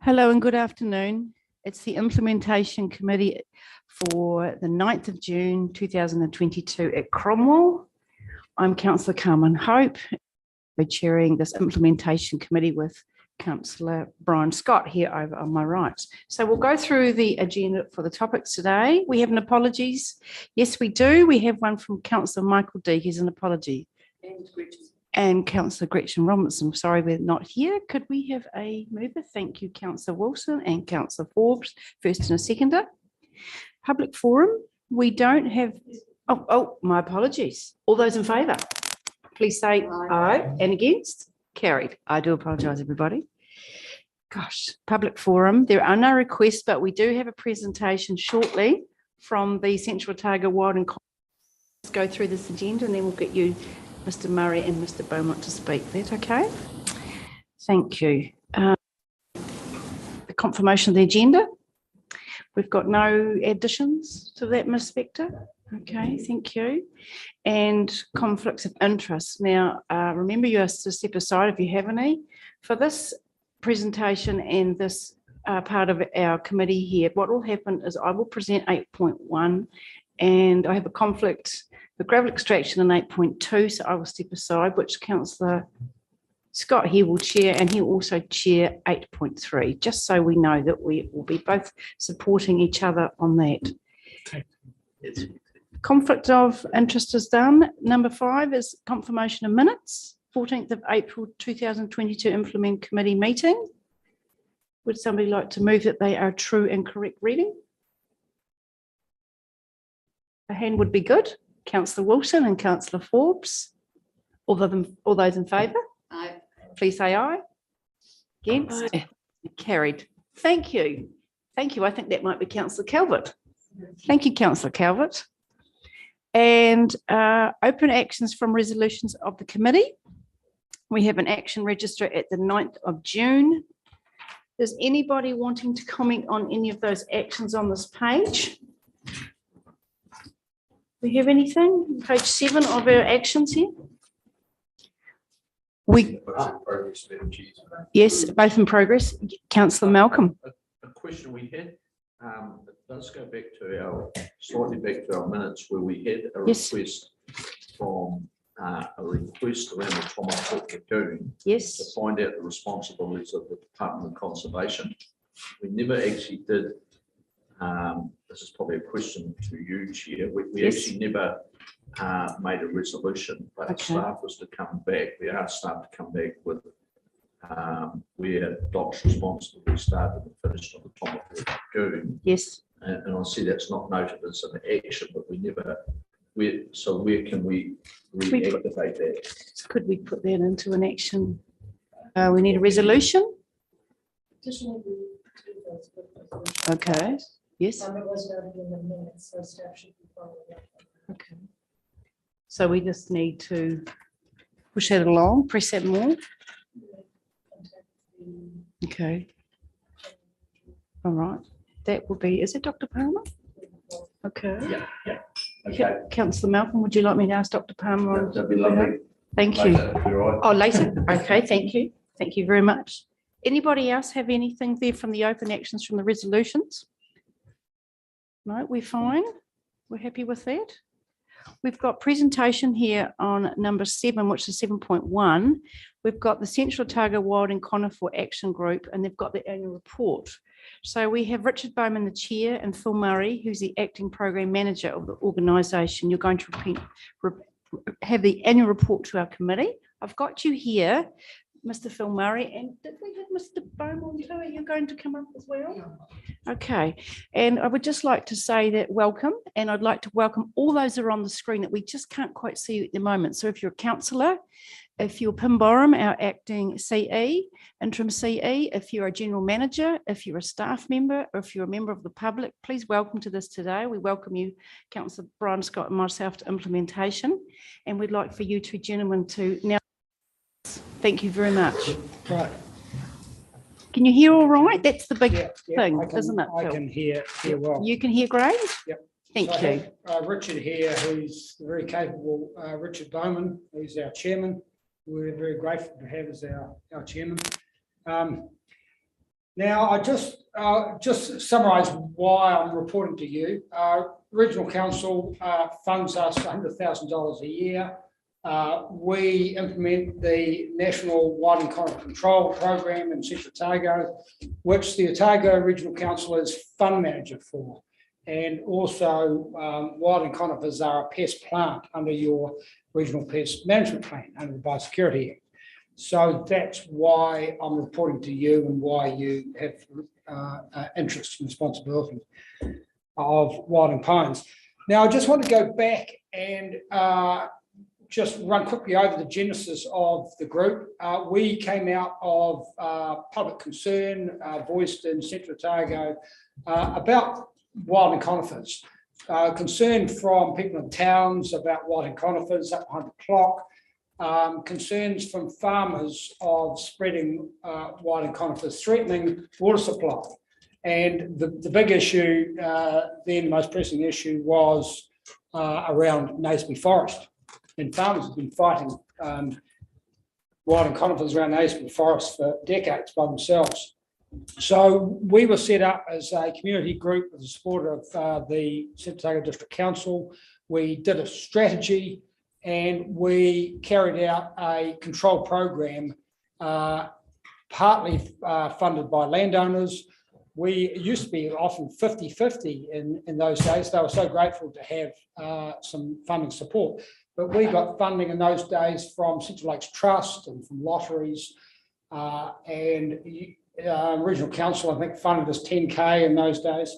Hello and good afternoon. It's the Implementation Committee for the 9th of June 2022 at Cromwell. I'm Councillor Carmen Hope. We're chairing this Implementation Committee with Councillor Brian Scott here over on my right. So we'll go through the agenda for the topics today. We have an apologies. Yes, we do. We have one from Councillor Michael D. Here's an apology. And Councillor Gretchen Robinson. Sorry, we're not here. Could we have a mover? Thank you, Councillor Wilson and Councillor Forbes, first and a seconder. Public forum. We don't have. Oh, my apologies. All those in favour, please say aye. And against? Carried. I do apologise, everybody. Gosh, public forum. There are no requests, but we do have a presentation shortly from the Central Otago Wild and Let's go through this agenda and then we'll get you Mr. Murray and Mr. Beaumont to speak. That okay? Thank you. The confirmation of the agenda. We've got no additions to that, Ms. Spector. Okay, thank you. And conflicts of interest. Now, remember you have to step aside if you have any. For this presentation and this part of our committee here, what will happen is I will present 8.1 and I have a conflict the gravel extraction in 8.2, so I will step aside, which Councillor Scott here will chair, and he'll also chair 8.3, just so we know that we will be both supporting each other on that. Conflict of interest is done. Number 5 is confirmation of minutes, 14th of April 2022 Implement Committee meeting. Would somebody like to move that they are true and correct reading? A hand would be good. Councillor Wilson and Councillor Forbes. All those in favour? Aye. Please say aye. Against? Aye. Carried. Thank you. Thank you. I think that might be Councillor Calvert. Thank you, Councillor Calvert. And open actions from resolutions of the committee. We have an action register at the 9th of June. Is anybody wanting to comment on any of those actions on this page? We have anything? Page 7 of our actions here. Yes, both in progress. Councillor Malcolm. A question we had. It does go back to slightly back to our minutes where we had a request from a request around the Tomahawk Lagoon to find out the responsibilities of the Department of Conservation. We never actually did. This is probably a question to you, Chair. We actually never made a resolution, but staff was to come back. We asked staff to come back with where DOC's responsibility started and finished on the Tomahawk Lagoon. Yes. And I see that's not noted as an action, but we never. So where can we reactivate that? Could we put that into an action? We need a resolution. Okay. Yes. It was noted in the minutes, so staff should be following up. Okay. So we just need to push that along, press that more. Okay. All right. That will be, is it Dr. Palmer? Okay. Yeah. Okay. Councillor Malcolm, would you like me to ask Dr. Palmer? That'd be lovely. Thank you. Right. Oh, later. Okay, thank you. Thank you very much. Anybody else have anything there from the open actions from the resolutions? No, we're fine. We're happy with that. We've got presentation here on number 7, which is 7.1. We've got the Central Otago Wild and Conifer Action Group, and they've got the annual report. So we have Richard Bowman, the chair, and Phil Murray, who's the acting program manager of the organisation. You're going to have the annual report to our committee. I've got you here, Mr. Phil Murray, and did we have Mr. Beaumont too? Are you going to come up as well? Okay, and I would just like to say that welcome, and I'd like to welcome all those that are on the screen that we just can't quite see at the moment. So if you're a councillor, if you're Pim Borum, our acting CE, interim CE, if you're a general manager, if you're a staff member, or if you're a member of the public, please welcome to this today. We welcome you, Councillor Brian Scott and myself, to implementation, and we'd like for you two gentlemen to now. Thank you very much. Right. Can you hear all right? That's the big thing, isn't it, I Phil? can hear well. You can hear great? Yep. Thank So you. I have, Richard here, who's very capable, Richard Bowman, who's our chairman. We're very grateful to have as our chairman. Now, I just summarise why I'm reporting to you. Regional Council funds us $100,000 a year. We implement the National Wild and Conifer Control Program in Central Otago, which the Otago Regional Council is fund manager for. And also, wild and conifers are a pest plant under your Regional Pest Management Plan under the Biosecurity Act. So that's why I'm reporting to you and why you have interest and responsibility of Wilding Pines. Now, I just want to go back and just run quickly over the genesis of the group. We came out of public concern voiced in Central Otago about wilding conifers. Concern from people in towns about wilding conifers up behind the clock. Concerns from farmers of spreading wilding conifers, threatening water supply. And the big issue, then most pressing issue, was around Naseby Forest. And farmers have been fighting wilding conifers around Naseby Forest for decades by themselves. So we were set up as a community group with the support of the Central Otago District Council. We did a strategy and we carried out a control program, partly funded by landowners. We used to be often 50-50 in those days. They were so grateful to have some funding support. But we got funding in those days from Central Lakes Trust and from lotteries. And Regional Council, I think, funded us 10K in those days.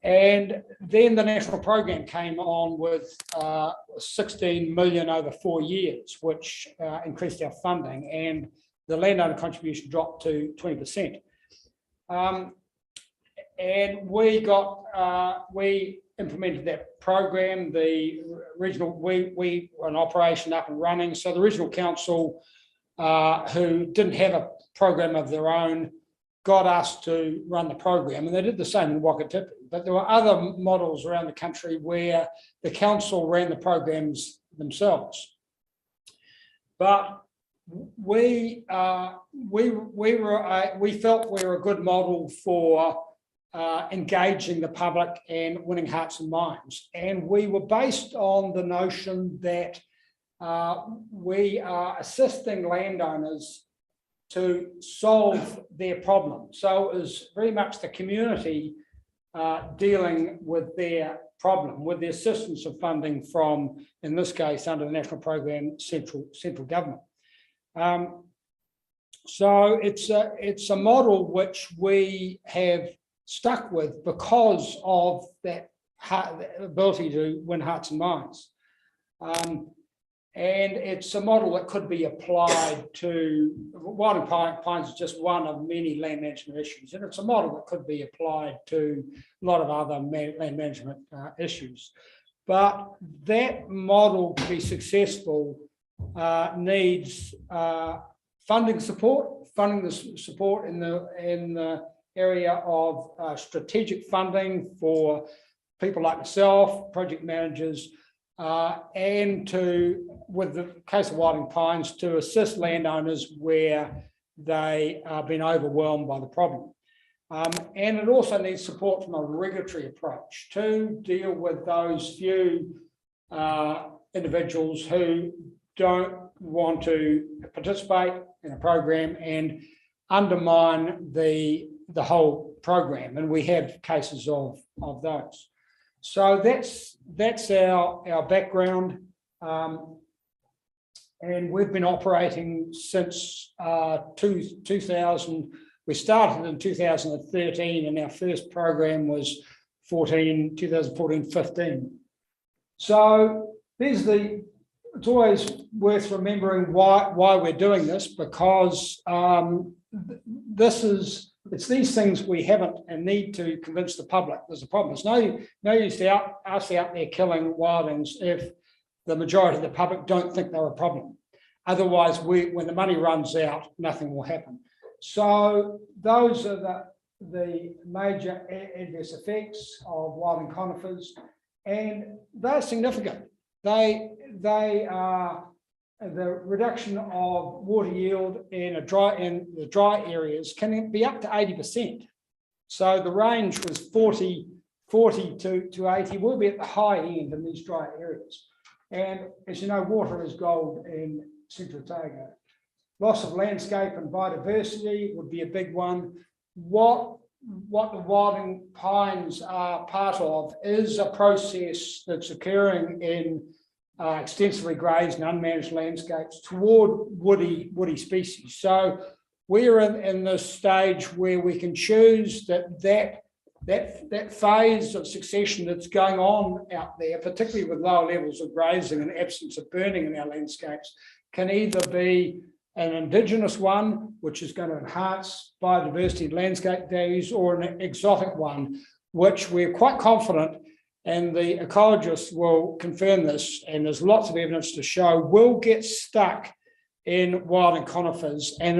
And then the national program came on with 16 million over 4 years, which increased our funding, and the landowner contribution dropped to 20%. And we implemented that program. The regional, we were an operation up and running. So the Regional Council, who didn't have a program of their own, got us to run the program, and they did the same in Wakatipu. But there were other models around the country where the council ran the programs themselves. But we felt we were a good model for engaging the public and winning hearts and minds. And we were based on the notion that we are assisting landowners to solve their problem. So it was very much the community dealing with their problem, with the assistance of funding from, in this case, under the national program, central government. So it's a model which we have stuck with because of that ability to win hearts and minds. And it's a model that could be applied to, wilding pines is just one of many land management issues, and it's a model that could be applied to a lot of other land management issues. But that model, to be successful, needs funding support in the area of strategic funding for people like myself, project managers, and with the case of Wilding Pines, to assist landowners where they are being overwhelmed by the problem. And it also needs support from a regulatory approach to deal with those few individuals who don't want to participate in a program and undermine the whole program. And we have cases of those. So that's our background, and we've been operating since 2000. We started in 2013, and our first program was 2014-15. So it's always worth remembering why we're doing this, because it's these things we haven't and need to convince the public there's a problem. It's no use us out there killing wildings if the majority of the public don't think they're a problem. Otherwise, when the money runs out, nothing will happen. So those are the major adverse effects of wilding conifers, and they're significant. They are the reduction of water yield in the dry areas can be up to 80%. So the range was 40 to 80. We'll be at the high end in these dry areas. And as you know, water is gold in Central Otago. Loss of landscape and biodiversity would be a big one. What the wilding pines are part of is a process that's occurring in extensively grazed and unmanaged landscapes toward woody species. So we're in this stage where we can choose that phase of succession that's going on out there, particularly with lower levels of grazing and absence of burning in our landscapes, can either be an indigenous one, which is going to enhance biodiversity and landscape values, or an exotic one, which we're quite confident, and the ecologists will confirm this, and there's lots of evidence to show, will get stuck in wild and conifers, and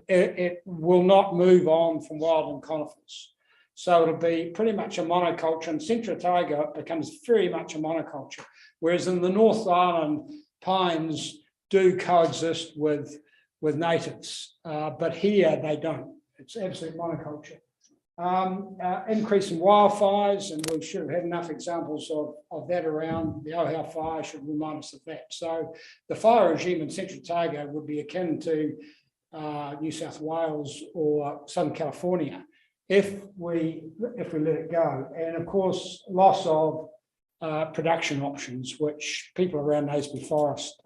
it will not move on from wild and conifers. So it'll be pretty much a monoculture. In Central Otago, it becomes very much a monoculture, whereas in the North Island, pines do coexist with natives, but here they don't. It's absolute monoculture. Increase in wildfires, and we should have had enough examples of that around. The Ohau fire should remind us of that. So the fire regime in Central Otago would be akin to New South Wales or Southern California if we let it go. And of course, loss of production options, which people around Naseby Forest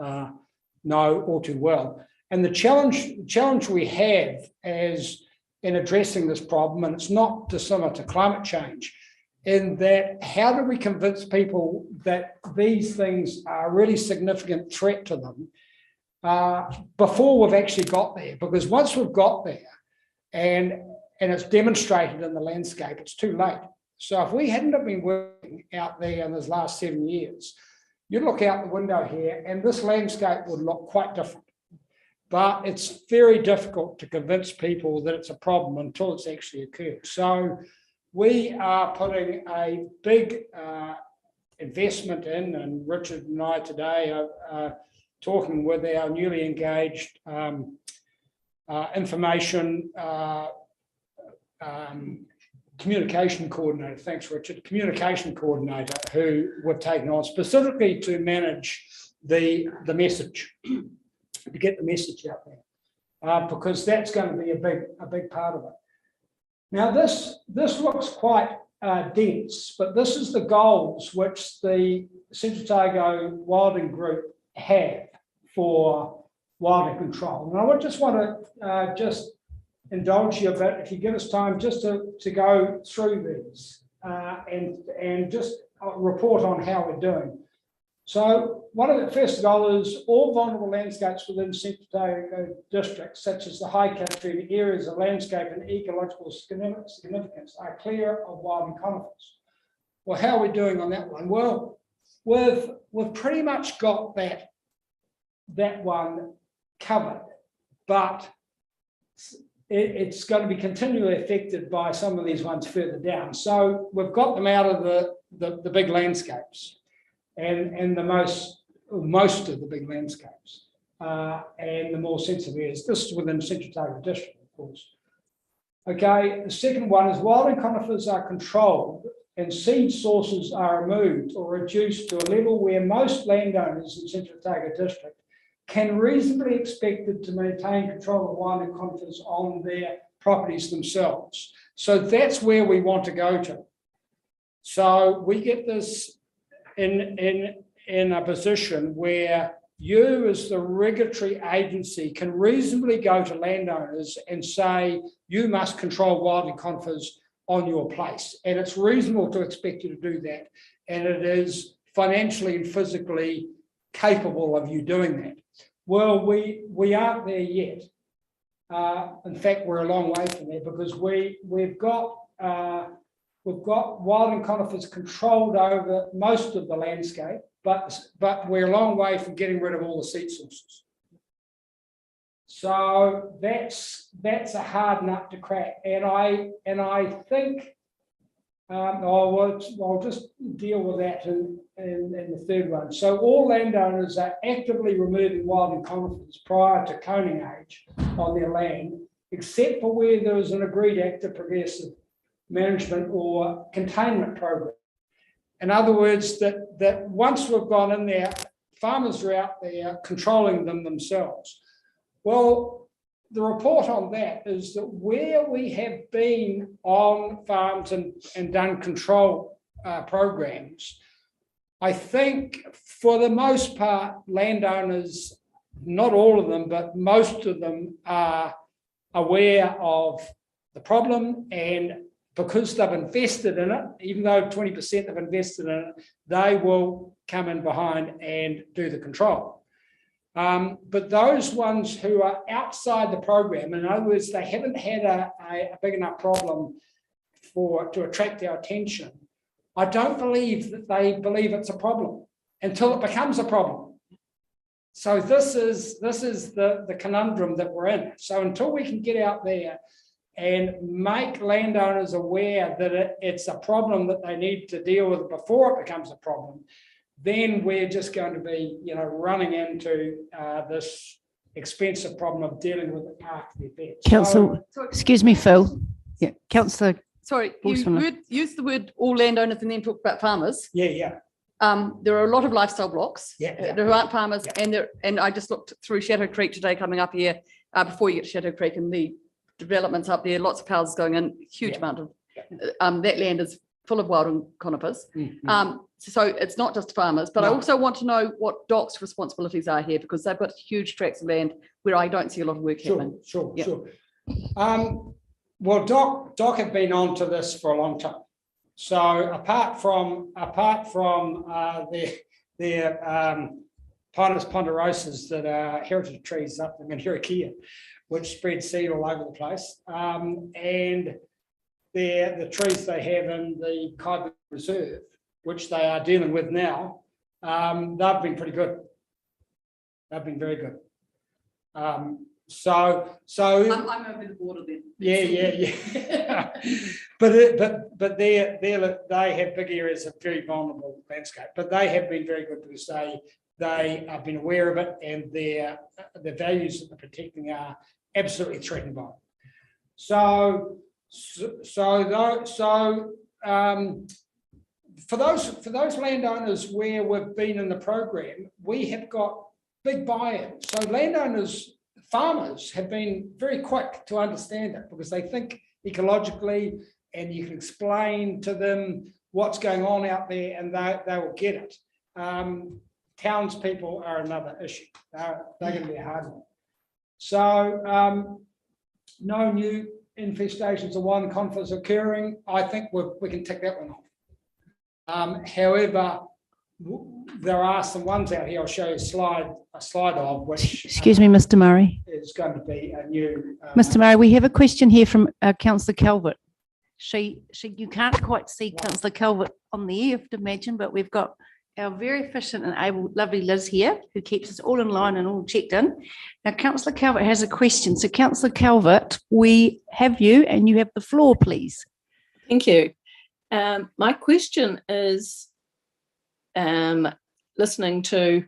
know all too well. And the challenge we have as in addressing this problem, and it's not dissimilar to climate change, in that how do we convince people that these things are a really significant threat to them before we've actually got there? Because once we've got there and it's demonstrated in the landscape, it's too late. So if we hadn't have been working out there in those last 7 years, you look out the window here and this landscape would look quite different. But it's very difficult to convince people that it's a problem until it's actually occurred. So we are putting a big investment in, and Richard and I today are talking with our newly engaged information communication coordinator, thanks Richard, communication coordinator, who we've taken on specifically to manage the message, to get the message out there, because that's going to be a big part of it. Now this looks quite dense, but this is the goals which the Central Otago Wilding Group have for wilding control. And I would just want to just indulge you a bit, if you give us time, just to go through these and just report on how we're doing. So one of the first goal is all vulnerable landscapes within Central Otago District, such as the high country and areas of landscape and ecological significance, are clear of wild and conifers. Well, how are we doing on that one? Well, we've pretty much got that one covered, but it's going to be continually affected by some of these ones further down. So we've got them out of the big landscapes and the most of the big landscapes and the more sensitive areas. This is within Central Otago District, of course. Okay, the second one is wild and conifers are controlled and seed sources are removed or reduced to a level where most landowners in Central Otago District can reasonably expected to maintain control of wild and conifers on their properties themselves. So that's where we want to go to. So we get this in a position where you as the regulatory agency can reasonably go to landowners and say, you must control wild and conifers on your place. And it's reasonable to expect you to do that. And it is financially and physically capable of you doing that. Well, we aren't there yet. In fact, we're a long way from there because we've got wild and conifers controlled over most of the landscape, but we're a long way from getting rid of all the seed sources. So that's a hard nut to crack, and I think I'll just deal with that in the third one. So all landowners are actively removing wild and conifers prior to coning age on their land, except for where there is an agreed active progressive management or containment program. In other words, that once we've gone in there, farmers are out there controlling them themselves. Well, the report on that is that where we have been on farms and done control programs, I think for the most part, landowners, not all of them, but most of them are aware of the problem, and because they've invested in it, even though 20% have invested in it, they will come in behind and do the control. But those ones who are outside the program, in other words, they haven't had a big enough problem to attract our attention, I don't believe that they believe it's a problem until it becomes a problem. So this is the conundrum that we're in. So until we can get out there and make landowners aware that it's a problem that they need to deal with before it becomes a problem, then we're just going to be, running into this expensive problem of dealing with it after the event. Councillor, excuse me, Phil. Yeah, Councillor. Sorry, Wilson. you used the word all landowners and then talk about farmers. Yeah. There are a lot of lifestyle blocks. Yeah. There aren't farmers, Yeah. and I just looked through Shadow Creek today, coming up here before you get to Shadow Creek and the developments up there. Lots of houses going in, huge amount of that land is full of wild and conifers. So it's not just farmers, but I also want to know what DOC's responsibilities are here, because they've got huge tracts of land where I don't see a lot of work happening. Sure. Well, DOC have been on to this for a long time. So apart from their Pinus ponderosas that are heritage trees up in Manhirakia, which spread seed all over the place, and the trees they have in the Kaibu Reserve, which they are dealing with now, they've been pretty good. They've been very good. So I'm over the border then. yeah. but they have big areas of very vulnerable landscape, but they have been very good because they have been aware of it, and the values that they're protecting are absolutely threatened by it. So for those landowners where we've been in the program, we have got big buy-in. So farmers have been very quick to understand it because they think ecologically, and you can explain to them what's going on out there, and they will get it. Townspeople are another issue. They're going to be a hard one. So no new infestations of wild conifers occurring. I think we can tick that one off. However, there are some ones out here. I'll show you a slide of which. Excuse me, Mr. Murray. Is going to be a new. Mr. Murray, we have a question here from Councillor Calvert. You can't quite see Councillor Calvert on the air, you have to imagine, but we've got our very efficient and able, lovely Liz here, who keeps us all in line and all checked in. Now, Councillor Calvert has a question. So, Councillor Calvert, we have you, and you have the floor, please. Thank you. My question is, listening to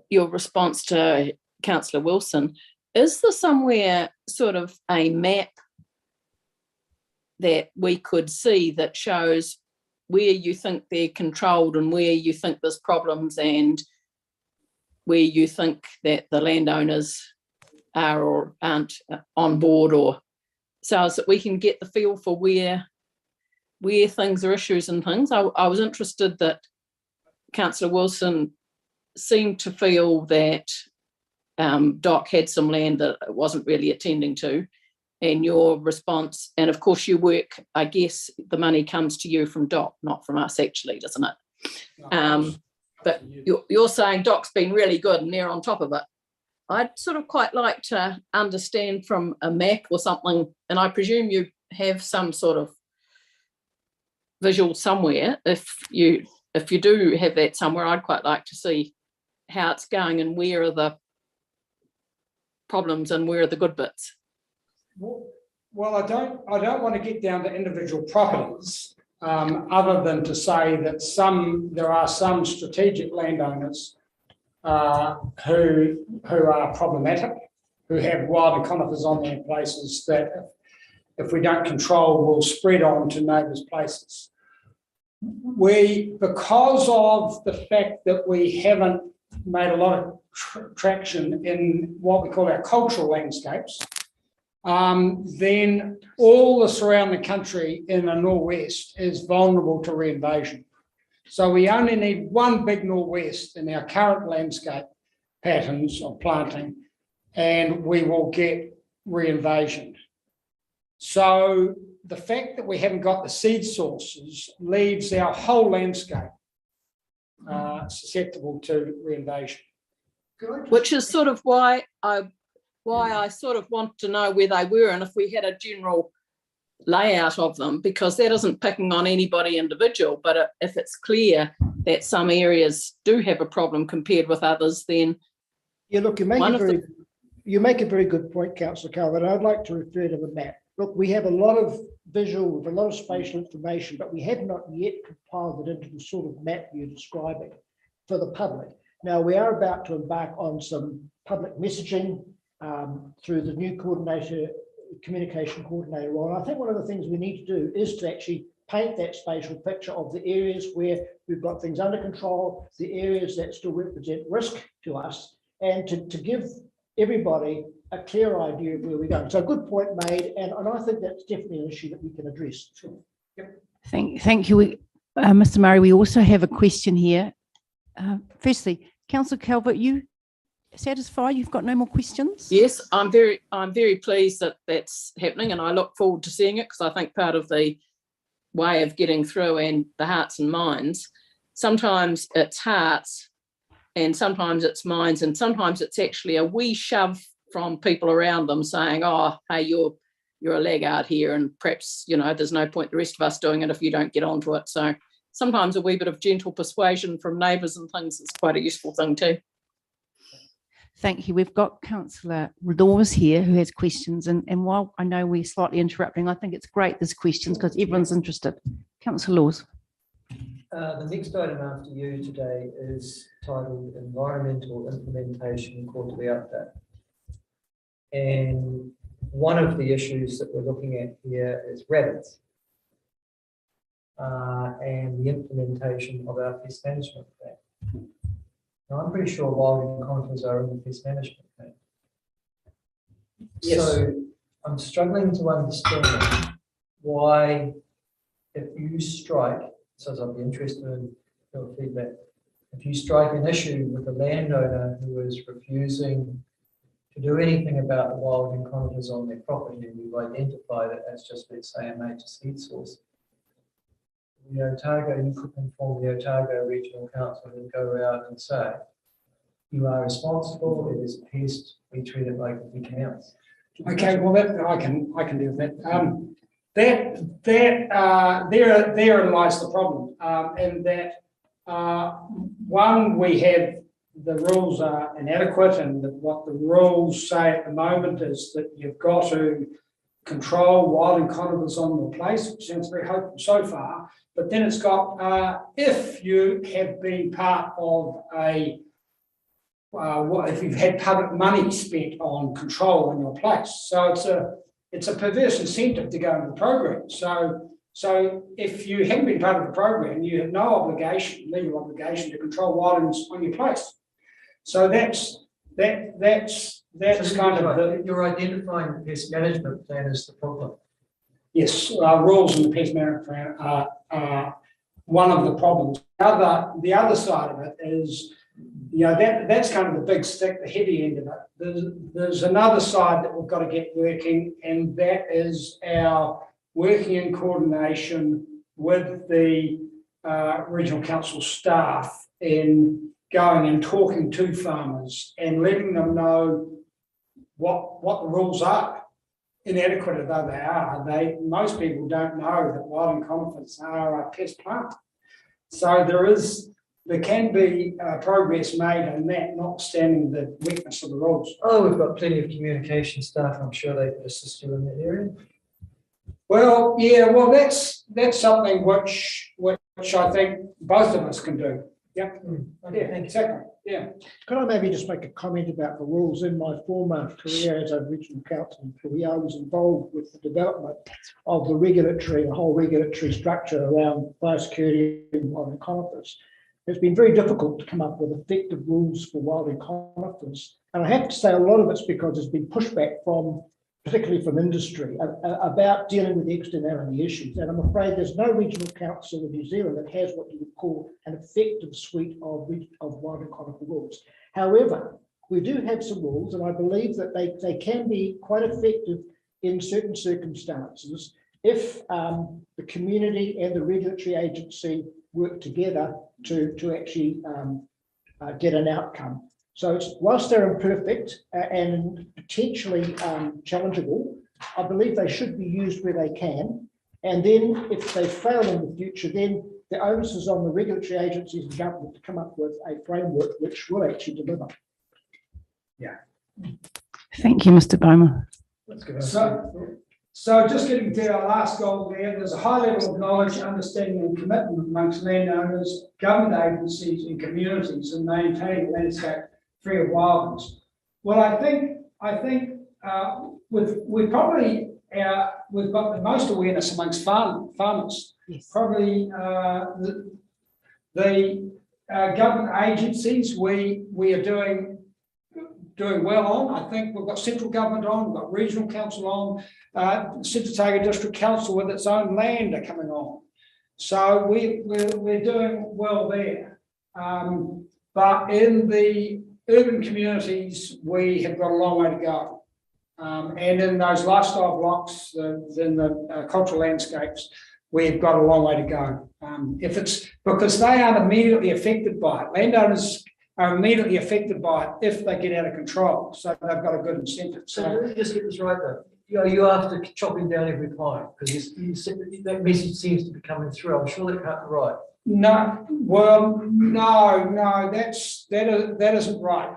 your response to Councillor Wilson, is there somewhere sort of a map that we could see that shows where you think they're controlled and where you think there's problems and where you think that the landowners are or aren't on board, or so as that we can get the feel for where things are issues and things? I was interested that Councillor Wilson seemed to feel that DOC had some land that it wasn't really attending to, and your response, and of course you work, I guess the money comes to you from DOC, not from us actually, doesn't it? But you're saying DOC's been really good and they're on top of it. I'd sort of quite like to understand from a map or something, and I presume you have some sort of visual somewhere. If you do have that somewhere, I'd quite like to see how it's going and where are the problems and where are the good bits. Well, I don't want to get down to individual properties, other than to say that there are some strategic landowners who are problematic, who have wild conifers on their places that if we don't control will spread on to neighbours' places. Because of the fact that we haven't made a lot of traction in what we call our cultural landscapes, then all the surrounding country in the northwest is vulnerable to reinvasion. So we only need one big northwest in our current landscape patterns of planting, and we will get reinvasion. So the fact that we haven't got the seed sources leaves our whole landscape susceptible to reinvasion. Which is sort of why I sort of want to know where they were and if we had a general layout of them, because that isn't picking on anybody individual, but if it's clear that some areas do have a problem compared with others, then yeah, look, you make a very good point, Councillor Calvert. I'd like to refer to the map. Look, we have a lot of visual, a lot of spatial information, but we have not yet compiled it into the sort of map you're describing for the public. Now, we are about to embark on some public messaging through the new communication coordinator role. And I think one of the things we need to do is to actually paint that spatial picture of the areas where we've got things under control, the areas that still represent risk to us, and to give everybody a clear idea of where we're going. So a good point made, and I think that's definitely an issue that we can address. Sure. Yep. Thank you, Mr. Murray. We also have a question here. Firstly, Councillor Calvert, you satisfied? You've got no more questions? yes, I'm very pleased that that's happening, and I look forward to seeing it, because I think part of the way of getting through and the hearts and minds, sometimes it's hearts and sometimes it's minds, and sometimes it's actually a wee shove from people around them saying, oh, hey, you're a laggard here, and perhaps, there's no point the rest of us doing it if you don't get onto it. So sometimes a wee bit of gentle persuasion from neighbours and things is quite a useful thing too. Thank you. We've got Councillor Laws here who has questions, and while I know we're slightly interrupting, I think it's great there's questions because everyone's interested. Councillor Laws. The next item after you today is titled Environmental Implementation Quarterly Update. And one of the issues that we're looking at here is rabbits and the implementation of our pest management plan. Now, I'm pretty sure wild conifers are in the pest management plan. Yes. So I'm struggling to understand why, if you strike, so I'd be interested in your feedback, if you strike an issue with a landowner who is refusing to do anything about the wild conifers on their property, and you've identified it as just, let's say, a major seed source, the Otago, you could inform the Otago Regional Council and go out and say, you are responsible, it is a pest, we treat it like anything else. Okay, well, that I can deal with that. Therein lies the problem, and that one, we have the rules are inadequate, and what the rules say at the moment is that you've got to control wild conifers on the place, which sounds very hopeful so far. But then it's got if you have been part of if you've had public money spent on control in your place. So it's a perverse incentive to go into the program. So if you haven't been part of the program, you have no legal obligation to control wildings on your place. So that's So kind of you're identifying the pest management plan as the problem. yes, rules in the pest management plan are one of the problems. The other side of it is, that's kind of the big stick, the heavy end of it. There's another side that we've got to get working, and that is our working in coordination with the regional council staff in going and talking to farmers and letting them know what the rules are, inadequate though they are. Most people don't know that wild conifers are a pest plant. So there can be progress made on that, notwithstanding the weakness of the rules. Oh, we've got plenty of communication staff. I'm sure they could assist you in that area. Well, yeah, well, that's something which I think both of us can do. Yeah, yeah, exactly, yeah. Could I maybe just make a comment about the rules? In my former career as a regional council employee, I was involved with the development of the whole regulatory structure around biosecurity and wild conifers. It's been very difficult to come up with effective rules for wild conifers. And I have to say a lot of it's because there's been pushback from, particularly from industry, about dealing with the externality issues. And I'm afraid there's no regional council in New Zealand that has what you would call an effective suite of wild and conifer rules. However, we do have some rules, and I believe that they can be quite effective in certain circumstances if the community and the regulatory agency work together to actually get an outcome. So whilst they're imperfect and potentially challengeable, I believe they should be used where they can. And then if they fail in the future, then the onus is on the regulatory agencies and government to come up with a framework which will actually deliver. Yeah. Thank you, Mr. Bowman. So just getting to our last goal there's a high level of knowledge, understanding and commitment amongst landowners, government agencies and communities in maintaining landscape free of wildness. Well, I think we've got the most awareness amongst farmers. Yes. Probably the government agencies we are doing well on. I think we've got central government on, we've got regional council on, Central Otago District Council with its own land are coming on. So we're doing well there. But in the urban communities, we have got a long way to go. And in those lifestyle blocks, in the cultural landscapes, we've got a long way to go. If it's because they aren't immediately affected by it. Landowners are immediately affected by it if they get out of control. So they've got a good incentive. So let me just get this right though. You're after chopping down every pine because that message seems to be coming through. I'm sure that can't be right. No, well, no, that isn't right.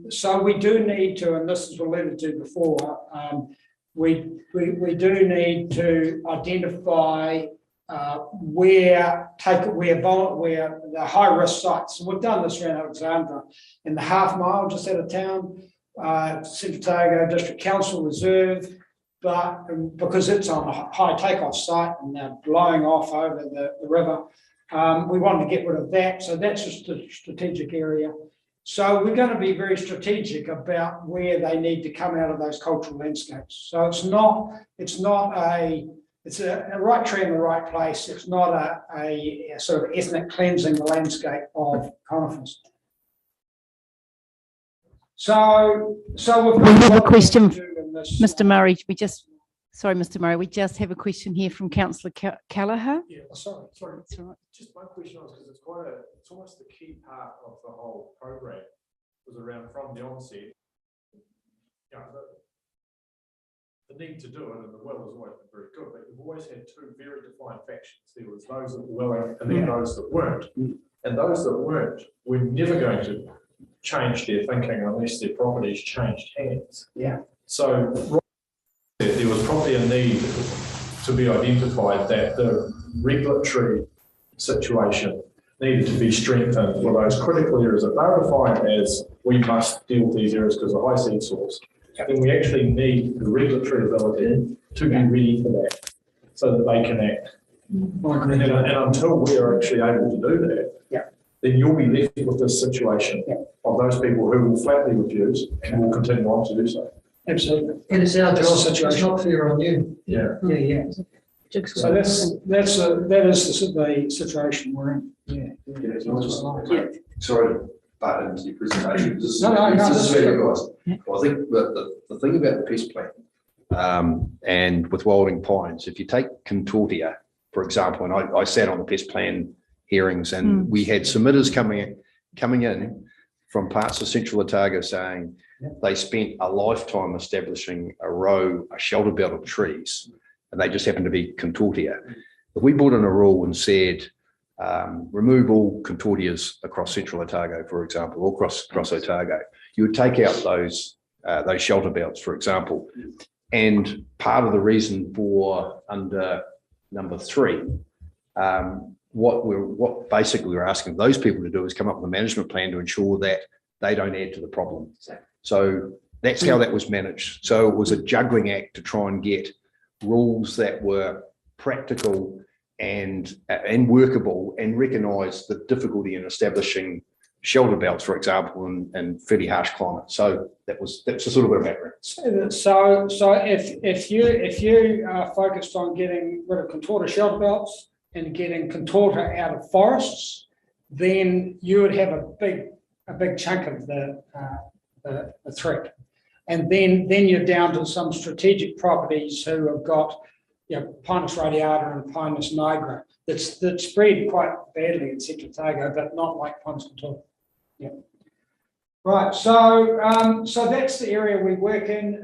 So we do need to, and this is alluded to before, we do need to identify where the high risk sites. So we've done this around Alexandra in the half mile just out of town, Central Otago District Council Reserve, but because it's on a high takeoff site and they're blowing off over the river, we wanted to get rid of that. So that's a strategic area. So we're going to be very strategic about where they need to come out of those cultural landscapes. So it's a right tree in the right place. It's not a sort of ethnic cleansing the landscape of conifers. So we've We have a question, Mr. Murray. Mr. Murray, we just have a question here from Councillor Callagher. Yeah, sorry. That's all right. Just my question was because it's almost the key part of the whole program was around from the onset. You know, the need to do it and the will has always been very good, but you've always had two very defined factions. There was those that were willing and then those that weren't. And those that weren't were never going to change their thinking unless their properties changed hands. Yeah. So there was probably a need to be identified that the regulatory situation needed to be strengthened for those critical areas that are defined as we must deal with these areas because of high seed source. Then we actually need the regulatory ability to be ready for that so that they can act. And until we are actually able to do that, then you'll be left with this situation of those people who will flatly refuse and will continue on to do so. Absolutely. And it's our That's job. the situation. It's not fair on you. Yeah. Yeah. So that is the situation we're in. Sorry to butt into your presentation. This is No, very guys. Well, I think the thing about the pest plan and with wilding pines, if you take contortia, for example, and I sat on the pest plan hearings and we had submitters coming in from parts of Central Otago saying they spent a lifetime establishing a shelter belt of trees and they just happened to be contortia. If we brought in a rule and said, remove all contortias across Central Otago, for example, or across Otago, you would take out those shelter belts, for example, and part of the reason for under number 3, what basically we're asking those people to do is come up with a management plan to ensure that they don't add to the problem. So that's how that was managed. So it was a juggling act to try and get rules that were practical and workable, and recognise the difficulty in establishing shelter belts, for example, in fairly harsh climates. So that's a sort of bit of background. So if you are focused on getting rid of contorta shelter belts and getting contorta out of forests, then you would have a big chunk of the threat. And then you're down to some strategic properties who have got, Pinus radiata and Pinus nigra that spread quite badly in Central Otago, but not like Pinus contorta. Yeah. Right. So that's the area we work in,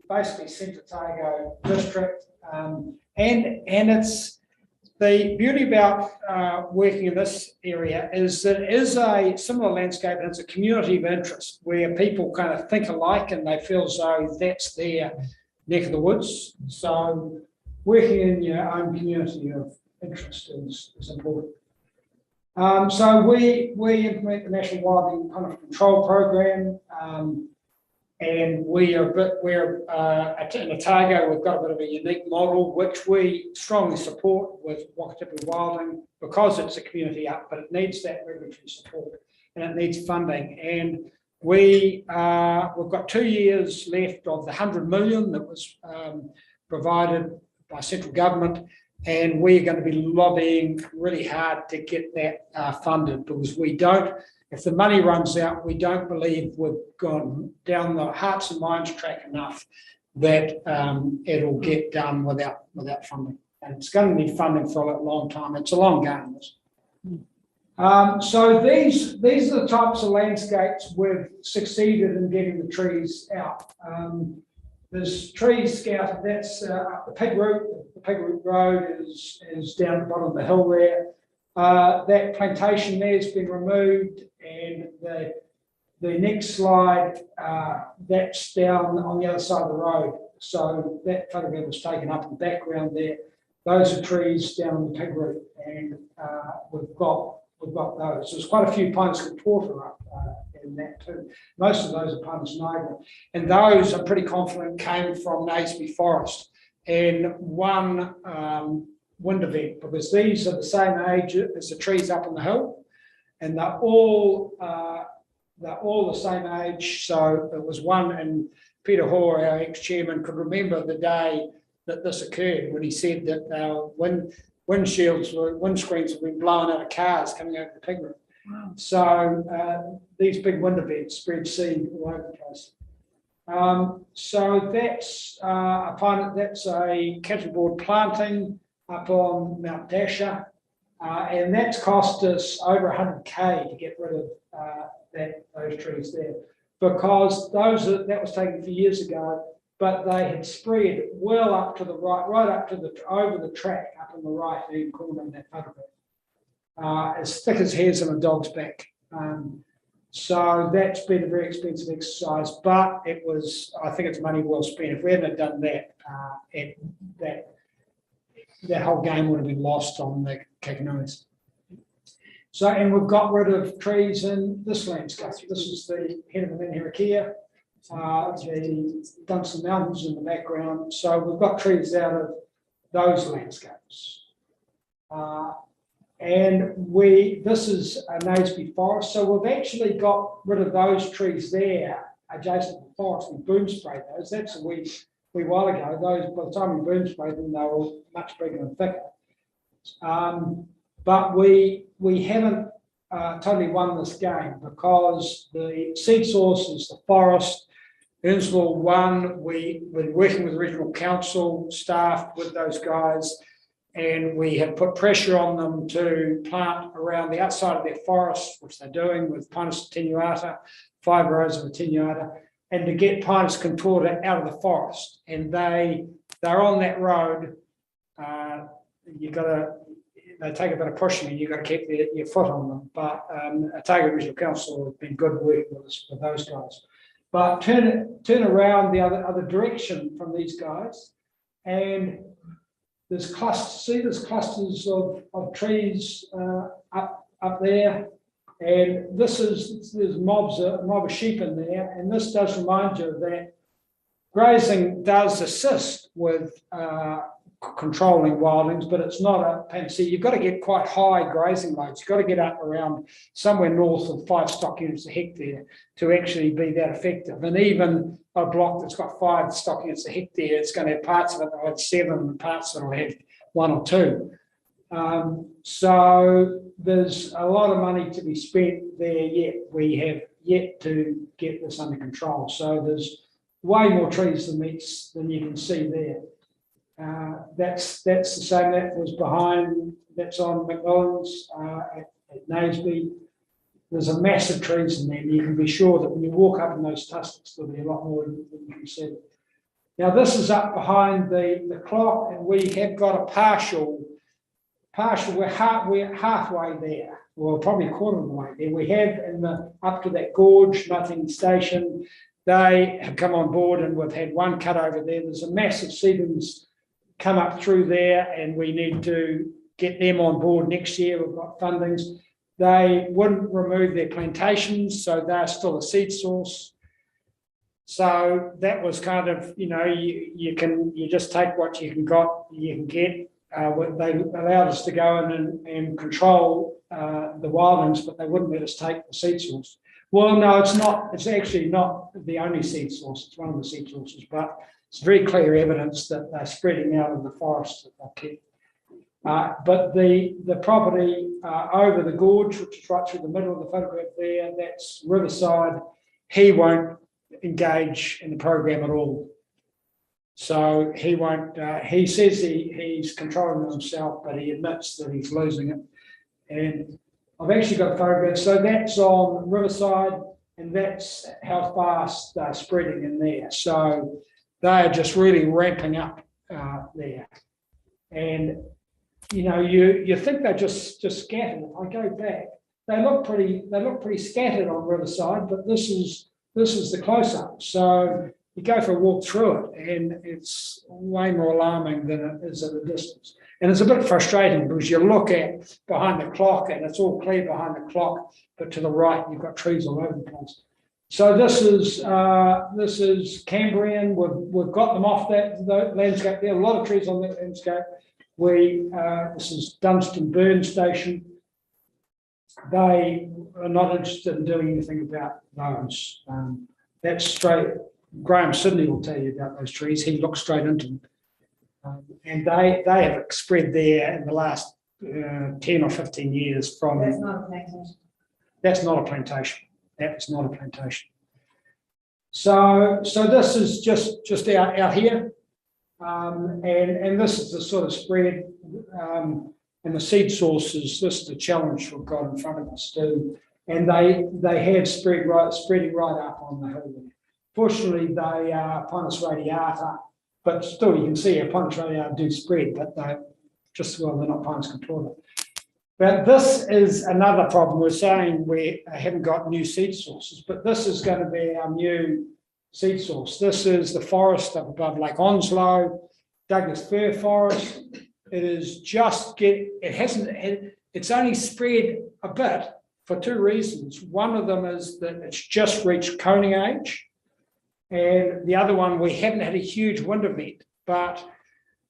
basically Central Otago district, and it's the beauty about working in this area is that it is a similar landscape, and it's a community of interest where people kind of think alike and they feel as though that's their neck of the woods. So working in your own community of interest is important. So we implement the National Wildlife Conifer Control Program, and in Otago, we've got a bit of a unique model, which we strongly support with Wakatipu Wilding, because it's a community up, but it needs that regulatory support and it needs funding. And we've got 2 years left of the 100 million that was provided by central government, and we're going to be lobbying really hard to get that funded, because if the money runs out, we don't believe we've gone down the hearts and minds track enough that it'll get done without funding. And it's going to need funding for a long time. It's a long game. So these are the types of landscapes we've succeeded in getting the trees out. There's trees scouted, that's up the Pig Route. The Pig Route Road is down the bottom of the hill there. That plantation there has been removed, and the next slide, that's down on the other side of the road. So that photograph was taken up in the background there. Those are trees down on the Pig Route, and we've got those. There's quite a few Pinus contorta up in that too. Most of those are Pinus nigra, and those I'm pretty confident came from Naseby Forest and one wind event, because these are the same age as the trees up on the hill, and they're all the same age. So it was one, and Peter Hoare, our ex-chairman, could remember the day that this occurred, when he said that windscreens have been blown out of cars coming over the Pig Route. Wow. So these big wind events spread seed all over the place. So that's a cattle board planting up on Mount Dasher, and that's cost us over 100K to get rid of those trees there, because that was taken a few years ago, but they had spread well up to the right up to over the track up in the right hand corner in that photograph, as thick as hairs on a dog's back. So that's been a very expensive exercise, but I think it's money well spent. If we hadn't done that, that whole game would have been lost on the Kakanoas. So, and we've got rid of trees in this landscape. This is the head of the Menhirakia, the Dunstan Mountains in the background. So we've got trees out of those landscapes. And this is a Naseby Forest. So we've actually got rid of those trees there adjacent to the forest. We boom sprayed those. That's a wee while ago. Those, by the time we boom sprayed them, they were all much bigger and thicker. But we haven't totally won this game, because the seed source is the forest. Earnslaw won. We're working with the regional council staff with those guys, and we have put pressure on them to plant around the outside of their forest, which they're doing with Pinus attenuata, 5 rows of attenuata, and to get Pinus contorta out of the forest. And they're on that road. They take a bit of pushing, and you've got to keep your foot on them. But Otago Regional Council have been good working with those guys. But turn around the other direction from these guys. and there's clusters of trees up there. And there's a mob of sheep in there. And this does remind you that grazing does assist with controlling wildlings, but it's not a panacea. You've got to get quite high grazing loads. You've got to get up around somewhere north of 5 stock units a hectare to actually be that effective. And even a block that's got 5 stock units a hectare, it's going to have parts of it that will have 7 and parts that will have 1 or 2. So there's a lot of money to be spent there yet. We have yet to get this under control. So there's way more trees than you can see there. That's the same. That was behind. That's on McMillan's at Naseby. There's a massive trees in there. And you can be sure that when you walk up in those tussocks, there'll be a lot more than you can see. Now this is up behind the clock, and we have got a partial. We're halfway there. Well, probably a quarter of the way there. We have up to that gorge, nothing station. They have come on board, and we've had one cut over there. There's a massive sedums come up through there, and we need to get them on board next year. We've got fundings. They wouldn't remove their plantations, so they're still a seed source. So that was kind of, you just take what you can get. They allowed us to go in and control the wildlings, but they wouldn't let us take the seed source. Well, no, it's not. It's actually not the only seed source. It's one of the seed sources, but it's very clear evidence that they're spreading out in the forest that they've kept. But the property over the gorge, which is right through the middle of the photograph there, that's Riverside. He won't engage in the program at all. So he won't. He says he's controlling himself, but he admits that he's losing it. And I've actually got a photograph. So that's on Riverside, and that's how fast they're spreading in there. So they are just really ramping up there. And you think they're just scattered. If I go back, they look pretty scattered on Riverside, but this is the close-up. So you go for a walk through it, and it's way more alarming than it is at a distance. And it's a bit frustrating because you look at behind the clock, and it's all clear behind the clock, but to the right you've got trees all over the place. So this is Cambrian. We've got them off that landscape there. A lot of trees on that landscape. This is Dunstan Burn Station. They are not interested in doing anything about those. That's straight. Graham Sidney will tell you about those trees. He looks straight into them. And they have spread there in the last 10 or 15 years from. That's not a plantation. That's not a plantation. That is not a plantation. So this is just out here. And this is the sort of spread. And the seed sources, this is the challenge we've got in front of us too. And they have spreading right up on the hill there. Fortunately, they are Pinus radiata, but still you can see Pinus radiata do spread, but they're not Pinus contorta. But this is another problem. We're saying we haven't got new seed sources, but this is going to be our new seed source. This is the forest up above Lake Onslow, Douglas fir forest. It is it's only spread a bit for 2 reasons. One of them is that it's just reached coning age. And the other one, we haven't had a huge wind event, but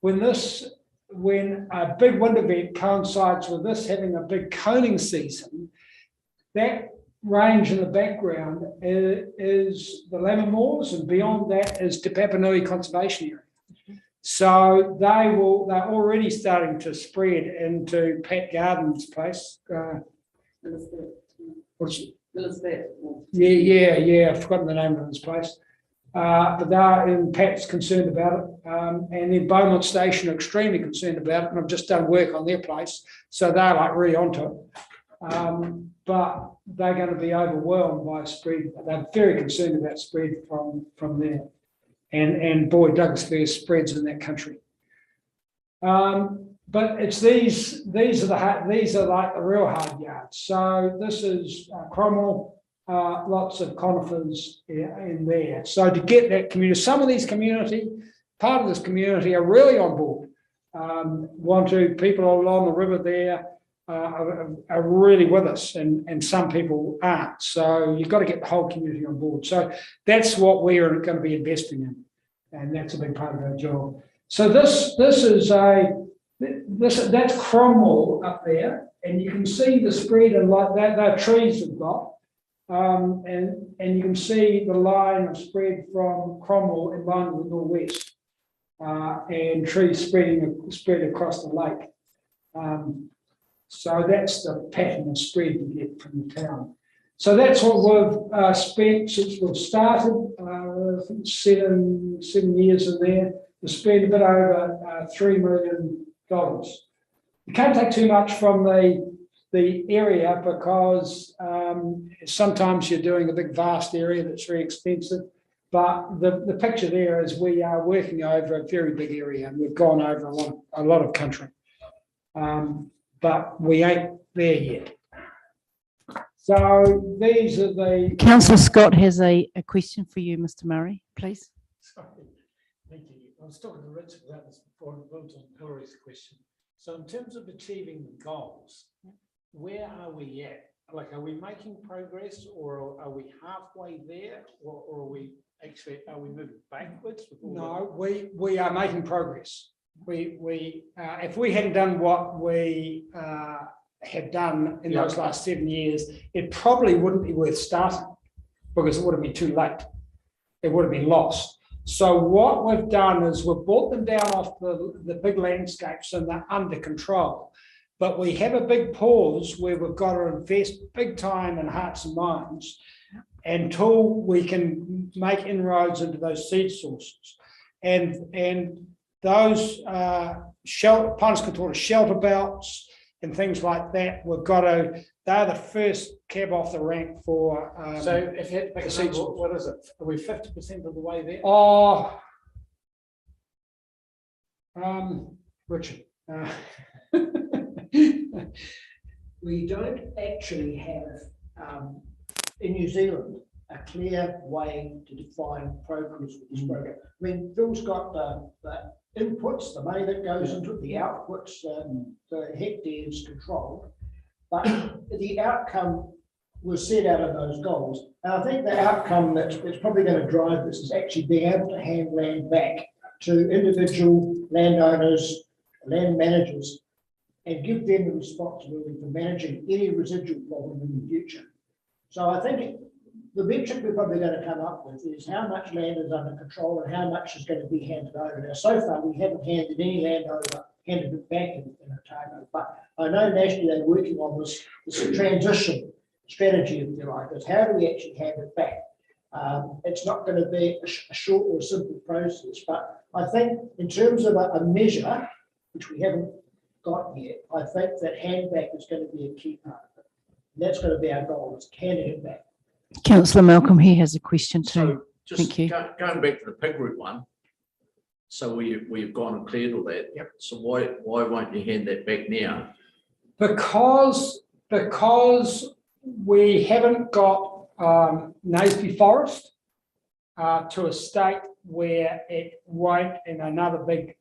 when a big wind event coincides with this having a big coning season, that range in the background is the Lammermoors, and beyond that is Te Papanui Conservation Area. So they're already starting to spread into Pat Garden's place. Yeah, I've forgotten the name of this place. But Pat's concerned about it, and then Beaumont Station are extremely concerned about it, and I've just done work on their place, so they're like really onto it. But they're going to be overwhelmed by spread. They're very concerned about spread from there, and boy, Douglas fir spreads in that country. But it's these are like the real hard yards. So this is Cromwell. Lots of conifers in there. So to get that community, some of these community part of this community are really on board. People along the river there are really with us, and some people aren't. So you've got to get the whole community on board. So that's what we are going to be investing in, and that's a big part of our job. So this is that's Cromwell up there, and you can see the spread and like that. They're trees we've got, and you can see the line of spread from Cromwell in line with the northwest, and trees spread across the lake. So that's the pattern of spread you get from the town. So that's what we've spent since we've started. I think 7 years in there. We've spent a bit over $3 million. You can't take too much from the area because sometimes you're doing a big vast area that's very expensive. But the picture there is we are working over a very big area, and we've gone over a lot of country. But we ain't there yet. So these are the... Councillor Scott has a question for you, Mr. Murray, please. Sorry. Thank you. I was talking to Richard about this before and built on Hillary's question. So in terms of achieving the goals, where are we at? Like, are we making progress, or are we halfway there, or are we moving backwards? No, we are making progress. If we hadn't done what we have done in those last 7 years, it probably wouldn't be worth starting, because it would have been too late. It would have been lost. So what we've done is we've brought them down off the big landscapes, and they're under control. But we have a big pause where we've got to invest big time in hearts and minds until we can make inroads into those seed sources. And those Pines Contorta shelter belts and things like that, they're the first cab off the rank for. So if you had to pick a number, what is it? Are we 50% of the way there? Oh, Richard. We don't actually have, in New Zealand, a clear way to define progress with this program. I mean, Phil's got the inputs, the money that goes into it, the outputs, the hectares controlled, but the outcome was set out of those goals. And I think the outcome that's probably going to drive this is actually being able to hand land back to individual landowners, land managers, and give them the responsibility for managing any residual problem in the future. So I think the metric we're probably going to come up with is how much land is under control and how much is going to be handed over. Now, so far, we haven't handed any land over, handed it back in Otago, but I know nationally they're working on this transition strategy, if you like, is how do we actually hand it back? It's not going to be a short or simple process, but I think in terms of a measure, which we haven't got yet, I think that hand back is going to be a key part of it. And that's going to be our goal, is handing it back. Councillor Malcolm here has a question too. So just Thank you. Going back to the pig root one. So we've gone and cleared all that. Yep. So why won't you hand that back now? Because we haven't got Naseby Forest to a state where it won't, in another big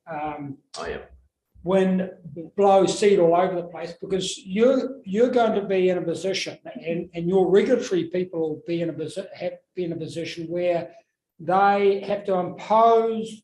wind blows seed all over the place, because you're going to be in a position, and your regulatory people will be in a position where they have to impose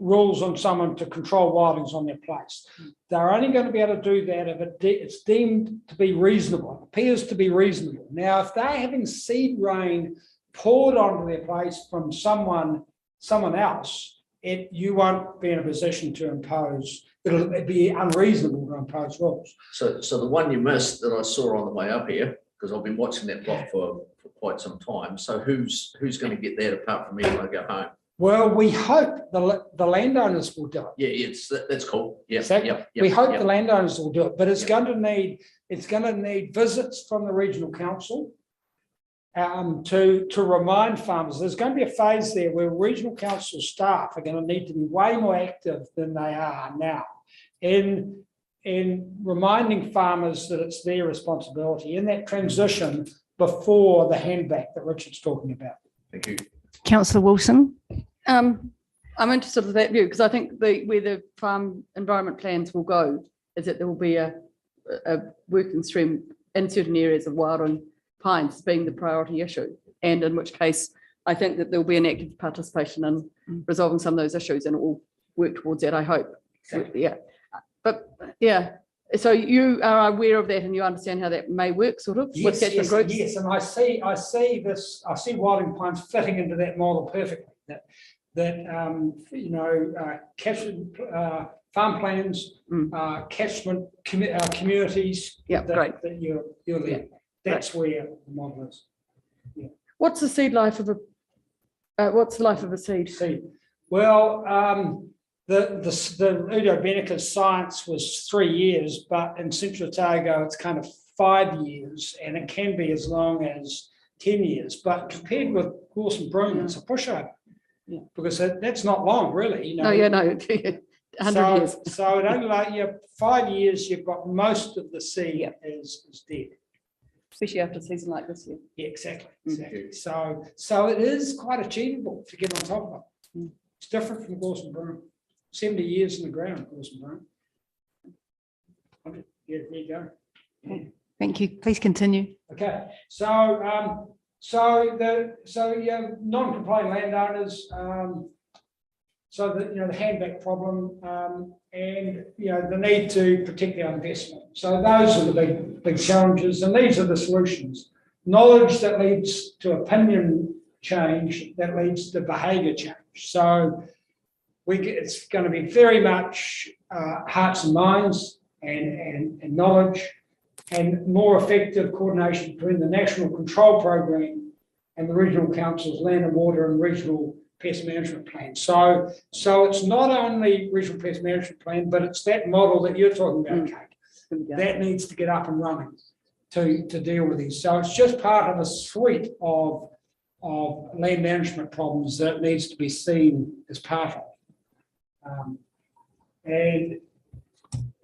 rules on someone to control wildings on their place. They're only going to be able to do that if it's deemed to be reasonable, it appears to be reasonable. Now, if they're having seed rain poured onto their place from someone else, you won't be in a position to impose. It'll be unreasonable to impose rules. So the one you missed that I saw on the way up here, because I've been watching that block for quite some time. So who's going to get that apart from me when I go home? Well, we hope the landowners will do it. Yeah, that's cool. Yeah, exactly. We hope the landowners will do it, but it's going to need visits from the regional council to remind farmers. There's going to be a phase there where regional council staff are going to need to be way more active than they are now in reminding farmers that it's their responsibility in that transition I'm interested in that view because I think where the farm environment plans will go is that there will be a working stream in certain areas of Wairon pines being the priority issue, and in which case I think that there will be an active participation in resolving some of those issues, and it will work towards that, I hope. Yeah, but yeah, so you are aware of that and you understand how that may work, sort of, with Yes, catchment yes, groups? yes, and I see this, I see Wilding Pines fitting into that model perfectly, catchment, farm plans, catchment communities. Yeah, great. That you're leading. That's where the model is. What's the seed life of what's the life of a seed? Well, the Udo Benneker's science was 3 years, but in Central Otago, it's kind of 5 years, and it can be as long as 10 years. But compared with gorse and broom, it's a pushover. Yeah. Because that's not long, really. No, 100 years. So it only 5 years, you've got most of the seed is dead. Especially after a season like this year. Yeah, exactly. So it is quite achievable to get on top of it. It's different from gorse and broom. 70 years in the ground, gorse and broom. Yeah, there you go. Thank you. Please continue. Okay, so non-compliant landowners, the handback problem, and the need to protect our investment. So those are the big challenges, and these are the solutions. Knowledge that leads to opinion change, that leads to behaviour change. So it's going to be very much hearts and minds and knowledge, and more effective coordination between the National Control Program and the Regional Council's Land and Water and Regional Pest Management Plan. So it's not only Regional Pest Management Plan, but it's that model that you're talking about, Kate, that needs to get up and running to deal with these. So it's just part of a suite of land management problems that needs to be seen as part of. And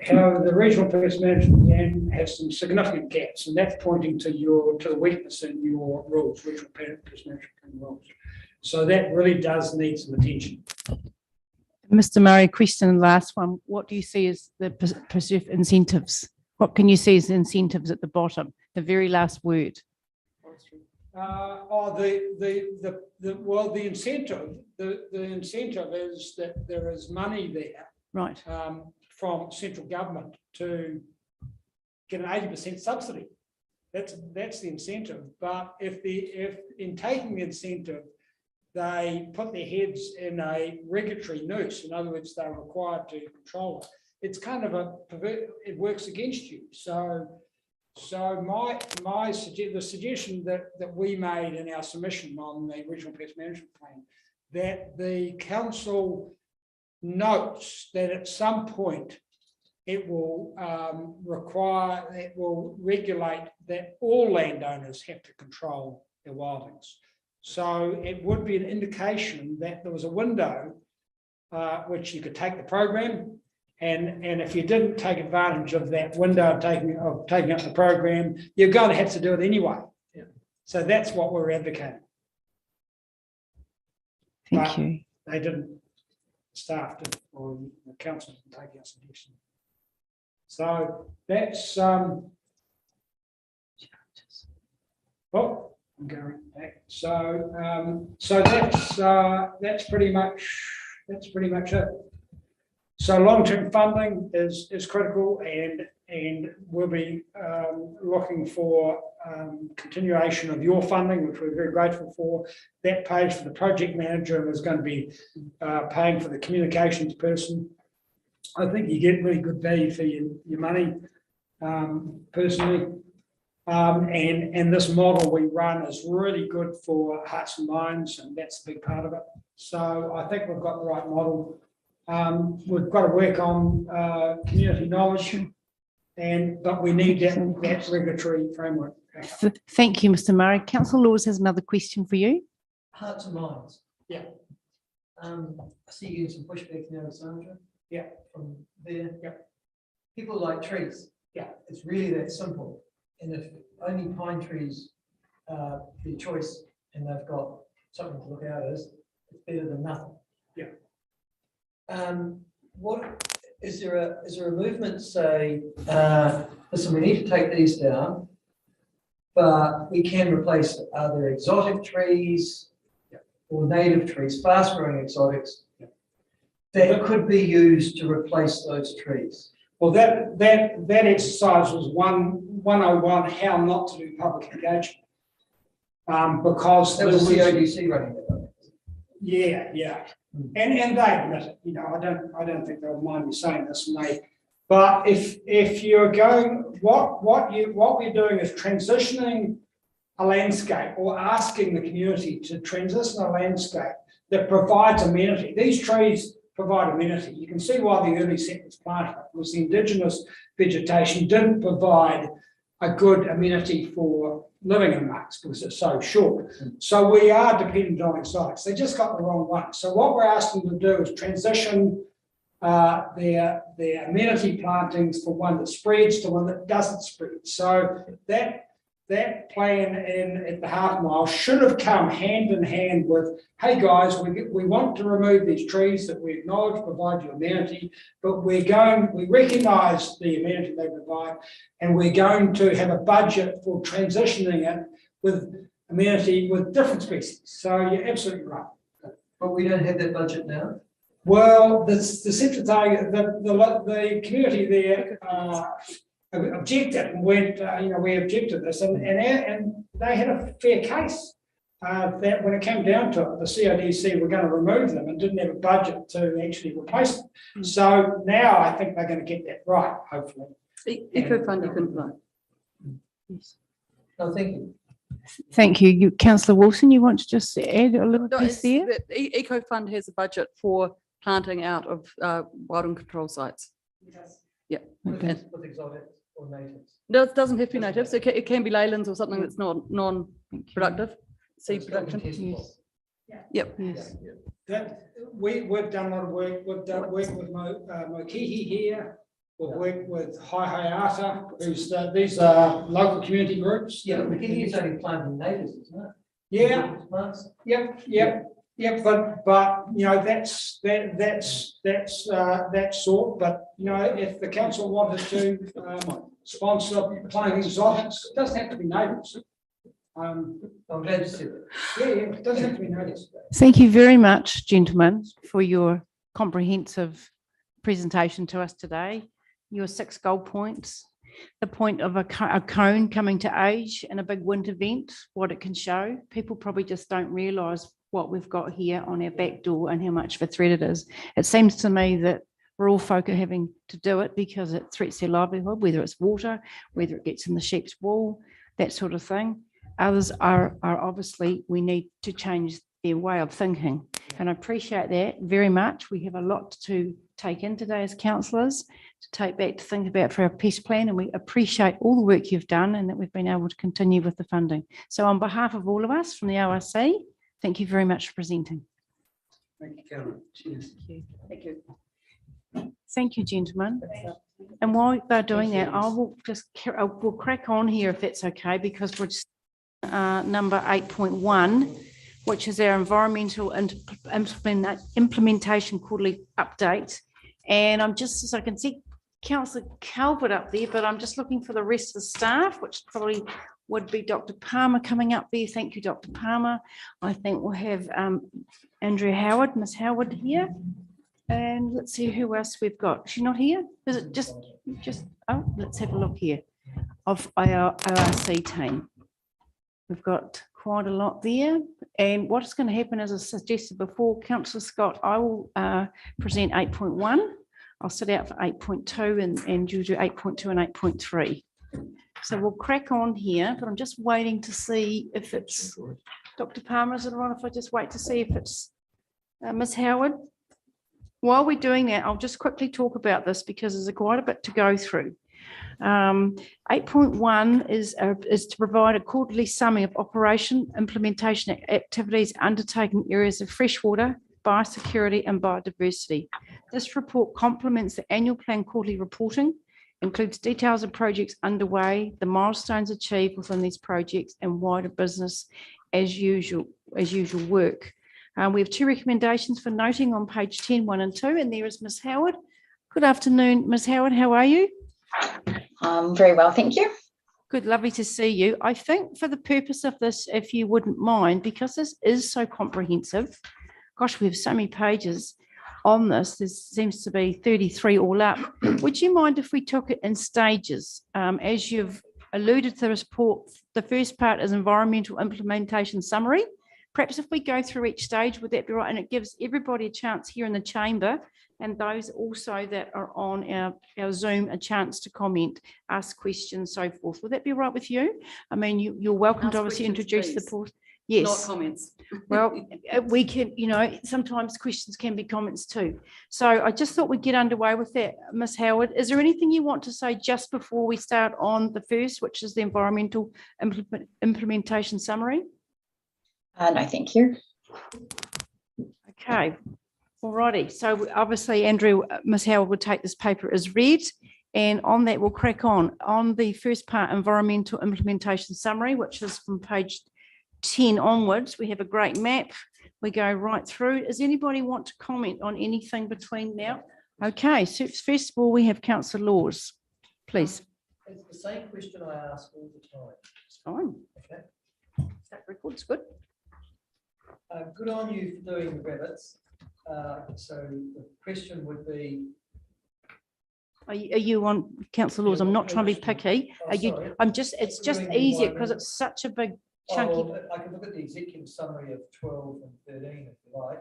how the Regional Pest Management Plan has some significant gaps, and that's pointing to the weakness in your rules, Regional Pest Management Plan rules. So that really does need some attention. Mr. Murray, question, last one. What do you see as the perceived incentives? What can you see as the incentives at the bottom, the very last word? The incentive is that there is money there, right, from central government to get an 80% subsidy. That's the incentive. But if in taking the incentive, they put their heads in a regulatory noose, in other words, they're required to control it, it's kind of it works against you. So the suggestion that we made in our submission on the Regional Pest Management Plan, that the council notes that at some point it will regulate that all landowners have to control their wildings. So it would be an indication that there was a window which you could take the program, and if you didn't take advantage of that window of taking up the program, you're going to have to do it anyway. Yeah. So that's what we're advocating. Thank you. They didn't, staff did, or the council didn't take our suggestion. So that's I'm going back. So that's pretty much it. So long-term funding is critical, and we'll be looking for continuation of your funding, which we're very grateful for. That pays for the project manager and is going to be paying for the communications person. I think you get really good value for your money, personally. And this model we run is really good for hearts and minds, and that's a big part of it. So I think we've got the right model. We've got to work on community knowledge, but we need that regulatory framework. Thank you, Mr. Murray. Councillor Laws has another question for you. Hearts and minds. Yeah. I see you getting some pushback now, Sandra. Yeah. From there. Yeah. People like trees. Yeah. It's really that simple. And if only pine trees are their choice and they've got something to look out as, it's better than nothing. Yeah. What, is there a movement, say, listen, we need to take these down, but we can replace other exotic trees or native trees, fast growing exotics that could be used to replace those trees? Well, that exercise was 101, how not to do public engagement. Because That was there CODC running that. Yeah. And they admit it, you know, I don't think they'll mind me saying this, but if you're going, what we're doing is transitioning a landscape or asking the community to transition a landscape that provides amenity. These trees provide amenity. You can see why the early settlers planted it, because the indigenous vegetation didn't provide a good amenity for living amongst because it's so short. So we are dependent on exotics. They just got the wrong one. So what we're asking them to do is transition their amenity plantings from one that spreads to one that doesn't spread. So that plan at the half mile should have come hand in hand with, hey guys, we want to remove these trees that we acknowledge provide you amenity, but we recognise the amenity they provide, and we're going to have a budget for transitioning it with amenity with different species. So you're absolutely right. But we don't have that budget now. Well, the central target, the community there objected and went, we objected this, and they had a fair case that when it came down to it, the CODC were going to remove them and didn't have a budget to actually replace them. So now I think they're going to get that right, hopefully. Eco-fund, you couldn't like. No, thank you. Thank you. Councillor Wilson, you want to just add a little No, piece there? Eco-fund has a budget for planting out of wild and control sites. Yeah. With And exotics or natives. no, it doesn't have to be natives. It can be leylands or something that's non-productive, seed production. Yep. Yes. We've done a lot of work. We've done work with Mokihi here. We've worked with Haiata, these are local community groups. Yeah, but McKinney is only planting natives, isn't it? Yeah. Plants. Yep, but that sort. But if the council wanted to sponsor planting exotics, it doesn't have to be natives. I'm glad to see that. Yeah, it doesn't have to be natives. Thank you very much, gentlemen, for your comprehensive presentation to us today. Your 6 goal points, the point of a cone coming to age and a big wind event, what it can show. People probably just don't realise what we've got here on our back door and how much of a threat it is. It seems to me that rural folk are having to do it because it threats their livelihood, whether it's water, whether it gets in the sheep's wool, that sort of thing. Others are obviously, we need to change their way of thinking. And I appreciate that very much. We have a lot to take in today as councillors, to take back to think about for our peace plan, and we appreciate all the work you've done and that we've been able to continue with the funding. So on behalf of all of us from the ORC, thank you very much for presenting. Thank you, Cameron. Cheers. Thank you. Thank you, gentlemen. And while they're doing that, we'll crack on here if that's okay, because we're just number 8.1, which is our environmental implementation quarterly update. And I'm just, as I can see Councillor Calvert up there, but I'm just looking for the rest of the staff, which probably would be Dr. Palmer coming up there. Thank you, Dr. Palmer. I think we'll have Andrea Howard, Miss Howard here. And let's see who else we've got. Is she not here? Is it just, oh, let's have a look here of our ORC team. We've got quite a lot there. And what's going to happen, as I suggested before, Councillor Scott, I will present 8.1. I'll sit out for 8.2 and you do 8.2 and 8.3. So we'll crack on here, but I'm just waiting to see if it's Dr. Palmer. Is it all right if I just wait to see if it's Ms. Howard? While we're doing that, I'll just quickly talk about this because there's quite a bit to go through. 8.1 is to provide a quarterly summary of operation implementation activities undertaken in areas of freshwater, biosecurity and biodiversity. This report complements the annual plan quarterly reporting, includes details of projects underway, the milestones achieved within these projects and wider business as usual work. We have 2 recommendations for noting on page 10, 1 and 2, and there is Ms Howard. Good afternoon, Ms Howard, how are you? Very well, thank you. Good, lovely to see you. I think for the purpose of this, if you wouldn't mind, because this is so comprehensive, gosh, we have so many pages on this, there seems to be 33 all up. Would you mind if we took it in stages? As you've alluded to the report, the first part is environmental implementation summary. Perhaps if we go through each stage, would that be right? And it gives everybody a chance here in the chamber and those also that are on our Zoom a chance to comment, ask questions, so forth. Would that be right with you? I mean, you're welcome to Ask obviously questions, introduce the please. port. Not Yes. comments. Well, we can, sometimes questions can be comments too. So I just thought we'd get underway with that. Ms Howard, is there anything you want to say just before we start on the first, which is the environmental implementation summary? No, thank you. Okay, alrighty. So obviously, Andrew, Ms Howard will take this paper as read. And on that, we'll crack on. On the first part, environmental implementation summary, which is from page 10 onwards, we have a great map. We go right through. Does anybody want to comment on anything between now? Okay, so first of all, we have Councillor Laws, please. It's the same question I ask all the time. It's fine. Okay. That record's good. Good on you for doing the rabbits. So the question would be. Are you on Councillor Laws? I'm not trying to be picky. Oh, Are you? sorry. I'm just. It's just Doing the easier because environment. it's such a big chunky. Oh, I can look at the executive summary of 12 and 13 if you like.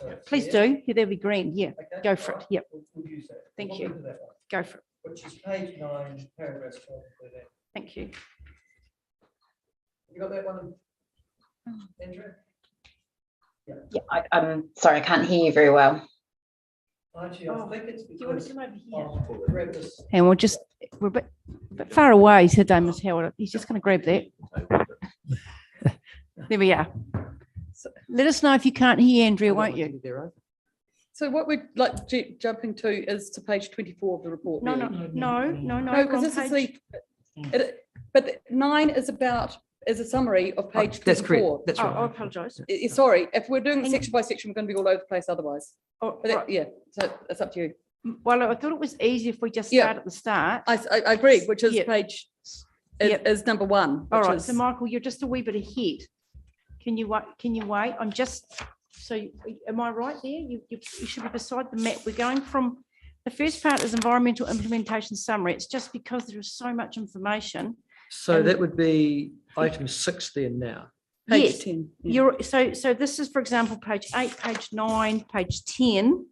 So it's Please there. do. Yeah, that'd be grand. Yeah, Okay, go for it. alright, Yep. We'll use that. Thank We'll you. look into that one, go for it. which is page 9, paragraphs 12 and 13. Thank you. You got that one, Andrew? Yeah, I'm sorry, I can't hear you very well. Actually, Oh, I think it's Do you want because to come over here? of the preface. And we're a bit far away today, Ms Howard. He's just going to grab that. There we are. So let us know if you can't hear Andrea, won't you? So what we'd like jumping to is to page 24 of the report. No, really. no. because this is but 9 is a summary of page 24. That's correct. That's Oh, right. I apologise. Sorry, if we're doing it Hang on. section by section, we're going to be all over the place otherwise. Oh, But right. yeah, so it's up to you. Well, I thought it was easy if we just Yeah. start at the start. I agree, which is Yeah. page Yeah. is number 1. All which right, is- so Michael, you're just a wee bit ahead. Can you wait? I'm just, am I right there? You should be beside the map. We're going from, the first part is environmental implementation summary. It's just because there is so much information. So And- that would be item 6 there now. Page Yes, 10. so this is, for example, page 8, page 9, page 10.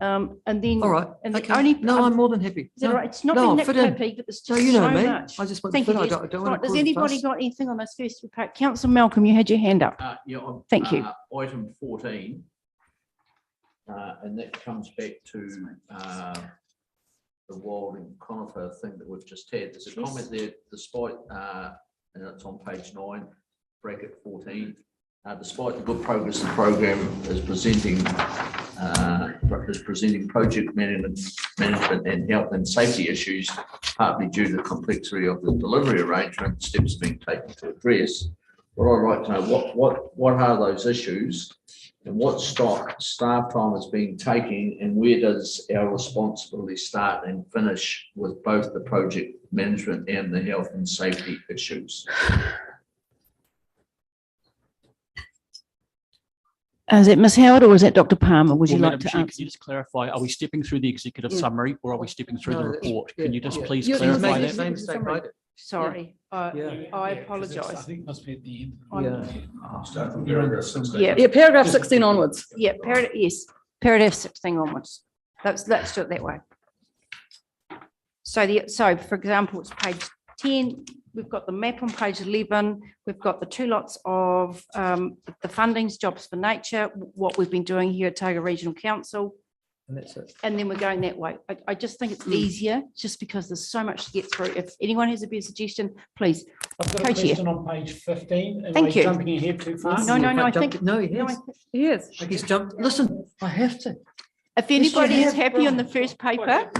And then. All right. And the Okay. only. No, I'm more than happy. Is that No, right? It's not no, being fit in. nitpicky, but there's No, just you know so me. much. I just want to Thank you. fit. I Des. don't Right, want to Does cause a anybody fuss. got anything on this first part? Councillor Malcolm, you had your hand up. Yeah, on. Thank you. Item 14. And that comes back to the Wilding Conifer thing that we've just had. There's a Yes. comment there, despite, and it's on page 9, bracket 14. Despite the good progress the program is presenting project management and health and safety issues, partly due to the complexity of the delivery arrangement, steps being taken to address. What I'd like to know, what are those issues, and what staff time is being taken, and where does our responsibility start and finish with both the project management and the health and safety issues? Is it Ms Howard or is that Dr Palmer? Would you Well, like Madam to Chair, answer? Can you just clarify, are we stepping through the executive Yeah. summary or are we stepping through the No, that's- report? Can you just yeah. please You're She's clarify making the that? same mistake I did. Sorry, Yeah. I 'cause I apologise. think it must be at the end. Yeah. Start from paragraph 16. Yeah, Yeah, paragraph 16 onwards. yeah, yes, paragraph 16 onwards. Let's do it that way. So for example, it's page 10, we've got the map on page 11, we've got the 2 lots of the fundings, Jobs for Nature, what we've been doing here at Otago Regional Council, And that's it. and then we're going that way. I just think it's easier, just because there's so much to get through. If anyone has a better suggestion, please. I've got a Co-chair. question on page 15. Am Thank I you. jumping ahead too fast? No, I Jumped- think. No, he no, has. Yes. He's jumped. Listen, I have to. If anybody is have, happy on the right. first paper,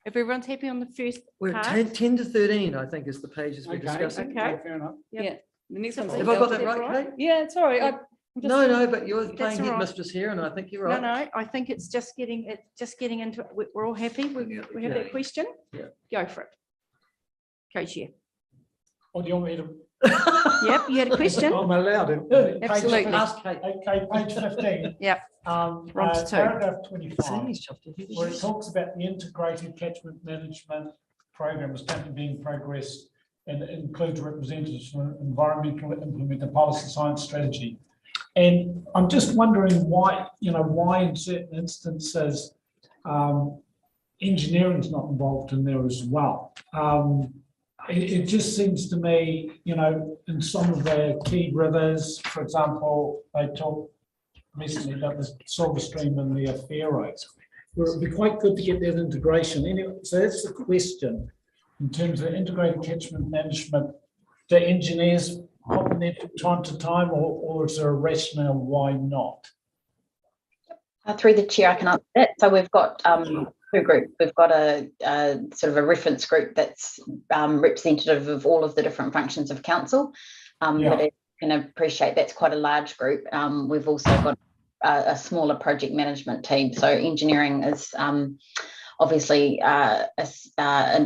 if everyone's happy on the first We're at part. 10 to 13, I think, is the pages we're Okay, discussing. Okay. fair enough. Yeah. The next one's Have I got that right, Kate? Yeah, sorry. No, but you're That's playing all right. headmistress here, and I think you're No, right. no, I think it's just getting into, we're all happy. We have that question? Yeah. Go for it. Co-chair. Or do you want me to? Yep, you had a question? I'm allowed it. Absolutely. Ask Kate. Okay, page 15. Yep. We're on to two. Paragraph See, 25, he's chuffed it. where it talks about the integrated catchment management program is currently being progressed and includes representatives from environmental implement and policy science strategy. And I'm just wondering why in certain instances, engineering is not involved in there as well. It just seems to me, in some of the key rivers, for example, they talk recently about the Silver Stream and the Faroes, where it'd be quite good to get that integration. Anyway, so that's the question in terms of integrated catchment management. Do engineers pop in there from time to time, or is there a rationale why not? Through the chair, I can answer that. So we've got two groups. We've got a sort of a reference group that's representative of all of the different functions of council. But I can appreciate that's quite a large group. We've also got a smaller project management team. So engineering is obviously a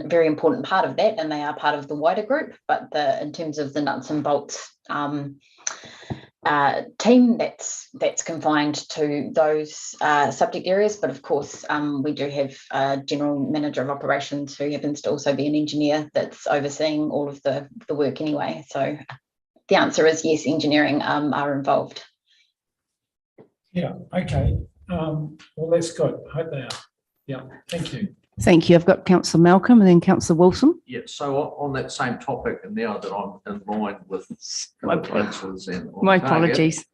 very important part of that, and they are part of the wider group. But in terms of the nuts and bolts team, that's confined to those subject areas. But of course, we do have a general manager of operations who happens to also be an engineer that's overseeing all of the work anyway. So the answer is yes, engineering are involved. Yeah, okay. Well, that's good. I hope they are. Yeah, thank you. Thank you. I've got Councillor Malcolm and then Councillor Wilson. Yeah, so on that same topic, and now that I'm in line with councillors and on My target, apologies.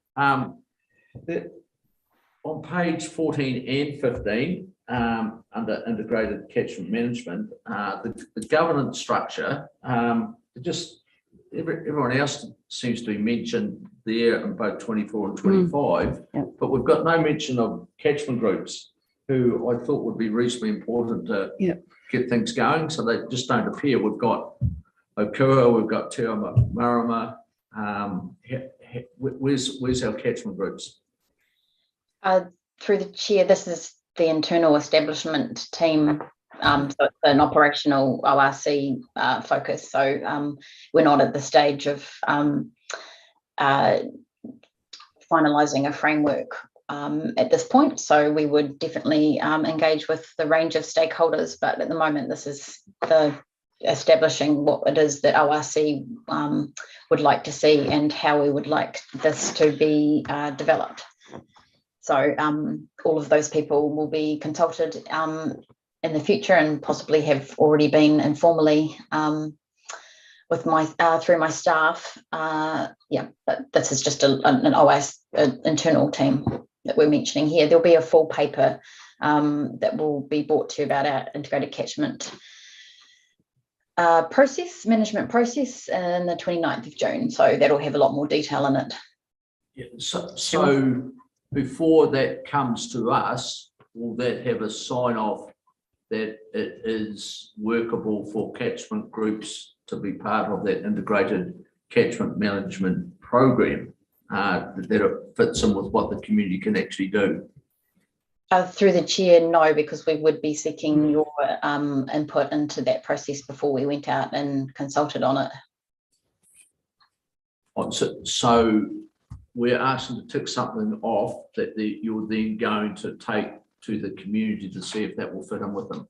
on page 14 and 15, under integrated catchment management, the governance structure, everyone else seems to be mentioned there in both 24 and 25, but we've got no mention of catchment groups, who I thought would be reasonably important to get things going. So they just don't appear. We've got Okua, we've got Te Marama. Where's our catchment groups? Through the chair, this is the internal establishment team. So it's an operational ORC focus. So we're not at the stage of finalising a framework at this point. So we would definitely engage with the range of stakeholders, but at the moment, this is the establishing what it is that ORC would like to see and how we would like this to be developed. So all of those people will be consulted in the future and possibly have already been informally with through my staff. But this is just an internal team that we're mentioning here. There'll be a full paper that will be brought to you about our integrated catchment management process in the 29th of June. So that'll have a lot more detail in it. Yeah, so before that comes to us, will that have a sign off that it is workable for catchment groups to be part of that integrated catchment management program, that it fits in with what the community can actually do? Through the chair, no, because we would be seeking your input into that process before we went out and consulted on it. So we're asking to tick something off that you're then going to take to the community to see if that will fit in with them.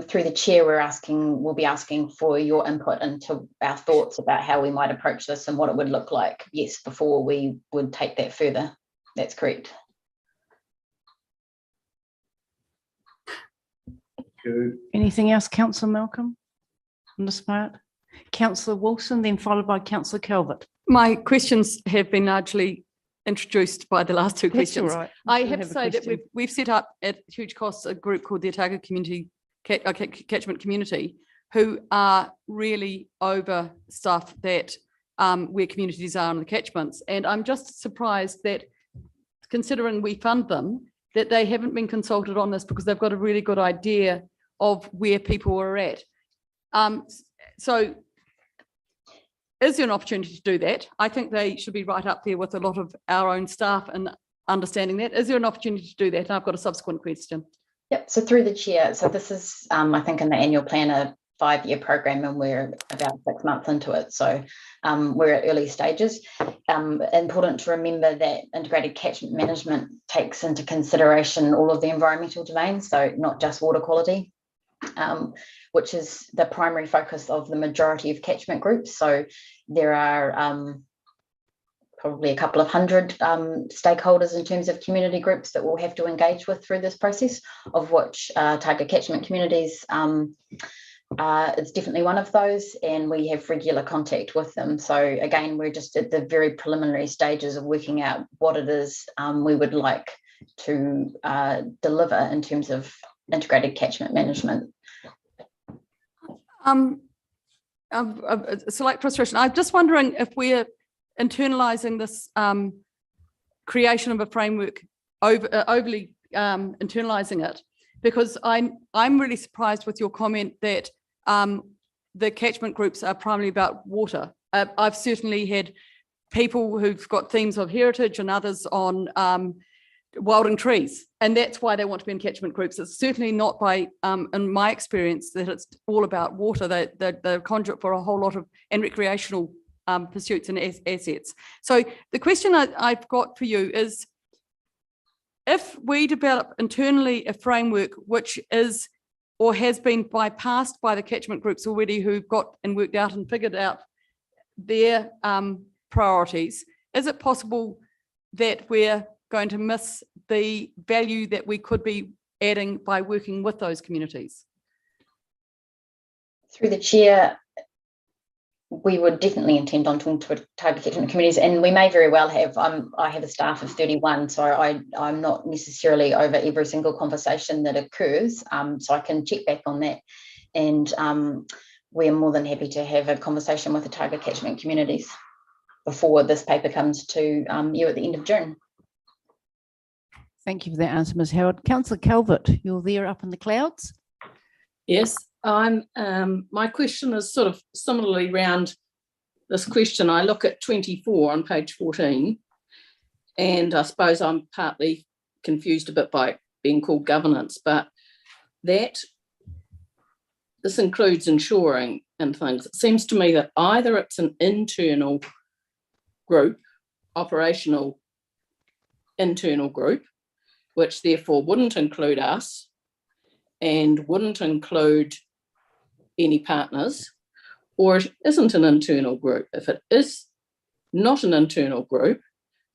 Through the chair, we'll be asking for your input into our thoughts about how we might approach this and what it would look like. Yes, before we would take that further. That's correct. Good. Anything else, Councillor Malcolm, on this part? Councillor Wilson, then followed by Councillor Calvert. My questions have been largely introduced by the last two That's all questions. right. I You have have to a say that question. we've set up at huge costs a group called the Otago Community Catchment Community, who are really overstuffed that where communities are on the catchments. And I'm just surprised that, considering we fund them, that they haven't been consulted on this, because they've got a really good idea of where people are at. So is there an opportunity to do that? I think they should be right up there with a lot of our own staff and understanding that. Is there an opportunity to do that? And I've got a subsequent question. Yep, so through the chair, so this is, I think in the annual plan, a 5-year program, and we're about 6 months into it. So we're at early stages. Important to remember that integrated catchment management takes into consideration all of the environmental domains, so not just water quality, which is the primary focus of the majority of catchment groups. So there are probably a couple of hundred stakeholders in terms of community groups that we'll have to engage with through this process, of which target catchment communities is definitely one of those, and we have regular contact with them. So again, we're just at the very preliminary stages of working out what it is we would like to deliver in terms of integrated catchment management. A slight frustration. I'm just wondering if we're internalising this creation of a framework, overly internalising it, because I'm really surprised with your comment that the catchment groups are primarily about water. I've certainly had people who've got themes of heritage and others on wilding trees, and that's why they want to be in catchment groups. It's certainly not by, in my experience, that it's all about water. They're conduit for a whole lot of and recreational pursuits and assets. So the question I've got for you is, if we develop internally a framework which is or has been bypassed by the catchment groups already, who've got and worked out and figured out their priorities, is it possible that we're going to miss the value that we could be adding by working with those communities? Through the chair, we would definitely intend on talking to target catchment communities, and we may very well have. I have a staff of 31, so I'm not necessarily over every single conversation that occurs, so I can check back on that, and we're more than happy to have a conversation with the target catchment communities before this paper comes to you at the end of June. Thank you for that answer, Ms. Howard. Councillor Calvert, you're there up in the clouds. Yes, my question is sort of similarly around this question. I look at 24 on page 14, and I suppose I'm partly confused a bit by being called governance, but that this includes ensuring and things. It seems to me that either it's an internal group, operational internal group, which therefore wouldn't include us and wouldn't include any partners, or it isn't an internal group. If it is not an internal group,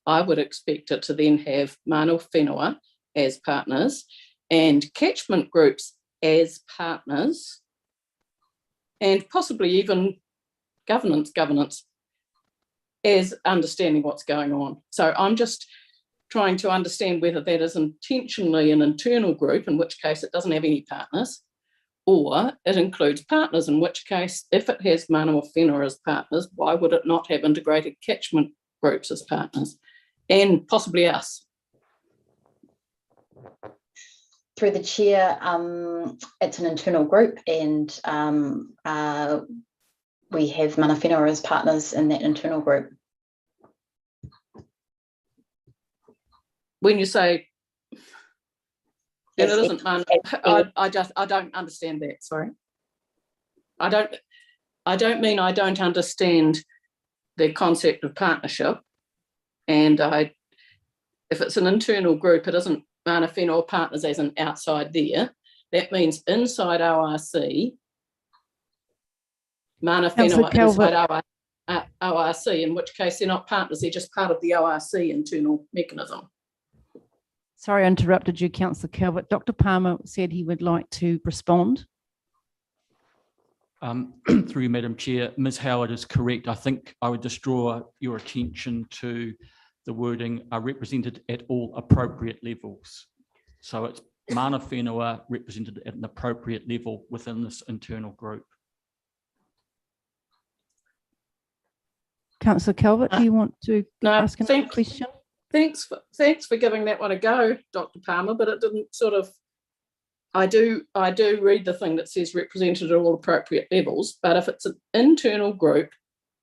I would expect it to then have mana whenua as partners and catchment groups as partners, and possibly even governance as understanding what's going on. So I'm just trying to understand whether that is intentionally an internal group, in which case it doesn't have any partners, or it includes partners, in which case, if it has mana whenua as partners, why would it not have integrated catchment groups as partners, and possibly us? Through the chair, it's an internal group, and we have mana whenua as partners in that internal group. When you say that it isn't, I don't understand that. Sorry, I don't mean I don't understand the concept of partnership. And if it's an internal group, it isn't mana whenua partners as an outside there. That means inside ORC, mana whenua inside ORC, in which case they're not partners, they're just part of the ORC internal mechanism. Sorry, I interrupted you, Councillor Calvert. Dr. Palmer said he would like to respond. Through you, Madam Chair, Ms. Howard is correct. I think I would just draw your attention to the wording are represented at all appropriate levels. So it's mana whenua represented at an appropriate level within this internal group. Councillor Calvert, do you want to ask another question? Thanks for giving that one a go, Dr. Palmer, but it didn't sort of, I do read the thing that says represented at all appropriate levels, but if it's an internal group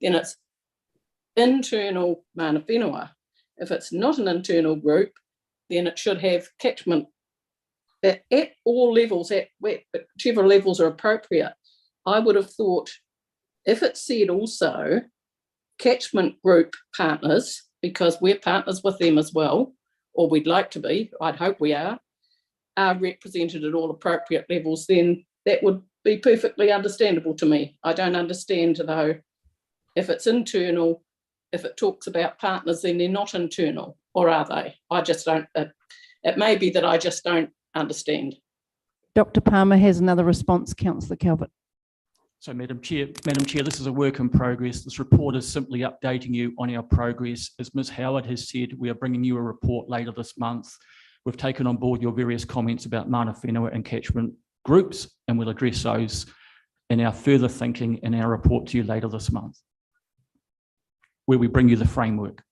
then it's internal mana whenua. If it's not an internal group, then it should have catchment at all levels, at whichever levels are appropriate. I would have thought if it said also catchment group partners, because we're partners with them as well, or we'd like to be, I'd hope we are represented at all appropriate levels, then that would be perfectly understandable to me. I don't understand though, if it's internal, if it talks about partners, then they're not internal, or are they? I just don't, it may be that I just don't understand. Dr. Palmer has another response, Councillor Calvert. So Madam Chair, this is a work in progress. This report is simply updating you on our progress. As Ms Howard has said, we are bringing you a report later this month. We've taken on board your various comments about mana whenua and catchment groups, and we'll address those in our further thinking in our report to you later this month, where we bring you the framework.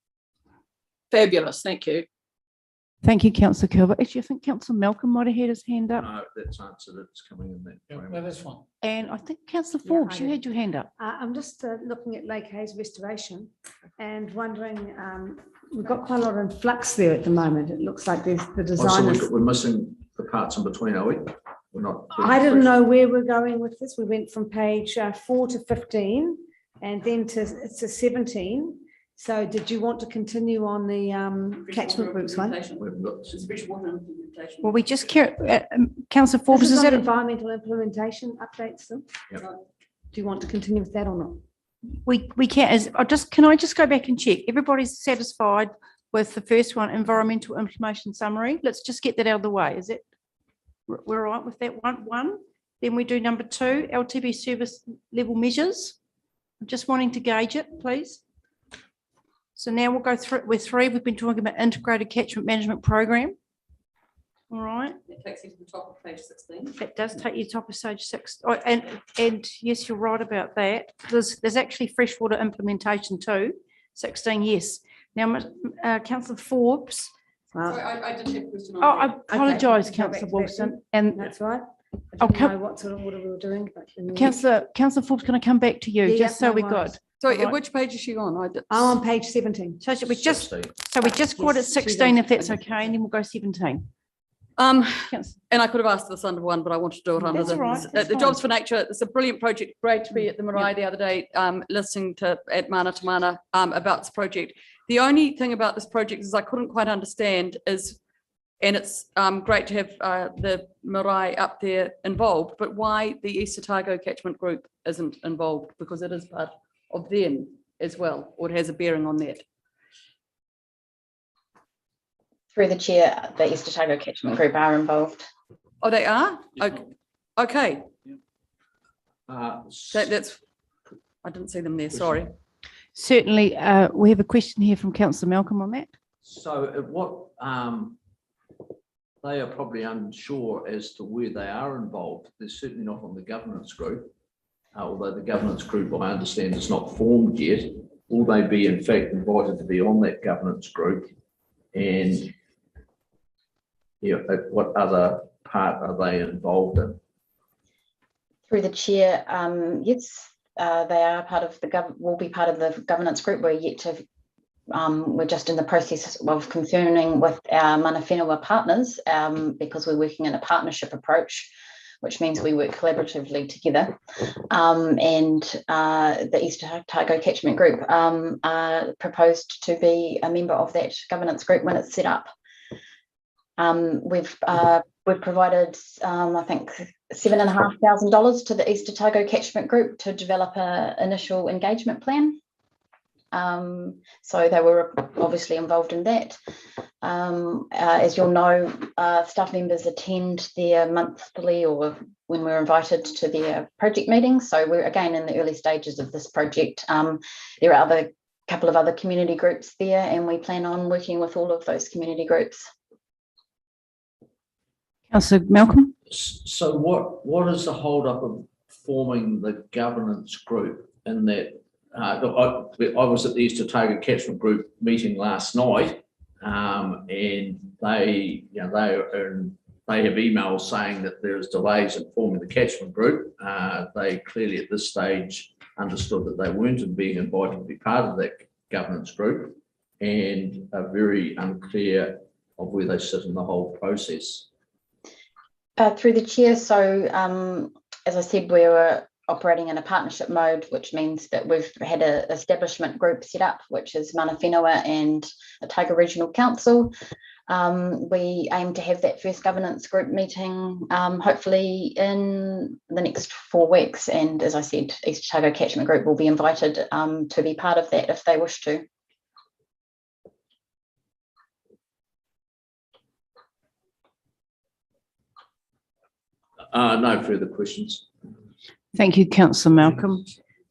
Fabulous, thank you. Thank you, Councillor Calvert. Actually, I think Councillor Malcolm might have had his hand up. No, that's answered. It's coming in that. Yeah, framework. that's fine. And I think Councillor Yeah, Forbes, I you did. had your hand up. I'm just looking at Lake Hayes restoration and wondering, we've got quite a lot in flux there at the moment. It looks like there's the Oh, so designers. we're missing the parts in between, are we? We're not. I didn't know where we're going with this. We went from page 4 to 15 and then to 17. So did you want to continue on the catchment groups one? We haven't got. Well, we just care, Councillor Forbes, This is is that, on environmental implementation updates still? Yep. Do you want to continue with that or not? we can, can I just go back and check? Everybody's satisfied with the first one, environmental information summary? Let's just get that out of the way. Is it, we're all right with that one? Then we do number 2, LTB service level measures. I'm just wanting to gauge it, please. So now we'll go through with 3. We've been talking about integrated catchment management program. All right. That takes you to the top of page 16. It does take you to top of page 6. Oh, and yes, you're right about that. There's actually freshwater implementation too. 16, yes. Now, Councillor Forbes. Sorry, I did have a question on Oh, I that. apologise, Okay, go back Councillor to that Wilson. And That's right. I I'll didn't come- know what sort of order we were doing. But in the- Councillor Forbes, can I come back to you Yeah, just yeah, so no we worries. got? Sorry, Right. which page is she on? I'm on page 17. So we just 16. got at Yes, 16, she if that's does. okay, and then we'll go 17. Councillor- And I could have asked this under one, but I wanted to do it under That's all right, the that's Jobs for Nature. It's a brilliant project. Great to be at the Marae the other day, listening to at Mana to Mana about this project. The only thing about this project is I couldn't quite understand is, and it's great to have the Marae up there involved, but why the East Otago catchment group isn't involved, because it is part of them as well, or it has a bearing on that. Through the chair, the East Otago catchment group are involved. Oh, they are? Okay, S- that's, I didn't see them there, sorry. Certainly, we have a question here from Councillor Malcolm on that. So what, they are probably unsure as to where they are involved. They're certainly not on the governance group. Although the governance group, I understand, is not formed yet. Will they be in fact invited to be on that governance group? And what other part are they involved in? Through the chair, yes, they are part of the will be part of the governance group. We're yet to, we're just in the process of confirming with our mana whenua partners, because we're working in a partnership approach, which means we work collaboratively together. And the East Otago catchment group proposed to be a member of that governance group when it's set up. We've provided, I think, $7,500 to the East Otago catchment group to develop an initial engagement plan. So they were obviously involved in that. As you'll know, staff members attend their monthly or when we're invited to their project meetings. So we're again in the early stages of this project. There are a couple of other community groups there, and we plan on working with all of those community groups. Councillor Malcolm. So what is the holdup of forming the governance group in that? Look, I was at the East Otago catchment group meeting last night, and they have emails saying that there's delays in forming the catchment group. They clearly at this stage understood that they weren't being invited to be part of that governance group and are very unclear of where they sit in the whole process. Through the chair, so as I said, we were operating in a partnership mode, which means that we've had an establishment group set up, which is Mana Whenua and Otago Regional Council. We aim to have that first governance group meeting hopefully in the next 4 weeks. And as I said, East Otago Catchment Group will be invited to be part of that if they wish to. No further questions. Thank you, Councillor Malcolm.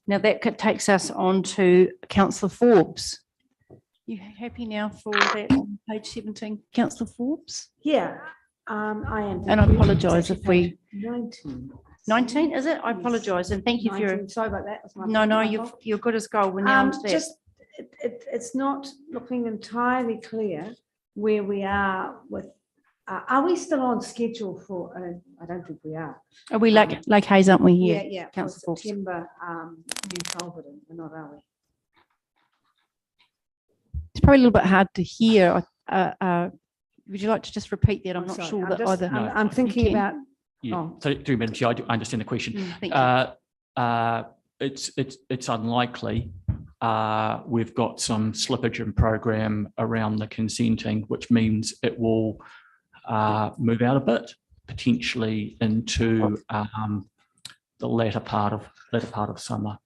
Now that takes us on to Councillor Forbes. You happy now for that on page 17, Councillor Forbes? Yeah, I am. And I apologise if we. 19. 19, is it? I apologise and thank you for your. 19, sorry about that. That's my- No, my you're fault. good as gold. We're now on to that. Just, it's not looking entirely clear where we are with, are we still on schedule for, I don't think we are. Are we like Hayes, aren't we Yeah, here? yeah, for Councillor Forbes. September, new Culverden, we're not, are we? It's probably a little bit hard to hear. Would you like to just repeat that? I'm not sorry, sure I'm that just- either. I'm- I'm thinking can. about, Yeah, Oh. so through Madam Chair, I understand the question. Thank you. It's unlikely. We've got some slippage in program around the consenting, which means it will move out a bit, potentially into the latter part of summer.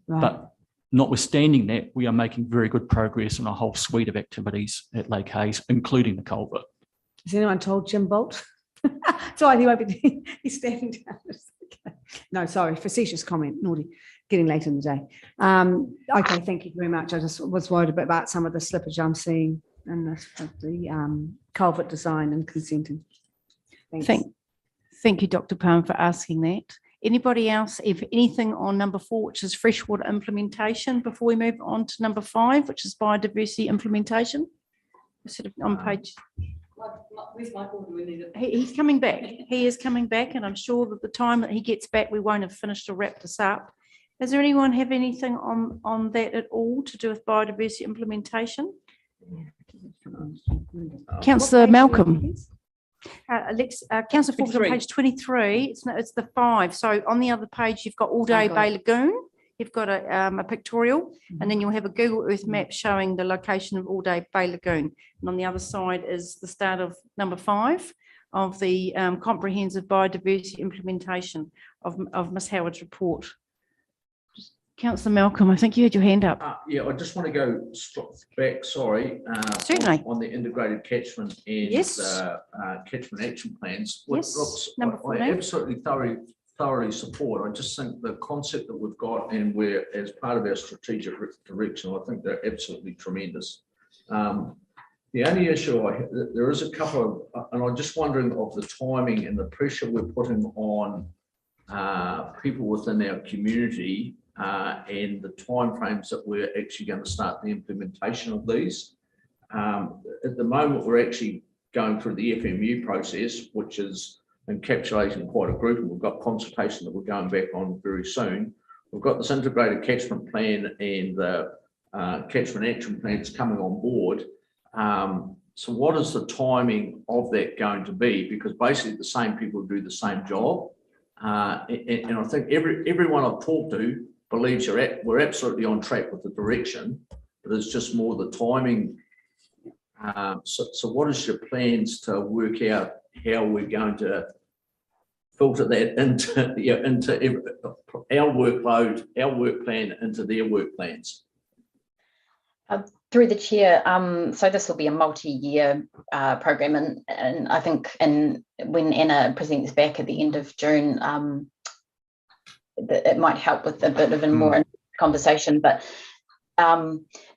right, But notwithstanding that, we are making very good progress on a whole suite of activities at Lake Hayes, including the culvert. has anyone told Jim Bolt? Sorry, he won't be, he's standing down. Okay. No, sorry, facetious comment, naughty, getting late in the day. Okay, thank you very much. I just was worried a bit about some of the slippage I'm seeing in the culvert design and consenting. Thanks. Thank you, Dr. Palm, for asking that. Anybody else, if anything on number 4, which is freshwater implementation, before we move on to number 5, which is biodiversity implementation? Sort of on page. Where's Michael? Do we need it? He's coming back. He is coming back, and I'm sure that the time that he gets back, we won't have finished to wrap this up. Does there anyone have anything on that at all to do with biodiversity implementation? Councillor Malcolm. Councillor Forbes on 23. page 23. It's the 5. So on the other page, you've got All Day got Bay it. Lagoon. You've got a pictorial, and then you'll have a Google Earth map showing the location of All Day Bay Lagoon. And on the other side is the start of number 5 of the comprehensive biodiversity implementation of Ms Howard's report. Councillor Malcolm, I think you had your hand up. Yeah, I just want to go back, sorry. Certainly. On the integrated catchment and Yes. catchment action plans. Yes, number I 14. absolutely thoroughly support. I just think the concept that we've got and we're as part of our strategic direction, I think they're absolutely tremendous. The only issue there is a couple of, and I'm just wondering of the timing and the pressure we're putting on people within our community and the timeframes that we're actually going to start the implementation of these. At the moment, we're actually going through the FMU process, which is encapsulating quite a group, and we've got consultation that we're going back on very soon. We've got this integrated catchment plan and the catchment action plans coming on board. So what is the timing of that going to be? Because basically the same people do the same job. And I think everyone I've talked to believes we're absolutely on track with the direction, but it's just more the timing. So what is your plans to work out how we're going to filter that into our workload, our work plan into their work plans? Through the chair, so this will be a multi-year program, and I think when Anna presents back at the end of June, it might help with a bit of a more conversation. But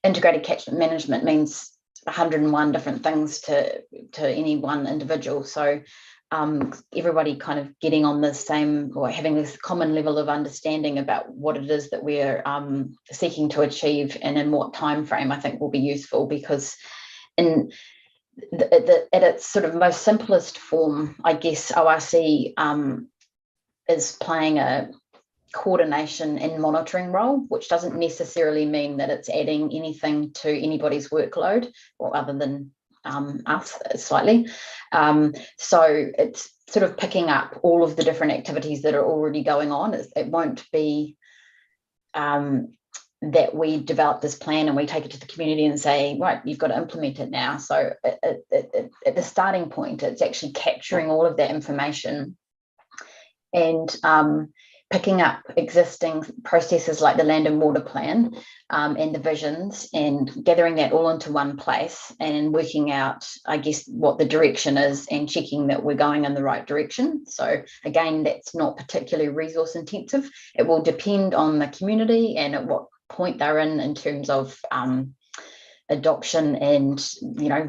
integrated catchment management means 101 different things to any one individual. So everybody kind of getting on the same or having this common level of understanding about what it is that we're seeking to achieve and in what time frame, I think will be useful, because at its sort of most simplest form, I guess ORC is playing a coordination and monitoring role, which doesn't necessarily mean that it's adding anything to anybody's workload, or other than us slightly. So it's sort of picking up all of the different activities that are already going on. It won't be that we develop this plan and we take it to the community and say, right, you've got to implement it now. So at the starting point, it's actually capturing all of that information and picking up existing processes like the land and water plan and the visions, and gathering that all into one place and working out, I guess, what the direction is and checking that we're going in the right direction. So again, that's not particularly resource intensive. It will depend on the community and at what point they're in terms of adoption and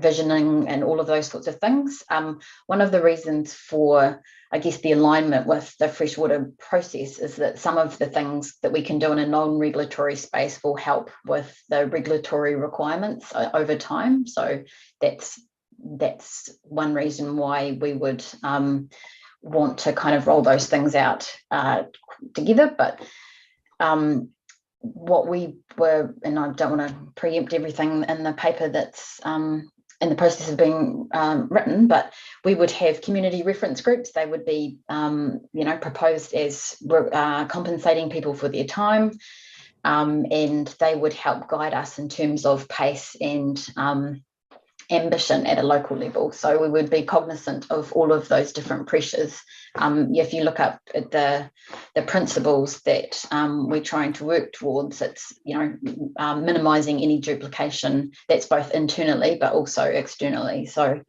visioning and all of those sorts of things. One of the reasons for, I guess, the alignment with the freshwater process is that some of the things that we can do in a non-regulatory space will help with the regulatory requirements over time. So that's one reason why we would want to kind of roll those things out together. But what we were, and I don't want to preempt everything in the paper that's in the process of being written, but we would have community reference groups. They would be, proposed as compensating people for their time, and they would help guide us in terms of pace and ambition at a local level. So we would be cognizant of all of those different pressures. If you look up at the principles that we're trying to work towards, it's minimizing any duplication that's both internally but also externally. So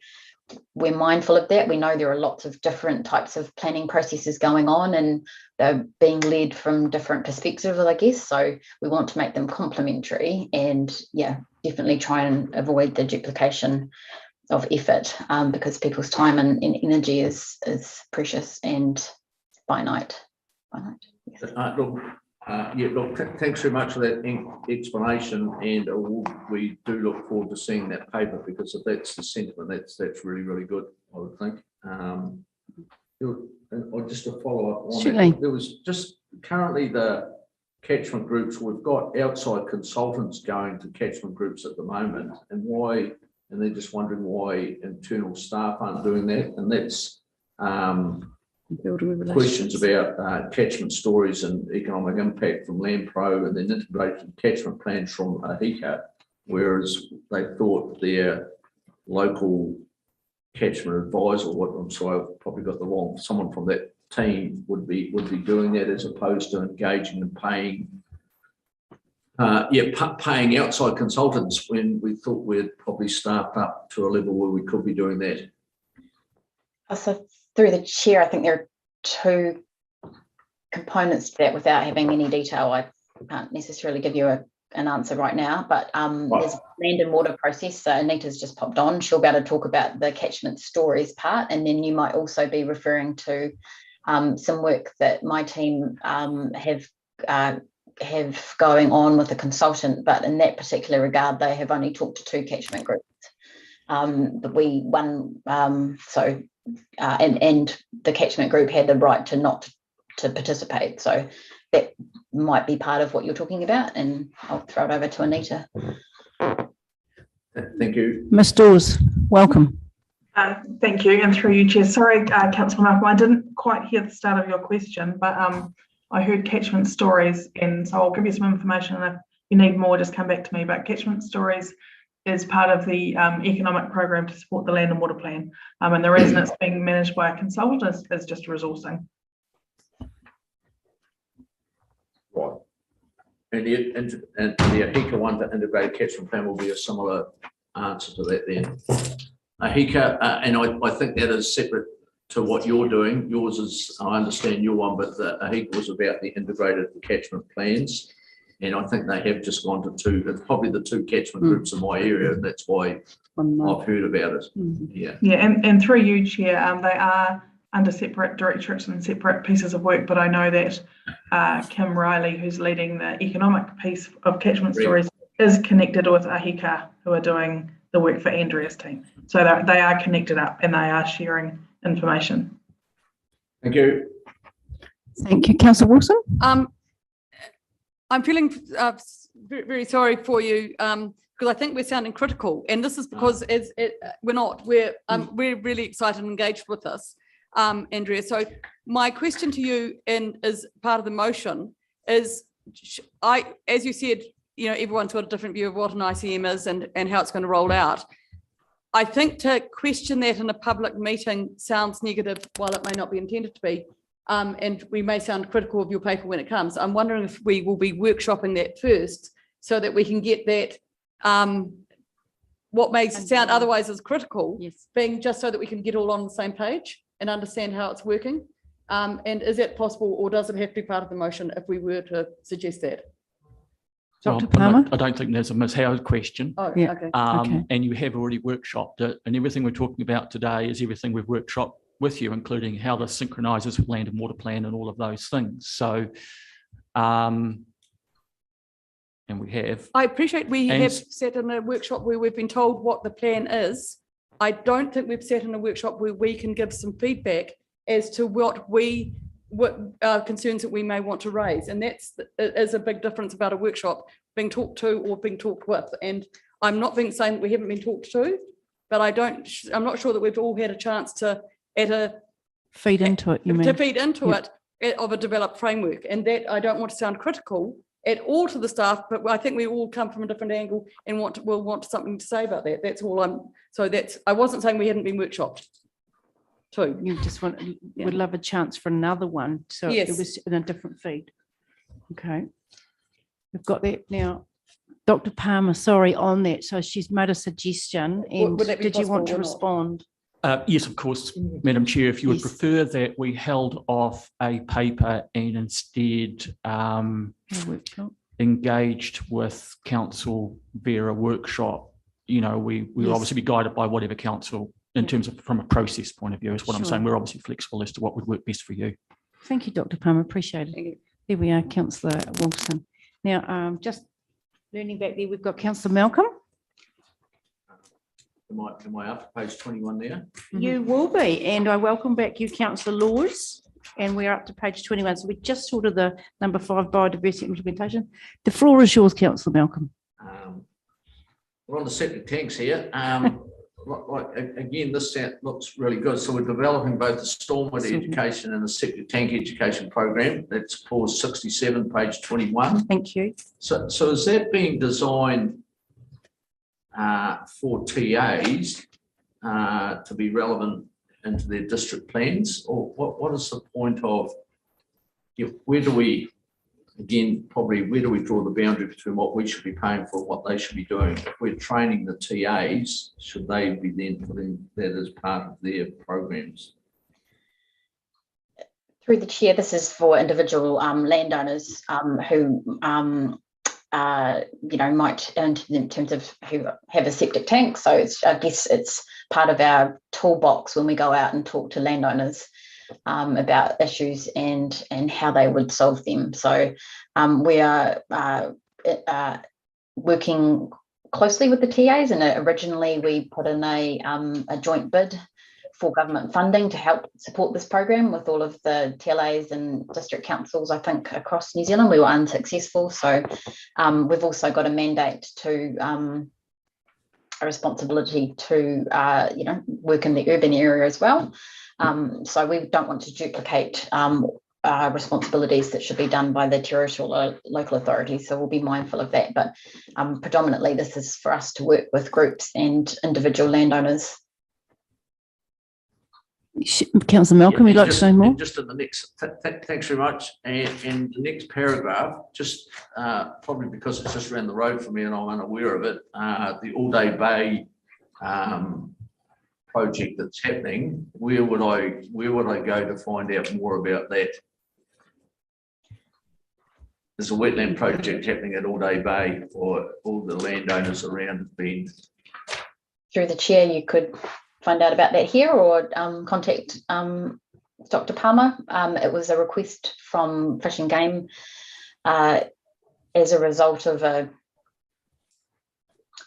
we're mindful of that. We know there are lots of different types of planning processes going on, and they're being led from different perspectives, I guess. So we want to make them complementary and, definitely try and avoid the duplication of effort, because people's time and energy is precious and finite. Thanks very much for that explanation, and we do look forward to seeing that paper, because if that's the sentiment, that's really, really good, I would think. Or just to follow up on that, there was just currently the catchment groups, we've got outside consultants going to catchment groups at the moment, and they're just wondering why internal staff aren't doing that, and that's questions about catchment stories and economic impact from LandPro, and then integrated catchment plans from AHICA, whereas they thought their local catchment advisor, I've probably got the wrong, someone from that team would be doing that, as opposed to engaging and paying paying outside consultants, when we thought we'd probably staffed up to a level where we could be doing that. So through the chair, I think there are two components to that. Without having any detail, I can't necessarily give you an answer right now, but there's a land and water process. So Anita's just popped on. She'll be able to talk about the catchment stories part, and then you might also be referring to some work that my team have going on with a consultant, but in that particular regard, they have only talked to 2 catchment groups. And the catchment group had the right to not to participate. So that might be part of what you're talking about, and I'll throw it over to Anita. Thank you. Ms. Dawes, welcome. Thank you, and through you, Chair. Sorry, Councillor Malcolm, I didn't quite hear the start of your question, but I heard catchment stories, and so I'll give you some information, and if you need more, just come back to me. But catchment stories is part of the economic program to support the land and water plan, and the reason it's being managed by a consultant is just resourcing. Right. And the AHICA one, the integrated catchment plan, will be a similar answer to that then. AHICA, and I think that is separate to what you're doing. Yours is, I understand your one, but the AHICA was about the integrated catchment plans. And I think they have just gone to 2, it's probably the 2 catchment groups in my area, and that's why I've heard about it. Yeah, and through you, Chair, they are under separate directorates and separate pieces of work, but I know that Kim Riley, who's leading the economic piece of catchment stories, is connected with AHICA, who are doing the work for Andrea's team. So they are connected up and they are sharing information. Thank you. Thank you. Councillor Wilson? I'm feeling very, very sorry for you because I think we're sounding critical, and this is because we're not. We're really excited and engaged with this, Andrea. So my question to you, and as part of the motion, is as you said, you know, everyone's got a different view of what an ICM is and how it's going to roll out. I think to question that in a public meeting sounds negative, while it may not be intended to be. And we may sound critical of your paper when it comes. I'm wondering if we will be workshopping that first so that we can get that, what makes it sound otherwise as critical, being just so that we can get all on the same page and understand how it's working. And is that possible, or does it have to be part of the motion if we were to suggest that? Dr. Palmer? I don't think there's a Ms. Howard question. Oh, yeah. Okay. And you have already workshopped it, and everything we're talking about today is everything we've workshopped with you, including how this synchronises with land and water plan and all of those things. So, and we have. I appreciate we have sat in a workshop where we've been told what the plan is. I don't think we've sat in a workshop where we can give some feedback as to what concerns that we may want to raise. And that's is a big difference about a workshop being talked to or being talked with. And I'm not saying that we haven't been talked to, but I'm not sure that we've all had a chance to feed into it, you mean? To feed into it of a developed framework. And that I don't want to sound critical at all to the staff, but I think we all come from a different angle and will want something to say about that. That's all I wasn't saying we hadn't been workshopped too. You just would love a chance for another one. So it was in a different feed. Okay. We've got that now. Dr. Palmer, sorry, on that. So she's made a suggestion, and did you want to respond? Yes, of course, Madam Chair. If you would prefer that we held off a paper and instead engaged with council via a workshop, you know, we'll obviously be guided by whatever council in terms of from a process point of view is what I'm saying. We're obviously flexible as to what would work best for you. Thank you, Dr. Palmer. Appreciate it. There we are, Councillor Wilson. Now, just learning back there, we've got Councillor Malcolm. Am I up to page 21 there? You will be, and I welcome back you, Councillor Laws, and we're up to page 21. So we just sorted the number 5 biodiversity implementation. The floor is yours, Councillor Malcolm. We're on the septic tanks here. Again, this looks really good. So we're developing both the stormwater education and the septic tank education program. That's clause 67, page 21. Thank you. So is that being designed for TAs to be relevant into their district plans, or what is the point of, where do we draw the boundary between what we should be paying for and what they should be doing? If we're training the TAs, should they be then putting that as part of their programs? Through the chair, this is for individual landowners who might, in terms of who have a septic tank. So I guess it's part of our toolbox when we go out and talk to landowners about issues and how they would solve them. So we are working closely with the TAs, and originally we put in a joint bid for government funding to help support this program with all of the TLAs and district councils, I think, across New Zealand. We were unsuccessful. So we've also got a mandate to a responsibility to, work in the urban area as well. So we don't want to duplicate responsibilities that should be done by the territorial or local authorities. So we'll be mindful of that. But predominantly this is for us to work with groups and individual landowners. Councillor Malcolm, you'd like to say more? Just in the next, thanks very much. And the next paragraph, just probably because it's just around the road from me and I'm unaware of it, the All Day Bay project that's happening, where would I go to find out more about that? There's a wetland project happening at All Day Bay for all the landowners around Bend. Through the chair, you could find out about that here or contact Dr. Palmer. It was a request from Fish and Game as a result of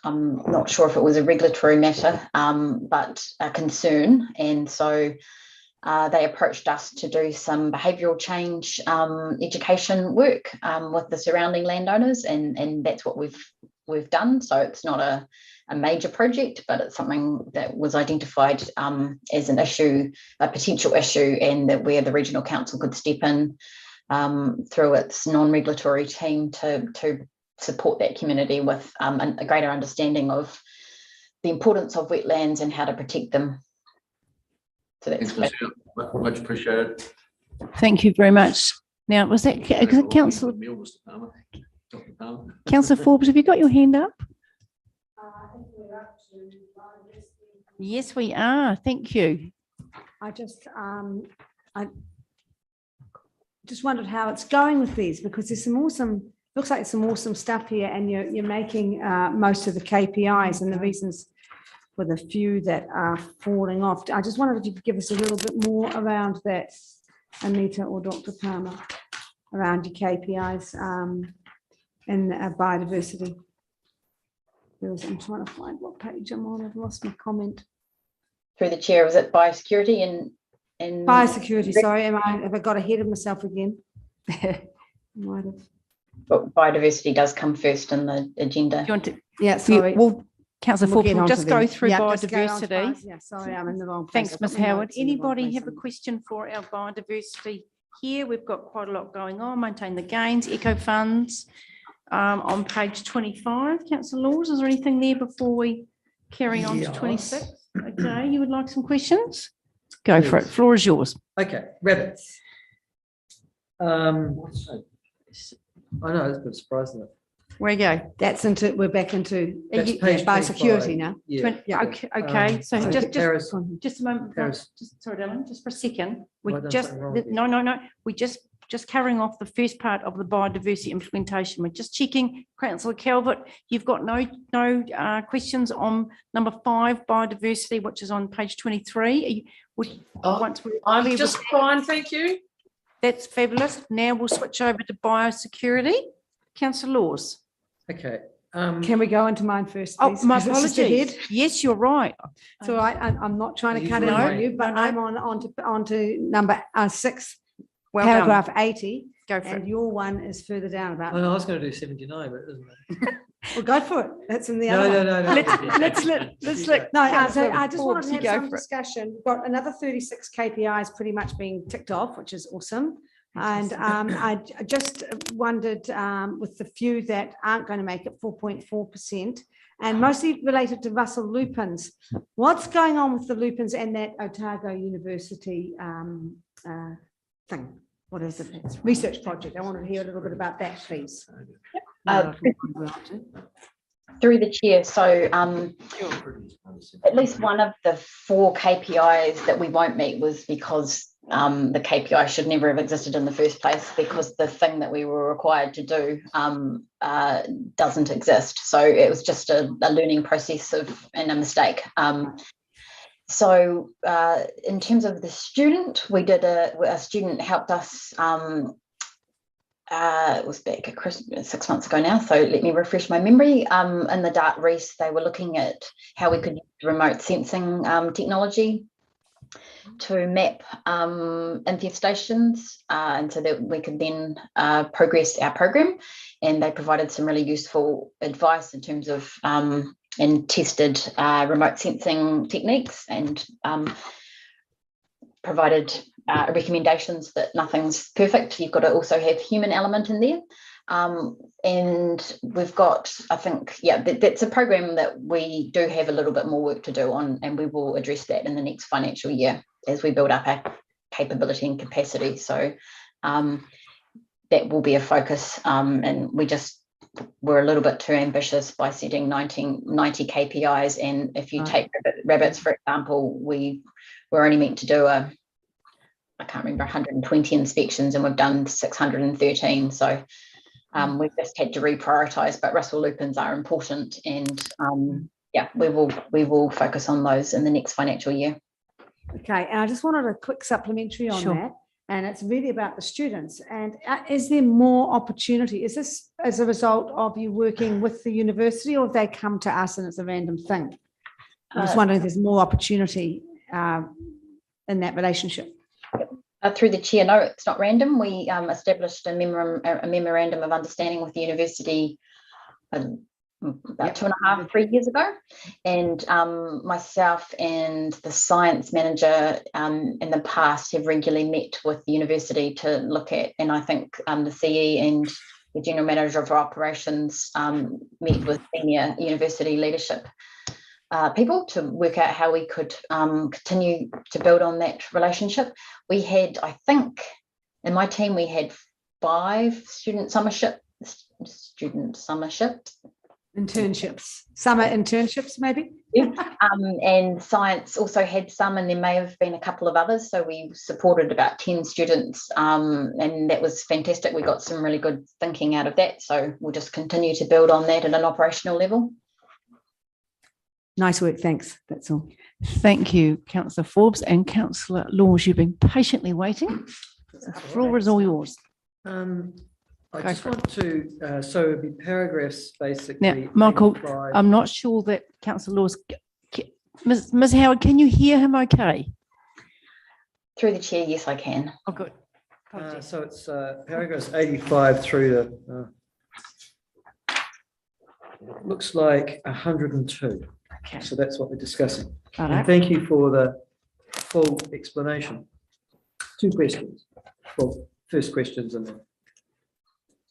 I'm not sure if it was a regulatory matter, but a concern. And so they approached us to do some behavioural change education work with the surrounding landowners, and that's what we've done. So it's not a major project, but it's something that was identified as an issue, a potential issue, and that where the regional council could step in through its non-regulatory team to support that community with a greater understanding of the importance of wetlands and how to protect them. So that's Much appreciated. Thank you very much. Now, was that Councillor Forbes? Have you got your hand up? Yes, we are. Thank you. I just wondered how it's going with these, because there's some awesome, looks like some awesome stuff here, and you're making most of the KPIs and the reasons for the few that are falling off. I just wondered if you could give us a little bit more around that, Anita or Dr. Palmer, around your KPIs and biodiversity. I'm trying to find what page I'm on. I've lost my comment. Through the chair, was it biosecurity and Biosecurity, sorry, have I got ahead of myself again? Might have. But biodiversity does come first in the agenda. Do you want to? Yeah, sorry. Well, Councillor Forbes, we'll just go through just go on to biodiversity. Yeah, sorry, I'm in the wrong place. Thanks, Ms. Howard. Anybody have a question for our biodiversity here? We've got quite a lot going on. Maintain the gains, eco funds. On page 25, Councillor Laws, is there anything there before we carry on to 26? Okay, you would like some questions? Go for it. Floor is yours. Okay, rabbits. I know, it's a bit surprising. Where you go? That's into, we're back into That's page biosecurity 25. now. Yeah. Okay. So just Paris. a moment. Paris. Just sorry, darling, just for a second. We Have I done just something wrong with you? no. We just carrying off the first part of the biodiversity implementation. We're just checking. Councillor Calvert, you've got no questions on number 5, biodiversity, which is on page 23. I'm just fine, thank you. That's fabulous. Now we'll switch over to biosecurity. Councillor Laws. Okay. Can we go into mine first, Oh, please? my 'Cause it's just ahead. apologies. Yes, you're right. So I'm not trying to cut in No, on you, but no. I'm onto number 6, Well done. paragraph 80, Go for and it. your one is further down about. I was going to do 79, but it doesn't. Well, go for it. That's in the No, other one. no. Let's let. No, Councillor I just wanted Forbes, to you have go some for it. discussion. We've got another 36 KPIs pretty much being ticked off, which is awesome. And I just wondered with the few that aren't going to make it 4.4%, and mostly related to Russell lupins. What's going on with the lupins and that Otago University thing? What is it? It's research project. I wanted to hear a little bit about that, please. Through the chair, so at least one of the 4 KPIs that we won't meet was because the KPI should never have existed in the first place, because the thing that we were required to do doesn't exist. So it was just a learning process and a mistake. So in terms of the student, we did a student helped us. It was back at Christmas 6 months ago now, so let me refresh my memory. In the Dart Reese, they were looking at how we could use remote sensing technology to map infestations, and so that we could then progress our program. And they provided some really useful advice in terms of and tested remote sensing techniques, and provided recommendations that nothing's perfect. You've got to also have human element in there. And we've got, I think, that's a program that we do have a little bit more work to do on, and we will address that in the next financial year as we build up our capability and capacity. So that will be a focus, and we're a little bit too ambitious by setting 90 KPIs. And if you take rabbits, for example, we were only meant to do I can't remember, 120 inspections, and we've done 613. So we've just had to reprioritise, but Russell lupins are important, and we will focus on those in the next financial year. Okay, and I just wanted a quick supplementary on Sure. that, and it's really about the students. And is there more opportunity? Is this as a result of you working with the university, or have they come to us and it's a random thing? I'm just wondering if there's more opportunity in that relationship? Through the chair, no, it's not random. We established a memorandum of understanding with the university about 2.5, 3 years ago. And myself and the science manager in the past have regularly met with the university to look at, and I think the CE and the general manager of operations met with senior university leadership people to work out how we could continue to build on that relationship. We had, I think, in my team, we had 5 Internships, summer internships, maybe? And science also had some, and there may have been a couple of others. So we supported about 10 students, and that was fantastic. We got some really good thinking out of that. So we'll just continue to build on that at an operational level. Nice work, thanks. That's all. Thank you, Councillor Forbes and Councillor Laws. You've been patiently waiting. The floor is all yours. I just want to, so it'd be paragraphs basically. Now, Michael, 85. I'm not sure that Councillor Laws, Ms. Howard, can you hear him okay? Through the chair, yes, I can. Oh, good. So it's paragraphs 85 through to, looks like 102. Okay. So that's what we're discussing. All And right. thank you for the full explanation. 2 questions. Well, first questions and then.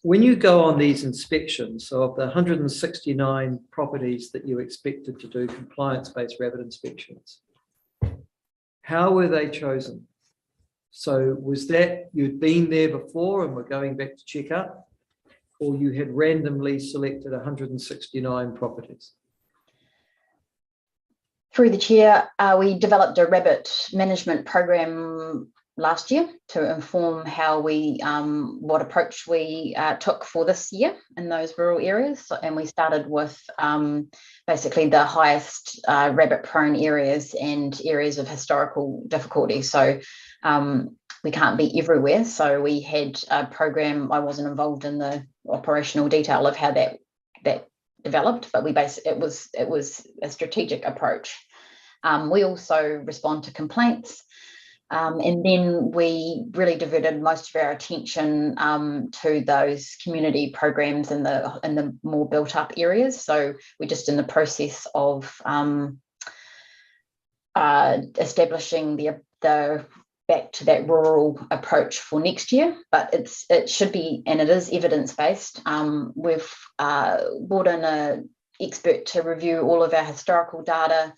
When you go on these inspections, so of the 169 properties that you expected to do compliance-based rapid inspections, how were they chosen? So was that you'd been there before and were going back to check up, or you had randomly selected 169 properties? Through the chair, we developed a rabbit management program last year to inform how we, what approach we took for this year in those rural areas. And we started with basically the highest rabbit prone areas and areas of historical difficulty. So we can't be everywhere. So we had a program. I wasn't involved in the operational detail of how that developed, but it was a strategic approach. We also respond to complaints. And then we really diverted most of our attention to those community programs in the more built up areas. So we're just in the process of establishing the back to that rural approach for next year, but it should be, and it is evidence-based. We've brought in an expert to review all of our historical data.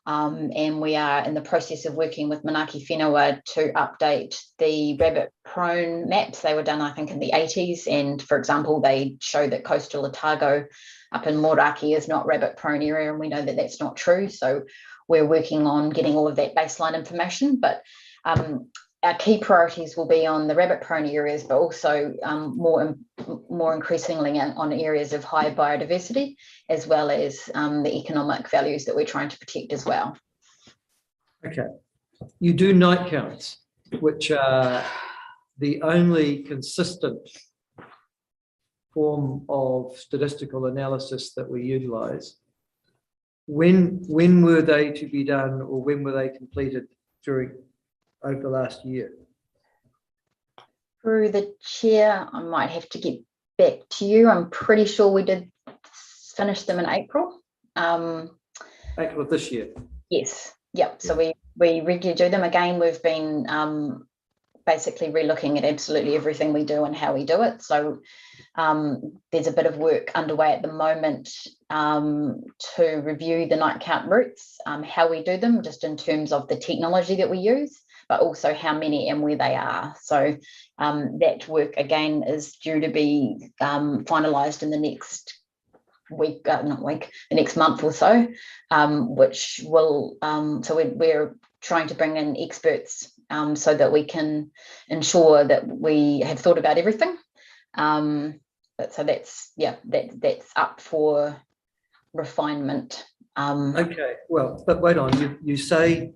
And we are in the process of working with Manaaki Whenua to update the rabbit prone maps. They were done, I think, in the 80s. And for example, they show that coastal Otago up in Moraki is not rabbit prone area. And we know that that's not true. So we're working on getting all of that baseline information. But our key priorities will be on the rabbit prone areas, but also more increasingly on areas of high biodiversity, as well as the economic values that we're trying to protect as well. Okay. You do night counts, which are the only consistent form of statistical analysis that we utilize. When were they to be done, or when were they completed over the last year? Through the chair, I might have to get back to you. I'm pretty sure we did finish them in April. April of this year? Yes. Yep. So we regularly do them. Again, we've been basically relooking at absolutely everything we do and how we do it. So there's a bit of work underway at the moment to review the night count routes, how we do them, just in terms of the technology that we use, but also how many and where they are. So that work, again, is due to be finalised in the next the next month or so, which will, so we're trying to bring in experts so that we can ensure that we have thought about everything. So that's up for refinement. Okay, well, but wait on, you say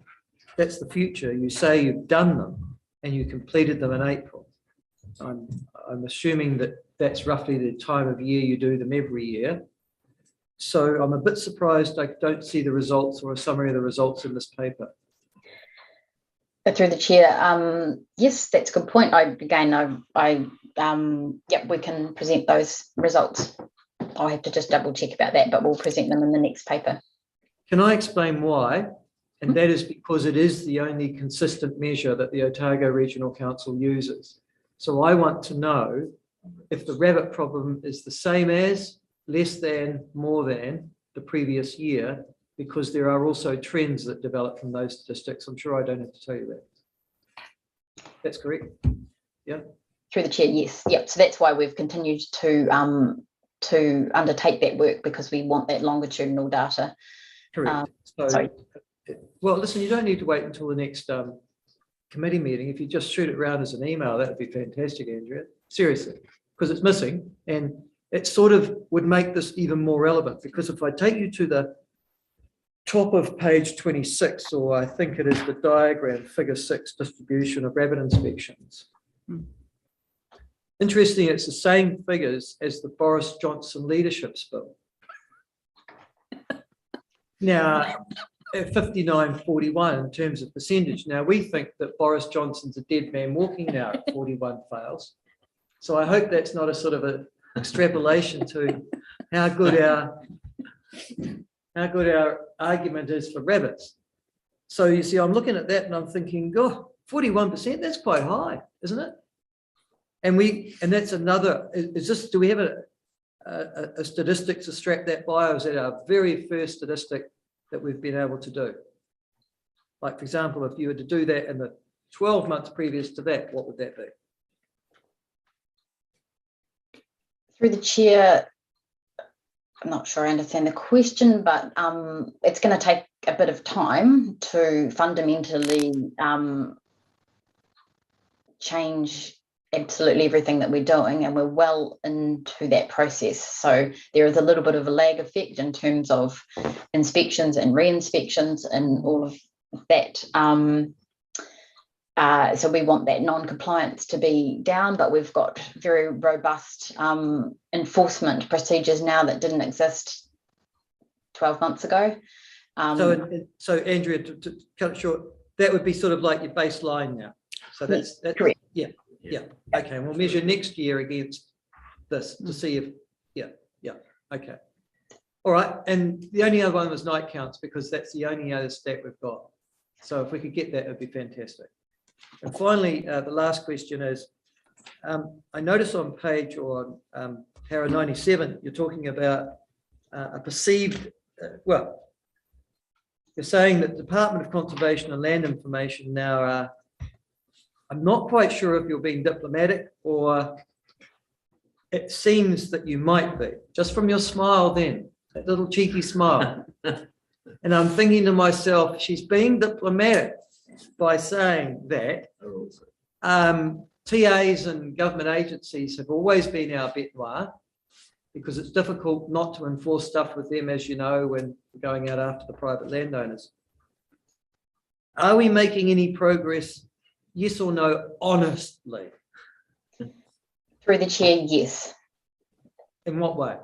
that's the future. You say you've done them and you completed them in April. I'm assuming that that's roughly the time of year you do them every year. So I'm a bit surprised I don't see the results or a summary of the results in this paper. Through the chair, yes, that's a good point. We can present those results. I'll have to just double check about that, but we'll present them in the next paper. Can I explain why? And that is because it is the only consistent measure that the Otago Regional Council uses. So I want to know if the rabbit problem is the same as, less than, more than the previous year, because there are also trends that develop from those statistics. I'm sure I don't have to tell you that. That's correct. Yeah. Through the chair, yes. Yep. So that's why we've continued to undertake that work, because we want that longitudinal data. Correct. Well, listen, you don't need to wait until the next committee meeting. If you just shoot it around as an email, that would be fantastic, Andrea. Seriously, because it's missing, and it sort of would make this even more relevant. Because if I take you to the top of page 26, or I think it is the diagram, figure 6, distribution of rabbit inspections. Interesting, it's the same figures as the Boris Johnson leadership spill. Now, at 59.41 in terms of percentage. Now, we think that Boris Johnson's a dead man walking now at 41 fails. So I hope that's not a sort of an extrapolation to how good our argument is for rabbits. So you see, I'm looking at that and I'm thinking, oh, 41%, that's quite high, isn't it? And that's another, do we have a statistic to strap that by, or is that our very first statistic that we've been able to do? Like, for example, if you were to do that in the 12 months previous to that, what would that be? Through the chair, I'm not sure I understand the question, but it's going to take a bit of time to fundamentally change absolutely everything that we're doing, and we're well into that process. So there is a little bit of a lag effect in terms of inspections and re-inspections and all of that. So we want that non-compliance to be down, but we've got very robust enforcement procedures now that didn't exist 12 months ago. So Andrea, to cut it short, that would be sort of like your baseline now. So that's correct. Yeah. Okay. And we'll measure next year against this to see if, okay. All right. And the only other one was night counts, because that's the only other stat we've got. So if we could get that, it'd be fantastic. And finally, the last question is, I notice on page or para 97, you're talking about a perceived, you're saying that the Department of Conservation and Land Information now are, I'm not quite sure if you're being diplomatic, or it seems that you might be, just from your smile then, that little cheeky smile. And I'm thinking to myself, she's being diplomatic by saying that TAs and government agencies have always been our bête noire, because it's difficult not to enforce stuff with them, as you know, when we're going out after the private landowners. Are we making any progress? Yes or no, honestly? Through the chair, yes. In what way?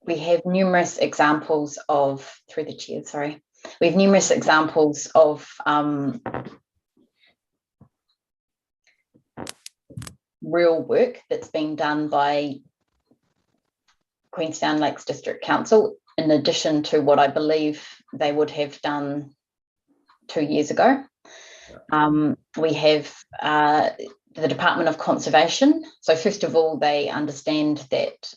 We have numerous examples of, through the chair, sorry. We have numerous examples of real work that's being done by Queenstown Lakes District Council, in addition to what I believe they would have done 2 years ago. We have the Department of Conservation. So first of all, they understand that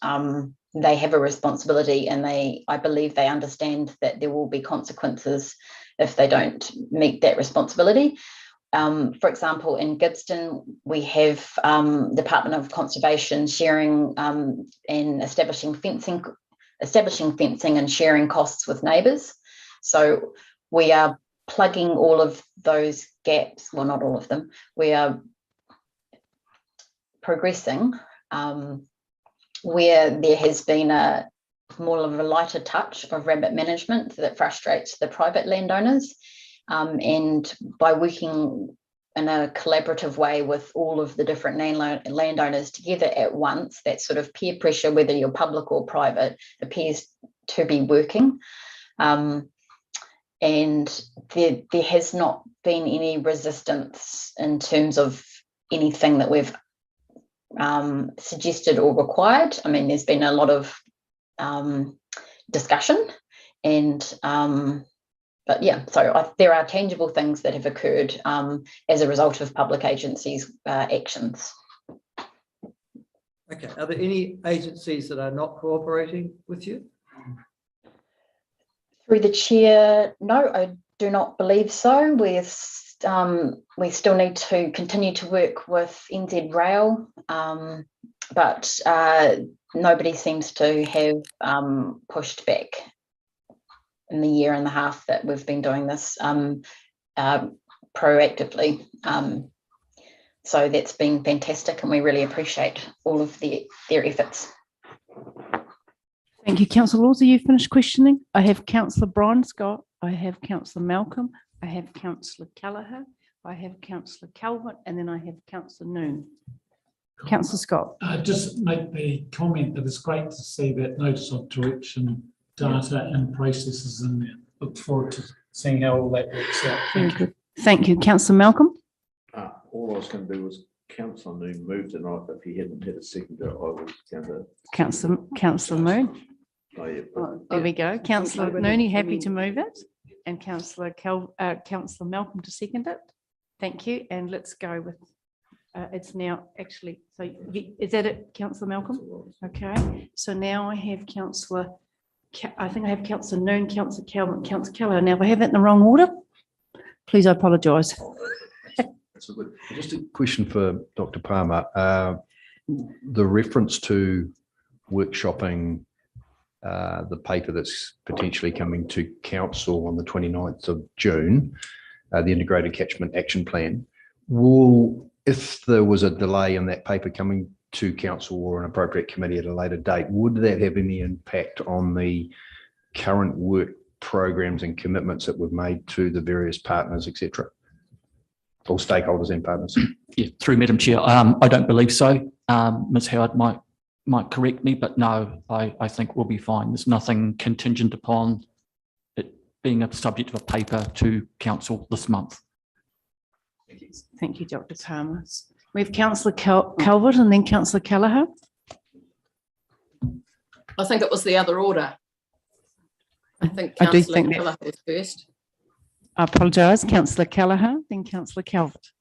they have a responsibility, and I believe they understand that there will be consequences if they don't meet that responsibility. For example, in Gidston, we have Department of Conservation sharing and establishing fencing and sharing costs with neighbours. So we are plugging all of those gaps, well, not all of them. We are progressing where there has been a more of a lighter touch of rabbit management that frustrates the private landowners. And by working in a collaborative way with all of the different landowners together at once, that sort of peer pressure, whether you're public or private, appears to be working. and there has not been any resistance in terms of anything that we've suggested or required. I mean, there's been a lot of discussion, and but yeah, so there are tangible things that have occurred as a result of public agencies' actions. Okay, are there any agencies that are not cooperating with you? Through the chair, no, I do not believe so. We still need to continue to work with NZ Rail, but nobody seems to have pushed back in the year and a half that we've been doing this proactively. So that's been fantastic, and we really appreciate all of their efforts. Thank you, Councillor Laws. Are you finished questioning? I have Councillor Brian Scott, I have Councillor Malcolm, I have Councillor Callagher, I have Councillor Calvert, and then I have Councillor Noon. Councillor Scott. Just make the comment that it's great to see that notice of direction, data and processes in there. Look forward to seeing how all that works out. Thank you. Thank you, Councillor Malcolm. All I was going to do was Councillor Noon moved tonight. If he hadn't had a seconder, I was going to. Councillor Moon. Oh, yeah. There we go. Councillor Nooney, happy to move it, and Councillor Malcolm to second it. Thank you. And let's go with. It's now actually. So is that it, Councillor Malcolm? Okay. So now I have Councillor. I think I have Councillor Noon, Councillor Calvert, Councillor Keller. Now, if I have it in the wrong order, please, I apologise. Just a question for Dr. Palmer. The reference to workshopping the paper that's potentially coming to council on the 29th of June, the Integrated Catchment Action Plan, if there was a delay in that paper coming to council or an appropriate committee at a later date, would that have any impact on the current work programs and commitments that we've made to the various partners, etc.? All stakeholders and partners. Yeah, through Madam Chair, I don't believe so. Ms. Howard might correct me, but no, I think we'll be fine. There's nothing contingent upon it being a subject of a paper to council this month. Thank you, Dr. Palmer. We have Councillor Calvert and then Councillor Callagher. I think it was the other order. I think I do Councillor think Callagher was first. I apologise, Councillor Callagher, then Councillor Calvert.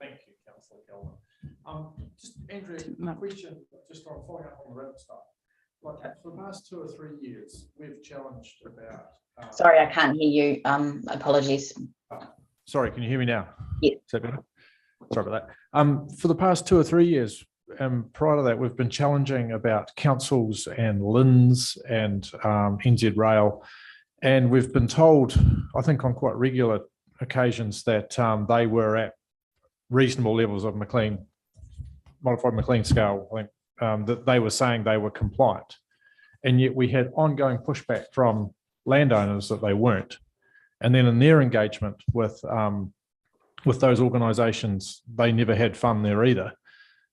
Thank you, Councillor Calvert. Just Andrew, a question, just on following up on the rabbit stuff. Like for the past 2 or 3 years, we've challenged about. Sorry, I can't hear you. Apologies. Sorry, can you hear me now? Yeah. Is that better? Sorry about that. For the past 2 or 3 years, prior to that, we've been challenging about councils and LINZ and NZ Rail. And we've been told, I think on quite regular occasions, that they were at reasonable levels of modified McLean scale, I think, that they were saying they were compliant. And yet we had ongoing pushback from landowners that they weren't. And then in their engagement with those organisations, they never had fun there either,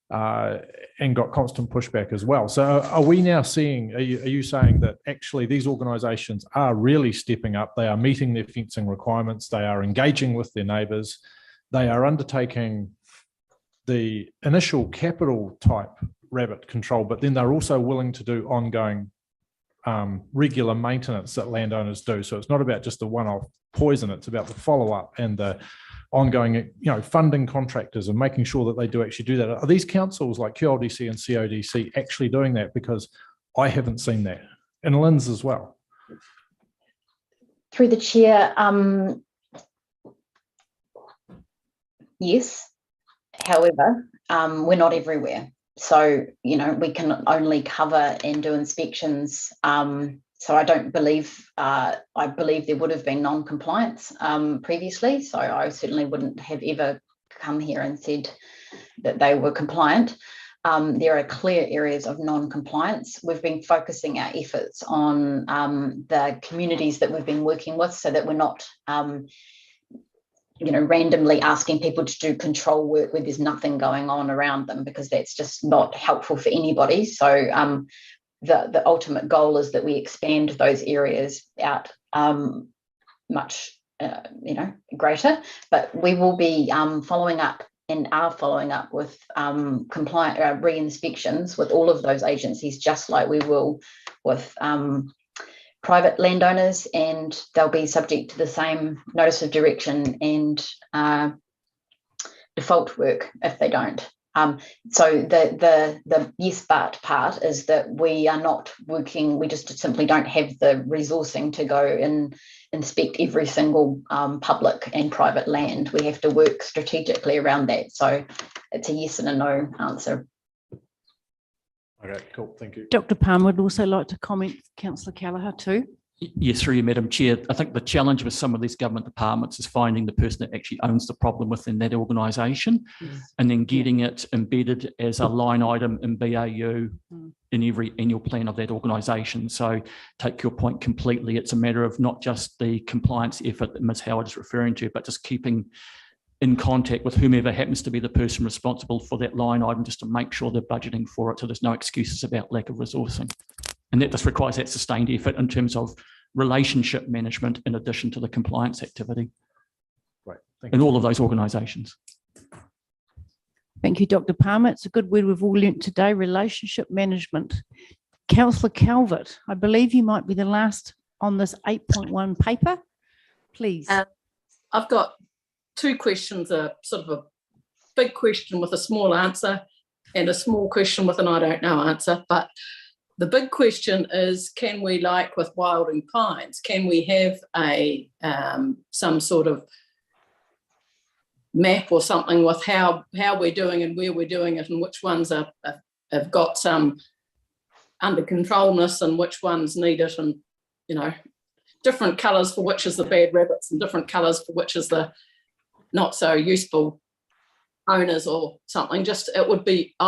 and got constant pushback as well. So are we now seeing, are you saying that actually these organisations are really stepping up, they are meeting their fencing requirements, they are engaging with their neighbours, they are undertaking the initial capital type rabbit control, but then they're also willing to do ongoing regular maintenance that landowners do. So it's not about just the one-off poison, it's about the follow-up and the ongoing, funding contractors and making sure that they do actually do that. Are these councils like QLDC and CODC actually doing that? Because I haven't seen that. And LINZ as well. Through the chair, yes. However, we're not everywhere. So, we can only cover and do inspections. So I don't believe, I believe there would have been non-compliance previously. So I certainly wouldn't have ever come here and said that they were compliant. There are clear areas of non-compliance. We've been focusing our efforts on the communities that we've been working with so that we're not randomly asking people to do control work where there's nothing going on around them, because that's just not helpful for anybody. So the ultimate goal is that we expand those areas out much, greater. But we will be following up and are following up with compliant re-inspections with all of those agencies, just like we will with private landowners, and they'll be subject to the same notice of direction and default work if they don't. So the yes but part is that we are not working, we just simply don't have the resourcing to go and inspect every single public and private land. We have to work strategically around that. So it's a yes and a no answer. Okay, cool, thank you. Dr. Palmer would also like to comment, Councillor Kelleher too. Yes, through you, Madam Chair. I think the challenge with some of these government departments is finding the person that actually owns the problem within that organisation, and then getting it embedded as a line item in BAU in every annual plan of that organisation. So take your point completely. It's a matter of not just the compliance effort that Ms Howard is referring to, but just keeping in contact with whomever happens to be the person responsible for that line item, just to make sure they're budgeting for it, so there's no excuses about lack of resourcing. And that just requires that sustained effort in terms of relationship management in addition to the compliance activity. Right. Thank in you. all of those organisations. Thank you, Dr. Palmer. It's a good word we've all learnt today, relationship management. Councillor Calvert, I believe you might be the last on this 8.1 paper. Please. I've got two questions, a sort of a big question with a small answer and a small question with an I don't know answer. But the big question is, can we, like with Wilding Pines, can we have a some sort of map or something with how we're doing and where we're doing it, and which ones have got some under controlness and which ones need it, and different colours for which is the bad rabbits and different colours for which is the not so useful owners or something. Just I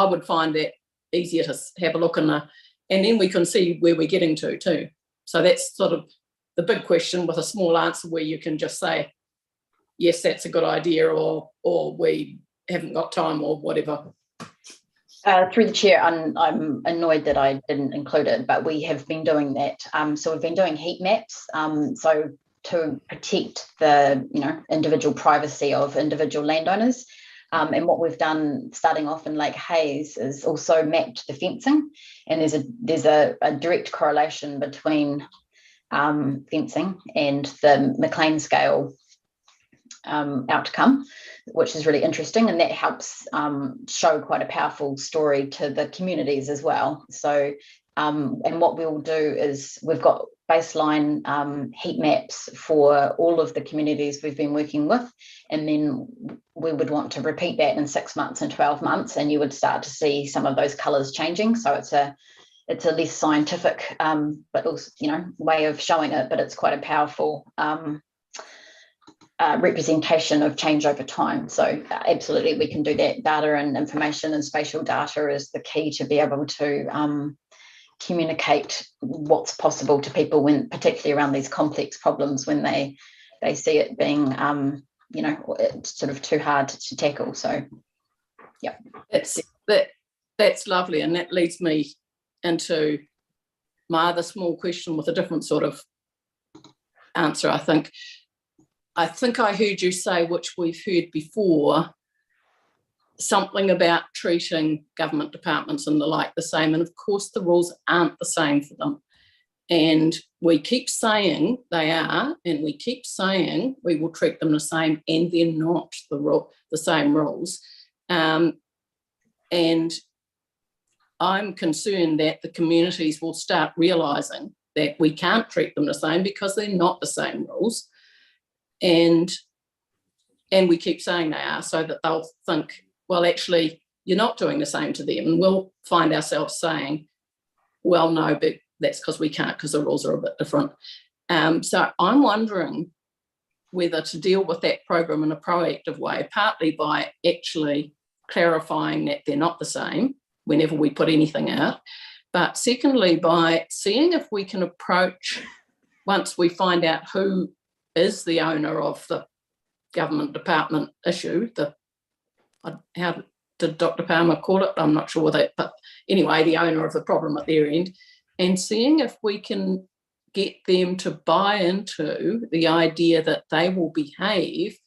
would find that easier to have a look in and then we can see where we're getting to too. So that's sort of the big question with a small answer where you can just say, yes, that's a good idea, or we haven't got time, or whatever. Through the chair, I'm annoyed that I didn't include it, but we have been doing that. So we've been doing heat maps. So to protect the individual privacy of individual landowners. And what we've done, starting off in Lake Hayes, is also mapped the fencing, and there's a direct correlation between fencing and the McLean scale outcome, which is really interesting, and that helps show quite a powerful story to the communities as well. So, and what we'll do is we've got baseline heat maps for all of the communities we've been working with, and then we would want to repeat that in 6 months and 12 months, and you would start to see some of those colours changing. So it's a less scientific but also way of showing it, but it's quite a powerful representation of change over time. So absolutely we can do that. Data and information and spatial data is the key to be able to communicate what's possible to people, when particularly around these complex problems, when they see it being it's sort of too hard to tackle. So yeah, that's lovely, and that leads me into my other small question with a different sort of answer. I think I heard you say, which we've heard before, something about treating government departments and the like the same, and of course the rules aren't the same for them, and we keep saying they are, and we keep saying we will treat them the same, and they're not the same rules. And I'm concerned that the communities will start realising that we can't treat them the same because they're not the same rules, and we keep saying they are, so that they'll think, well, actually, you're not doing the same to them. And we'll find ourselves saying, well, no, but that's because we can't, because the rules are a bit different. So I'm wondering whether to deal with that program in a proactive way, partly by actually clarifying that they're not the same whenever we put anything out, but secondly, by seeing if we can approach, once we find out who is the owner of the government department issue, how did Dr. Palmer call it? I'm not sure that, but anyway, the owner of the problem at their end, and seeing if we can get them to buy into the idea that they will behave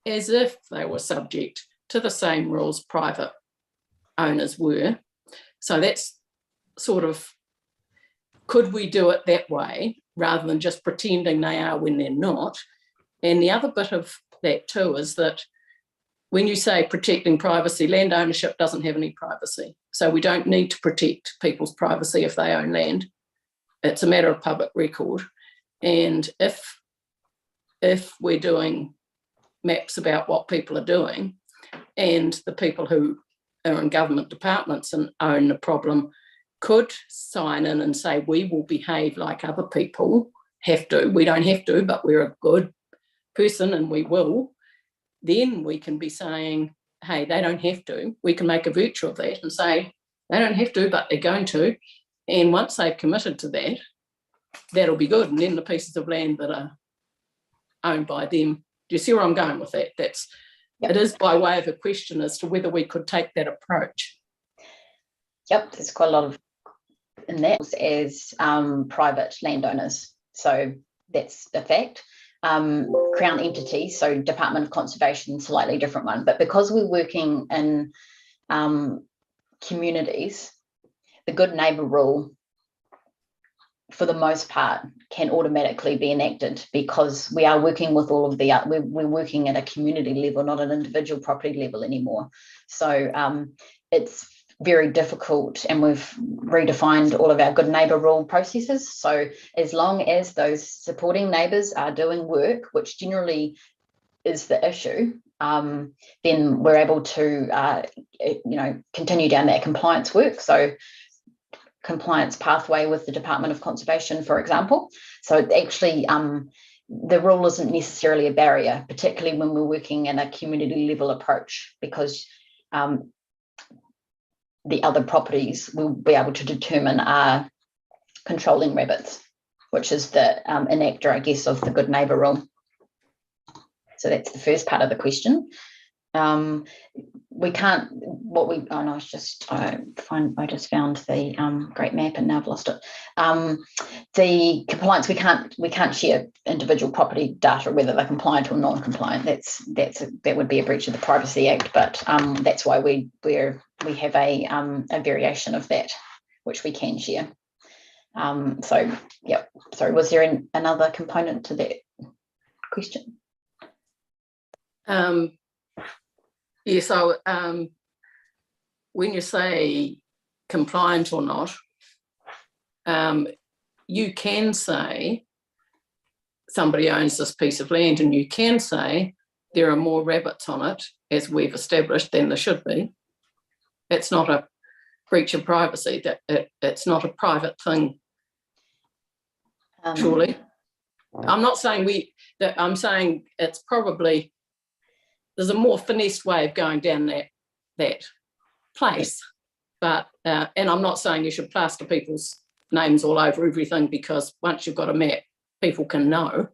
as if they were subject to the same rules private owners were. So that's sort of, could we do it that way rather than just pretending they are when they're not? And the other bit of that too is that when you say protecting privacy, land ownership doesn't have any privacy. So we don't need to protect people's privacy if they own land. It's a matter of public record. And if we're doing maps about what people are doing, and the people who are in government departments and own the problem could sign in and say, we will behave like other people have to. We don't have to, but we're a good person and we will. Then we can be saying, hey, they don't have to. We can make a virtue of that and say, they don't have to, but they're going to. And once they've committed to that, that'll be good. And then the pieces of land that are owned by them. Do you see where I'm going with that? It is by way of a question as to whether we could take that approach. Yep, there's quite a lot of in that as private landowners. So that's a fact. Crown entities, so Department of Conservation, slightly different one. But because we're working in communities, the good neighbour rule, for the most part, can automatically be enacted because we are working with all of the, we're working at a community level, not an individual property level anymore. So it's very difficult, and we've redefined all of our good neighbour rule processes. So as long as those supporting neighbours are doing work, which generally is the issue, then we're able to, continue down that compliance work. So compliance pathway with the Department of Conservation, for example. So it actually, the rule isn't necessarily a barrier, particularly when we're working in a community level approach, because the other properties will be able to determine are controlling rabbits, which is the enactor, I guess, of the good neighbour rule. So that's the first part of the question. We can't, I just found the great map and now I've lost it. The compliance, we can't share individual property data, whether they're compliant or non-compliant. That would be a breach of the Privacy Act, but that's why we have a variation of that, which we can share. So, yeah, sorry, was there another component to that question? Yeah, so when you say compliant or not, you can say somebody owns this piece of land, and you can say there are more rabbits on it, as we've established, than there should be. It's not a breach of privacy. It's not a private thing, surely. I'm not saying I'm saying it's probably, there's a more finessed way of going down that place, but and I'm not saying you should plaster people's names all over everything, because once you've got a map, people can know.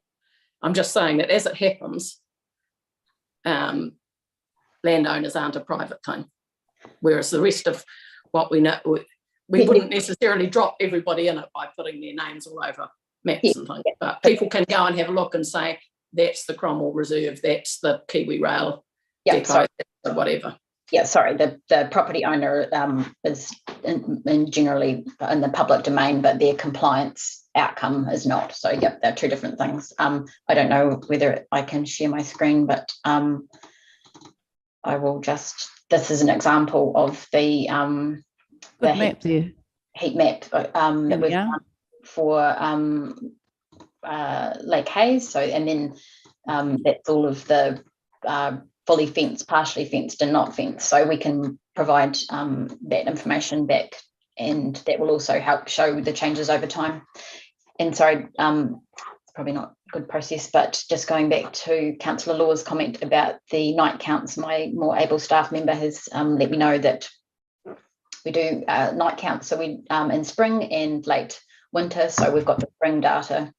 I'm just saying that as it happens, landowners aren't a private thing, whereas the rest of what we know, we wouldn't necessarily drop everybody in it by putting their names all over maps and things, but people can go and have a look and say, that's the Cromwell Reserve, that's the Kiwi Rail depot, or whatever. Yeah, sorry, the property owner is generally in the public domain, but their compliance outcome is not. So, yeah, they're two different things. I don't know whether I can share my screen, but I will just, this is an example of the map there. Heat map that we've done for Lake Hayes. So, and then that's all of the fully fenced, partially fenced and not fenced. So we can provide that information back, and that will also help show the changes over time. And sorry, probably not a good process, but just going back to Councillor Law's comment about the night counts, my more able staff member has let me know that we do night counts. So we in spring and late winter. So we've got the spring data.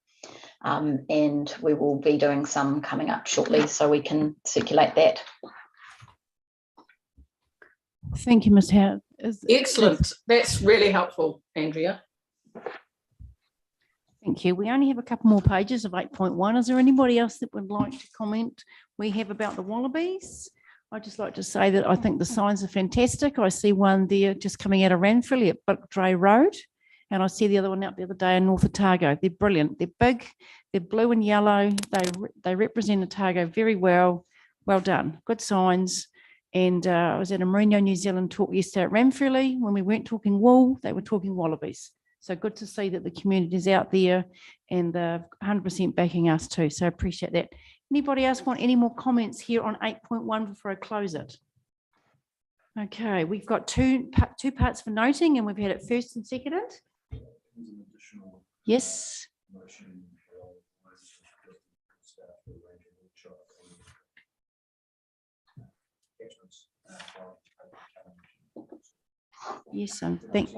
And we will be doing some coming up shortly, so we can circulate that. Thank you, Ms. Howard. Excellent. That's really helpful, Andrea. Thank Thank you. We only have a couple more pages of 8.1. Is there anybody else that would like to comment we have about the Wallabies? I'd just like to say that I think the signs are fantastic. I see one there just coming out of Ranfurly at Buckdray Road. And I see the other one out the other day in North Otago. They're brilliant. They're big, they're blue and yellow. They represent Otago very well. Well done. Good signs. And I was at a Merino New Zealand talk yesterday at Ranfurly. When we weren't talking wool, they were talking wallabies. So good to see that the community is out there and 100% backing us too. So I appreciate that. Anybody else want any more comments here on 8.1 before I close it? Okay, we've got two parts for noting, and we've had it first and seconded. Yes. Yes, thank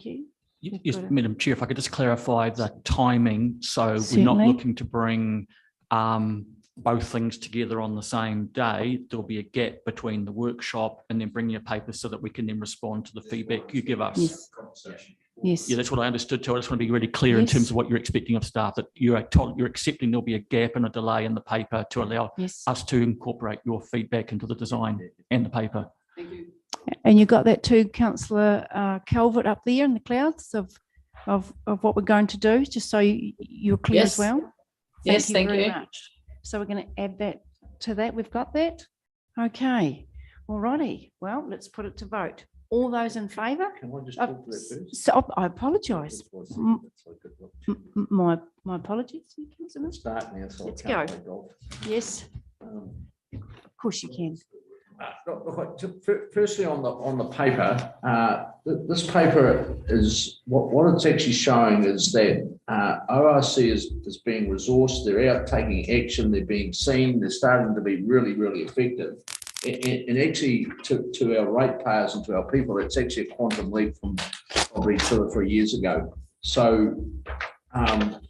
you. Yes, Madam Chair, if I could just clarify the timing. So we're not Certainly. looking to bring both things together on the same day. There'll be a gap between the workshop and then bringing a paper so that we can then respond to the feedback you give us. Yes. Yes. Yeah, that's what I understood too. I just want to be really clear in Yes. terms of what you're expecting of staff, that you're accepting there'll be a gap and a delay in the paper to allow Yes. us to incorporate your feedback into the design and the paper. Thank you. And you got that too, Councillor Calvert, up there in the clouds of what we're going to do, just so you're clear Yes. as well. Yes, thank very you. much. So we're going to add that to that. We've got that. Okay. All righty. Well, let's put it to vote. All those in favour? Can I just talk to that first? So I apologise. My apologies. Councillor. Start now, so I Let's can't go. play golf. Yes, Um, of course you can. Firstly, on the paper, this paper is, what it's actually showing is that ORC is being resourced, they're out taking action, they're being seen, they're starting to be really, really effective. And actually, to our ratepayers and to our people, it's actually a quantum leap from probably 2 or 3 years ago. So I'm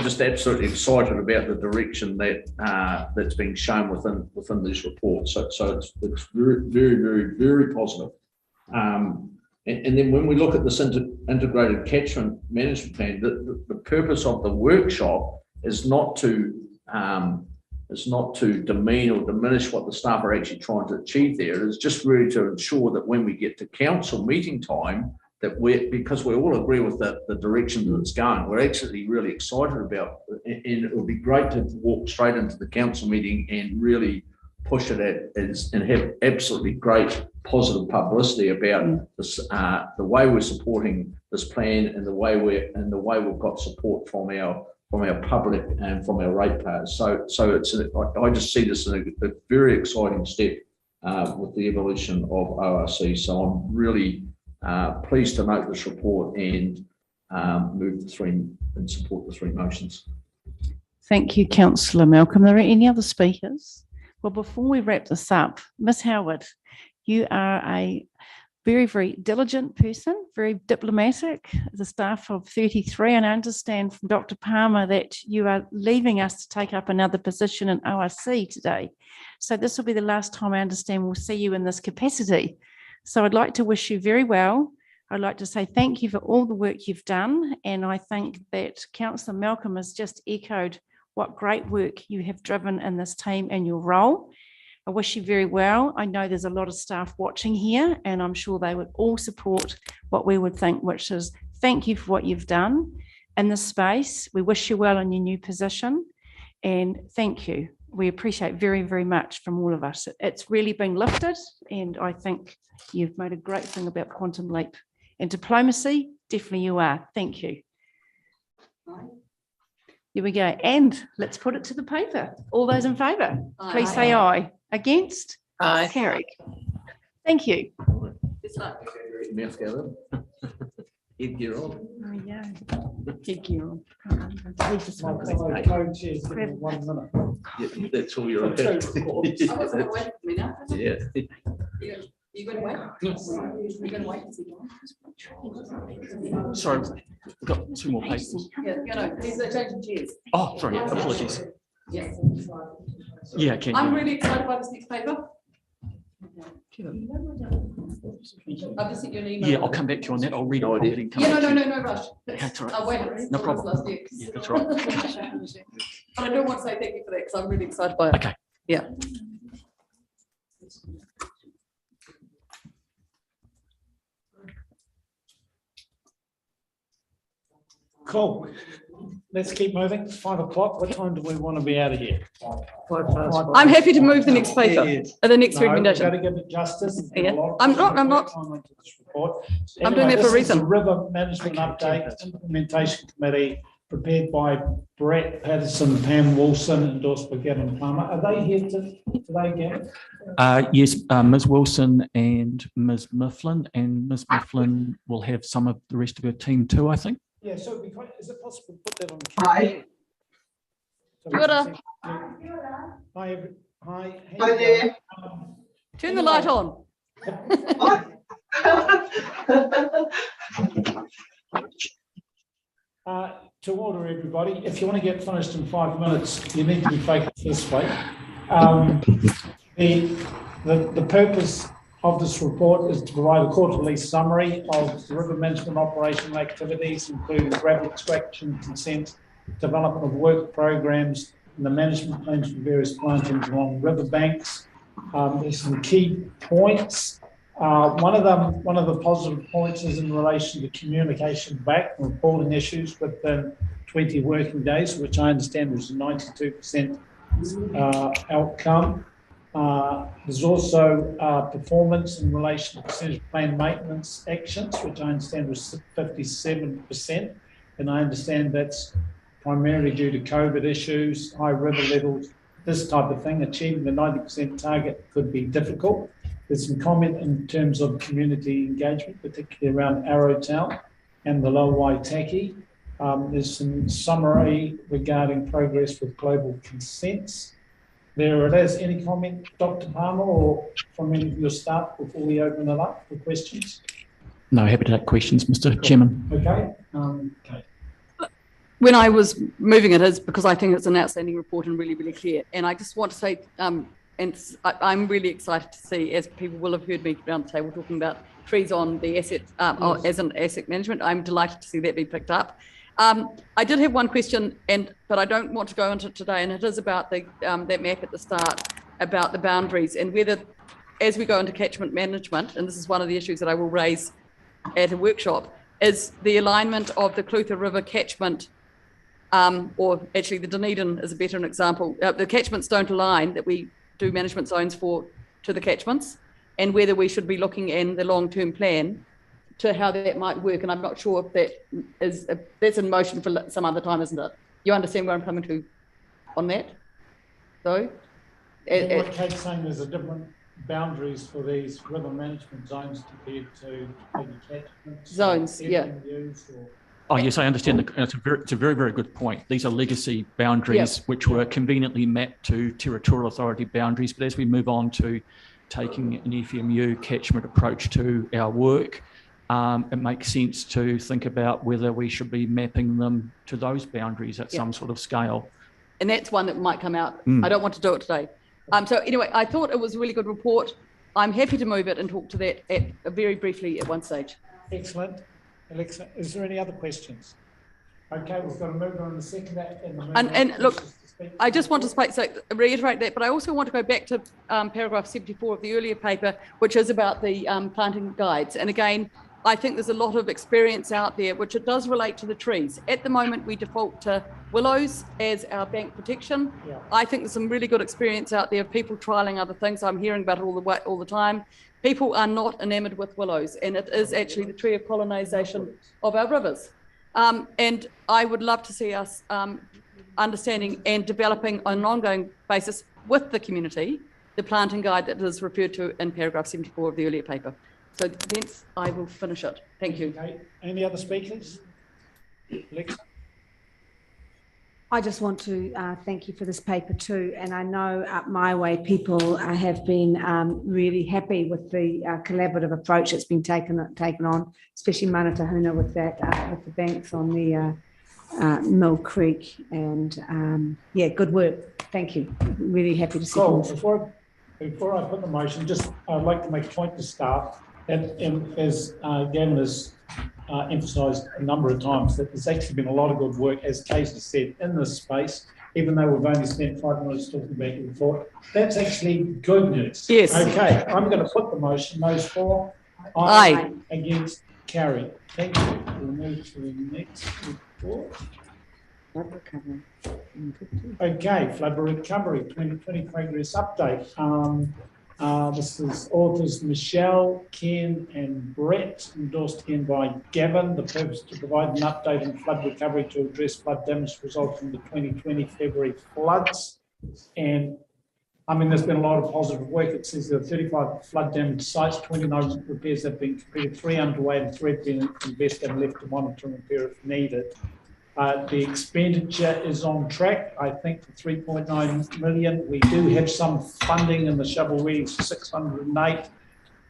just absolutely excited about the direction that's being shown within this report. So it's very, very, very, very positive. And then when we look at this integrated catchment management plan, the purpose of the workshop is not to demean or diminish what the staff are actually trying to achieve there. It is just really to ensure that when we get to council meeting time, that because we all agree with the direction that it's going, we're actually really excited about it. And it would be great to walk straight into the council meeting and really push it and have absolutely great positive publicity about this, the way we're supporting this plan and the way we've got support from our public and from our ratepayers. So I just see this in a very exciting step with the evolution of ORC. So I'm really pleased to note this report and support the 3 motions. Thank you, Councillor Malcolm. Are there any other speakers? Well, before we wrap this up, Ms. Howard, you are a very, very diligent person, very diplomatic, as a staff of 33, and I understand from Dr. Palmer that you are leaving us to take up another position in ORC today. So this will be the last time I understand we'll see you in this capacity. So I'd like to wish you very well. I'd like to say thank you for all the work you've done. And I think that Councillor Malcolm has just echoed what great work you have driven in this team and your role. I wish you very well. I know there's a lot of staff watching here, and I'm sure they would all support what we would think, which is thank you for what you've done in this space. We wish you well in your new position, and thank you. We appreciate very, very much from all of us. It's really been lifted, and I think you've made a great thing about Quantum Leap. And diplomacy, definitely you are. Thank you. Here we go. And let's put it to the paper. All those in favour, please say aye. Against? Aye. Carried. Thank you. Mouth gather. Headgear on. Oh, yeah. Headgear on. My phone says give me 1 minute. Yeah, that's all you're For about. 2 reports. Yeah. You're going to wait? You're going to wait and see John? Sorry, we've got 2 more papers. Yeah, you know, these are changing chairs. Oh, sorry, apologies. Yes. Yeah, can I'm you? really excited by this next paper. I've just sent you an email. Yeah, I'll come back to you on that. I'll read it. No idea. properly and come Yeah, back no, to no, you. no, no rush. That's all right. I'll wait. No problem. Last year. Yeah, that's right. But I do want to say thank you for that because I'm really excited by it. Okay. Yeah. Cool. Let's keep moving. It's 5 o'clock. What time do we want to be out of here? I'm happy to move the next paper, Yeah, the next No, we've recommendation. got to give it justice. There's been a Yeah. lot of I'm not- I'm not. time into this report. I'm doing that for a Anyway, this is reason. the River Management Update Implementation Committee prepared by Brett Patterson, Pam Wilson, endorsed by Gavin Palmer. Are they here today, Gavin? Yes, Ms. Wilson and Ms. Mifflin, and Ms. Mifflin will have some of the rest of her team too, I think. Yeah, so it'd be quite, is it possible to put that on the? Hi. Kia ora. Hi. Hi. Hi there. Turn the light on. To order, everybody. If you want to get finished in 5 minutes, you need to be focused this way. The purpose of this report is to provide a quarterly summary of the river management operational activities, including gravel extraction, consent, development of work programs, and the management plans for various plantings along river banks. There's some key points. One of the positive points is in relation to communication back and reporting issues within 20 working days, which I understand was a 92% outcome. There's also performance in relation to percentage plan maintenance actions, which I understand was 57%. And I understand that's primarily due to COVID issues, high river levels, this type of thing. Achieving the 90% target could be difficult. There's some comment in terms of community engagement, particularly around Arrowtown and the Lower Waitaki. There's some summary regarding progress with global consents. There it is. Any comment, Dr. Palmer, or from any of your staff before we open it up for questions? No, happy to take questions, Mr. Chairman. Okay. Okay. When I was moving it is because I think it's an outstanding report and really, really clear. And I just want to say, I'm really excited to see, as people will have heard me around the table talking about trees on the asset, as an asset management, I'm delighted to see that be picked up. I did have one question, but I don't want to go into it today, and it is about the that map at the start about the boundaries and whether, as we go into catchment management, and this is one of the issues that I will raise at a workshop, is the alignment of the Clutha River catchment, or actually the Dunedin is a better example. The catchments don't align that we do management zones for to the catchments, and whether we should be looking in the long-term plan to how that might work. And I'm not sure if that is, that's in motion for some other time, isn't it? You understand where I'm coming to on that? So? What Kate's saying, there's a different boundaries for these river management zones compared to maybe catchment zones, yeah. Oh, yes, I understand. It's a very, very good point. These are legacy boundaries which were conveniently mapped to territorial authority boundaries. But as we move on to taking an FMU catchment approach to our work, it makes sense to think about whether we should be mapping them to those boundaries at some sort of scale. And that's one that might come out. I don't want to do it today. So anyway, I thought it was a really good report. I'm happy to move it and talk to that very briefly at one stage. Excellent. Alexa, is there any other questions? Okay, we've got to move on to the second act. And look, I just want to reiterate that, but I also want to go back to paragraph 74 of the earlier paper, which is about the planting guides. And again, I think there's a lot of experience out there, which it does relate to the trees. At the moment, we default to willows as our bank protection. Yeah. I think there's some really good experience out there of people trialling other things. I'm hearing about it all the time. People are not enamored with willows, and it is actually the tree of colonization of our rivers. And I would love to see us understanding and developing on an ongoing basis with the community the planting guide that is referred to in paragraph 74 of the earlier paper. So thence I will finish it. Thank you. Okay. Any other speakers? Alexa? I just want to thank you for this paper too. And I know up my way, people have been really happy with the collaborative approach that's been taken on, especially Mana Tahuna with that, with the banks on the Mill Creek. And yeah, good work. Thank you. Really happy to see Cool. this. Before I put the motion, I'd like to make a point to staff, and as Gavin has emphasised a number of times, that there's actually been a lot of good work, as Casey said, in this space, even though we've only spent 5 minutes talking back and forth. That's actually good news. Yes. Okay, I'm going to put the motion. Those for? Aye. Against, carry. Thank you. We'll move to the next report. Okay, flood recovery 2020 progress update. This is authors Michelle, Ken and Brett, endorsed again by Gavin. The purpose to provide an update on flood recovery to address flood damage resulting from the 2020 February floods. And I mean, there's been a lot of positive work. It says there are 35 flood damaged sites, 29 repairs have been completed, 3 underway and 3 have been investigated, left to monitor and repair if needed. The expenditure is on track, I think, for 3.9 million. We do have some funding in the shovel readings for 608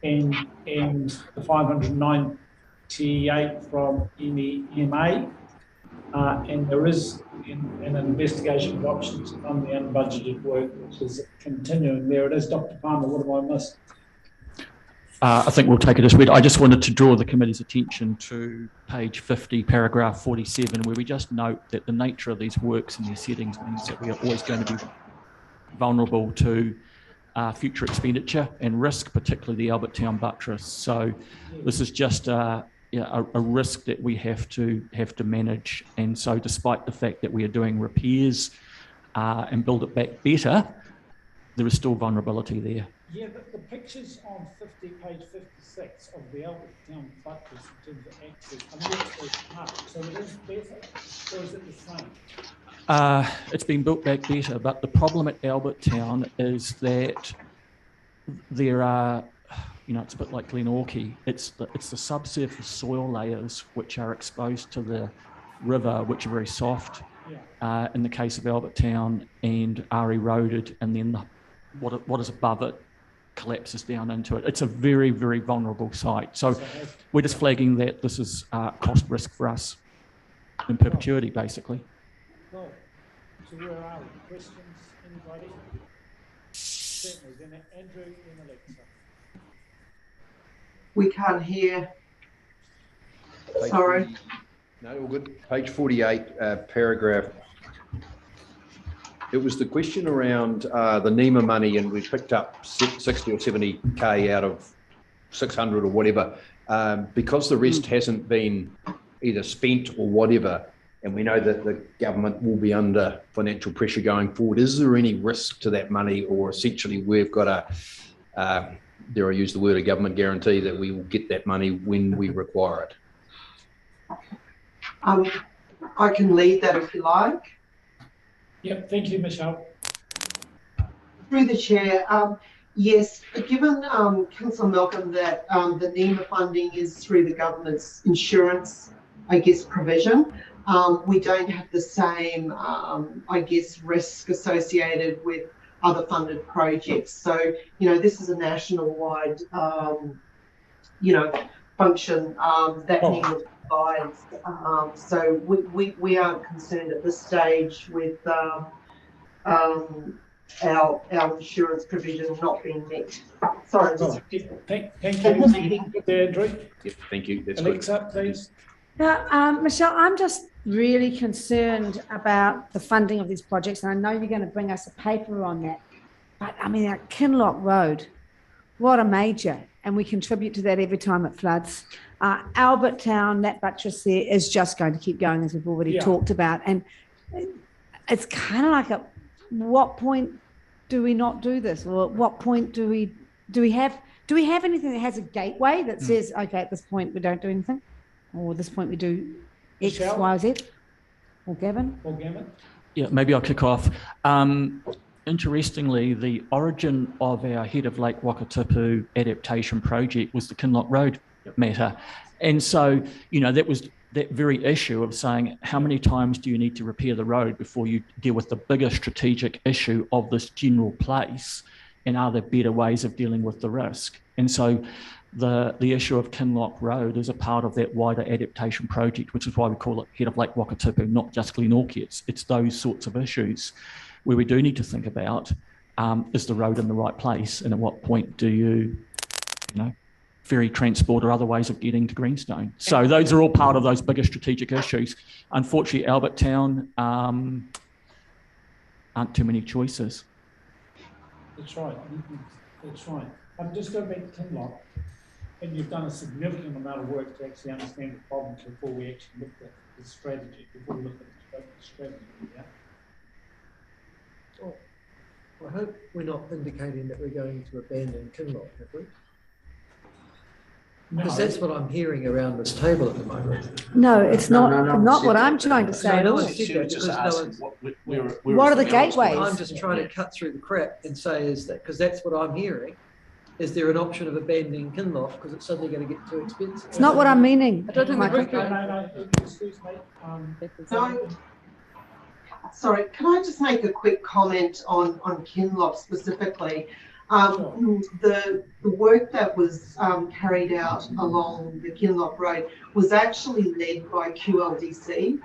and the 598 from NEMA. And there is an investigation of options on the unbudgeted work, which is continuing. There it is, Dr. Palmer, what have I missed? I think we'll take it as read. I just wanted to draw the committee's attention to page 50, paragraph 47, where we just note that the nature of these works and these settings means that we are always going to be vulnerable to future expenditure and risk, particularly the Albert Town buttress. So this is just a risk that we have to manage. And so despite the fact that we are doing repairs and build it back better, there is still vulnerability there. Yeah, the pictures on page 56 of the Albert Town buttress in terms of access, I mean, it's up, so it is better, or is it the same? It's been built back better, but the problem at Albert Town is that there are, it's a bit like Glenorchy. It's the subsurface soil layers which are exposed to the river, which are very soft. Yeah. In the case of Albert Town, and are eroded, and then what is above it collapses down into it. It's a very, very vulnerable site. So we're just flagging that this is cost risk for us in perpetuity, basically. Cool. So where are we? Questions? Anybody? Certainly. Then Andrew and Alexa. We can't hear. Sorry. No, all good. Page 48, paragraph. It was the question around the NEMA money, and we picked up 60 or 70K out of 600 or whatever, because the rest hasn't been either spent or whatever, and we know that the government will be under financial pressure going forward. Is there any risk to that money, or essentially we've got a, dare I use the word, a government guarantee that we will get that money when we require it? I can lead that if you like. Yep, thank you, Michelle. Through the chair, yes, given Councillor Malcolm that the NEMA funding is through the government's insurance, I guess, provision, we don't have the same, I guess, risk associated with other funded projects. So, this is a national-wide, function that NEMA provides. So we aren't concerned at this stage with our insurance provision not being met. Sorry. Thank you. Andrew. Yep, thank you. That's Alexa, please. Now, Michelle, I'm just really concerned about the funding of these projects, and I know you're going to bring us a paper on that. But I mean, at Kinloch Road, what a major, and we contribute to that every time it floods. Albert Town, that buttress there is just going to keep going, as we've already talked about. And it's kind of like, at what point do we not do this? Or at what point do we have anything that has a gateway that says, okay, at this point we don't do anything, or at this point we do X, Michelle? Y, Z? Or Gavin? Yeah, maybe I'll kick off. Interestingly, the origin of our Head of Lake Wakatipu adaptation project was the Kinloch Road matter. And so, that was that very issue of saying, how many times do you need to repair the road before you deal with the bigger strategic issue of this general place? And are there better ways of dealing with the risk? And so the issue of Kinloch Road is a part of that wider adaptation project, which is why we call it Head of Lake Wakatipu, not just Glenorchy. It's those sorts of issues where we do need to think about is the road in the right place? And at what point do you ferry transport or other ways of getting to Greenstone? So those are all part of those bigger strategic issues. Unfortunately, Albert Town aren't too many choices. That's right. That's right. Just go back to Kinloch, and you've done a significant amount of work to actually understand the problems before we actually looked at the strategy, before we looked at the strategy. Yeah. Well, I hope we're not indicating that we're going to abandon Kinloch, have we? Because that's what I'm hearing around this table at the moment. No, it's not what I'm trying to say at all. What are the gateways? I'm just trying to cut through the crap and say is that, because that's what I'm hearing. Is there an option of abandoning Kinloch because it's suddenly going to get too expensive? It's not what I'm meaning. I don't think Michael. No, excuse me. Sorry, can I just make a quick comment on Kinloch specifically? The work that was carried out along the Kinloch Road was actually led by QLDC.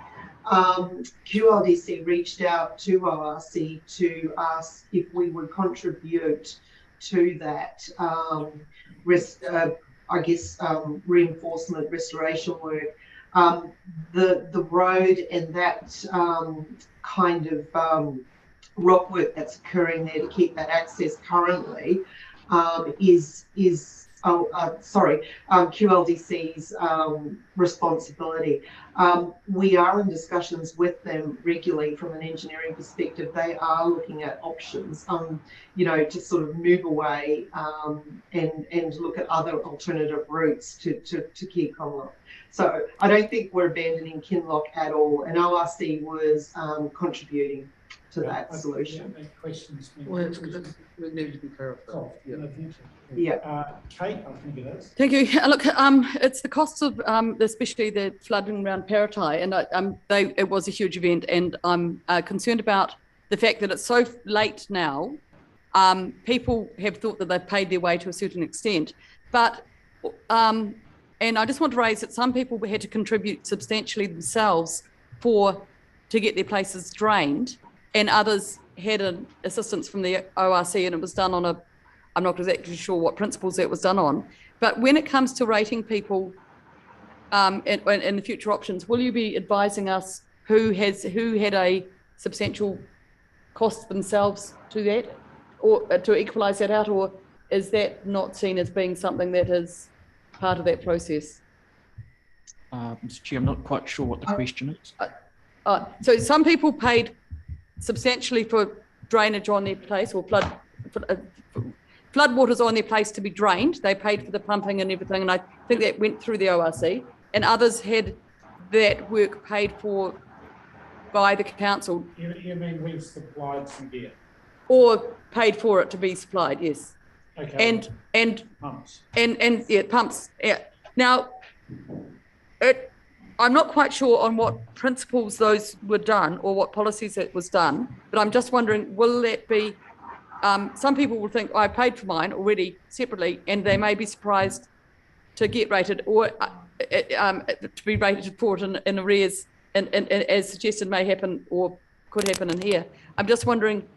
QLDC reached out to ORC to ask if we would contribute to that reinforcement restoration work. The road and that kind of rock work that's occurring there to keep that access currently is QLDC's responsibility. We are in discussions with them regularly from an engineering perspective. They are looking at options, to sort of move away and look at other alternative routes to keep Kinloch. So I don't think we're abandoning Kinloch at all, and ORC was contributing to that solution. Questions? Well, it needs to be clarified. Yeah. Kate, I think it is. Thank you. Look, it's the costs of especially the flooding around Paratai, and it was a huge event, and I'm concerned about the fact that it's so late now. People have thought that they've paid their way to a certain extent, but and I just want to raise that some people had to contribute substantially themselves to get their places drained, and others had an assistance from the ORC, and it was done on I'm not exactly sure what principles that was done on. But when it comes to rating people and the future options, will you be advising us who had a substantial cost themselves to that, or to equalise that out, or is that not seen as being something that is part of that process? Mr. Chair, I'm not quite sure what the question is. So some people paid substantially for drainage on their place, or floodwaters on their place to be drained. They paid for the pumping and everything, and I think that went through the ORC. And others had that work paid for by the council. You mean we've supplied some gear? Or paid for it to be supplied, yes. Okay. And pumps. And yeah, pumps. Yeah. Now, I'm not quite sure on what principles those were done or what policies it was done, but I'm just wondering, will that be, some people will think, I paid for mine already separately, and they may be surprised to get rated or to be rated for it in arrears, and as suggested may happen or could happen in here. I'm just wondering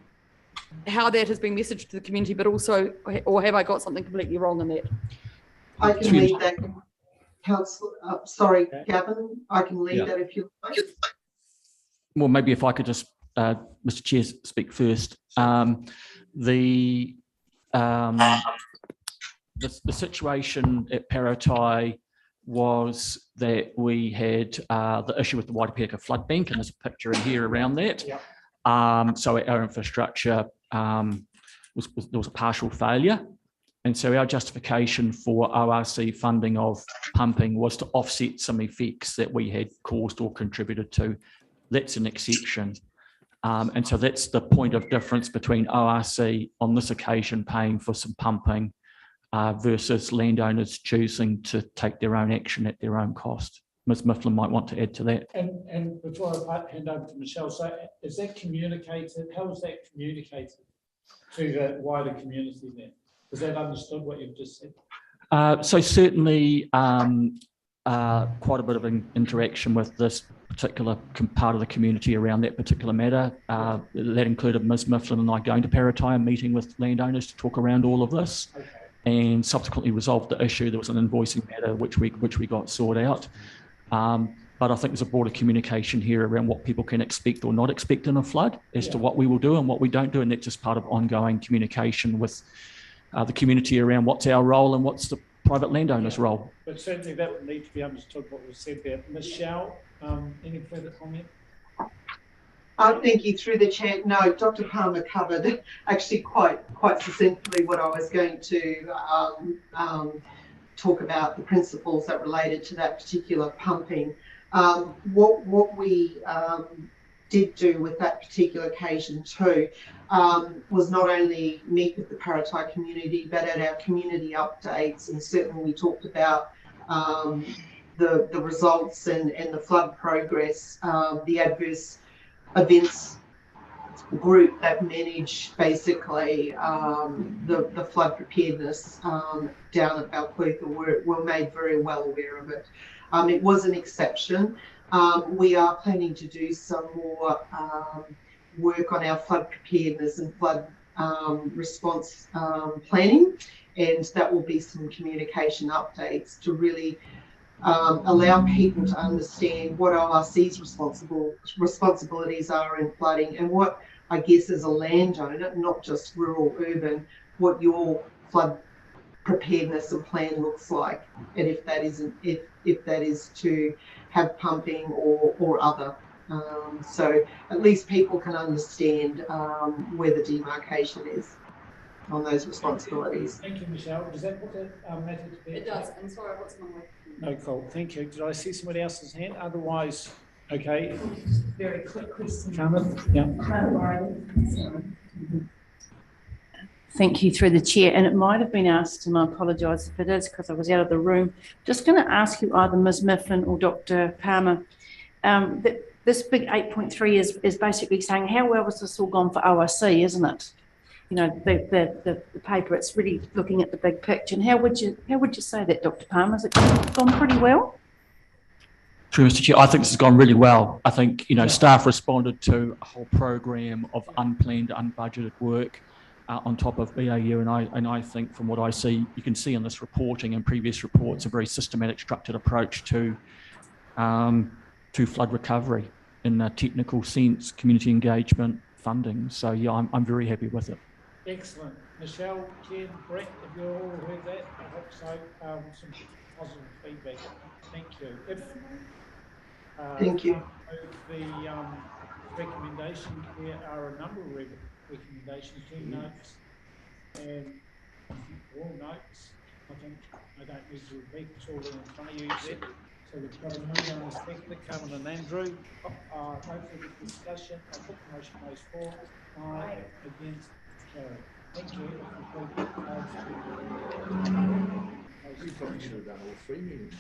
how that has been messaged to the community, but also, or have I got something completely wrong in that? I can leave that. Councillor, Gavin, I can leave that if you like. Well, maybe if I could just, Mr. Chair, speak first. The situation at Paratai was that we had the issue with the Waipeka flood bank, and there's a picture in here around that. Yep. So our infrastructure there was a partial failure. And so our justification for ORC funding of pumping was to offset some effects that we had caused or contributed to. That's an exception. And so that's the point of difference between ORC on this occasion paying for some pumping versus landowners choosing to take their own action at their own cost. Ms. Mifflin might want to add to that. And before I hand over to Michelle, so is that communicated? How is that communicated to the wider community then? Is that understood what you've just said? So certainly quite a bit of interaction with this particular part of the community around that particular matter. That included Ms. Mifflin and I going to Paratai, meeting with landowners to talk around all of this, and subsequently resolved the issue. There was an invoicing matter which we got sorted out. But I think there's a broader communication here around what people can expect or not expect in a flood as to what we will do and what we don't do, and that's just part of ongoing communication with the community around what's our role and what's the private landowner's role. But certainly that would need to be understood what was said there. Michelle, any further comment? Thank you. Through the chair. No, Dr. Palmer covered actually quite succinctly what I was going to talk about, the principles that related to that particular pumping. What we did do with that particular occasion too was not only meet with the Paratai community, but at our community updates, and certainly we talked about the results and the flood progress, the adverse events group that managed basically the flood preparedness down at Balclutha were made very well aware of it. It was an exception. We are planning to do some more work on our flood preparedness and flood response planning, and that will be some communication updates to really allow people to understand what ORC's responsibilities are in flooding, and what, I guess, as a landowner, not just rural, urban, what your flood preparedness and plan looks like, and if that is to have pumping or other. So at least people can understand where the demarcation is on those responsibilities. Thank you, Michelle. Does that put that matter to bed? It does. I'm sorry, what's my way? No, cool. Thank you. Did I see somebody else's hand? Otherwise, okay. Very quick question. Carmen? Yeah. Thank you through the chair. And it might have been asked, and I apologise if it is because I was out of the room. Just going to ask you either Ms. Mifflin or Dr. Palmer. This big 8.3 is basically saying how well was this all gone for ORC, isn't it? You know, the paper, it's really looking at the big picture. And how would you say that, Dr. Palmer? Has it gone pretty well? True, Mr. Chair. I think this has gone really well. I think, staff responded to a whole program of unplanned, unbudgeted work on top of BAU, and I think from what I see, you can see in this reporting and previous reports, a very systematic, structured approach to flood recovery in a technical sense, community engagement, funding. So yeah, I'm very happy with it. Excellent. Michelle, Ken, Brett, have you all heard that? I hope so. Some positive feedback. Thank you. Thank you. The recommendation, there are a number of recommendations, 2 notes, and all notes. I don't need to repeat, it's all in front of you. So we've got a motion and a second, Carmen and Andrew. No further discussion. I put the motion goes for, aye, against, carried. Thank you. You probably should have done all 3 meetings.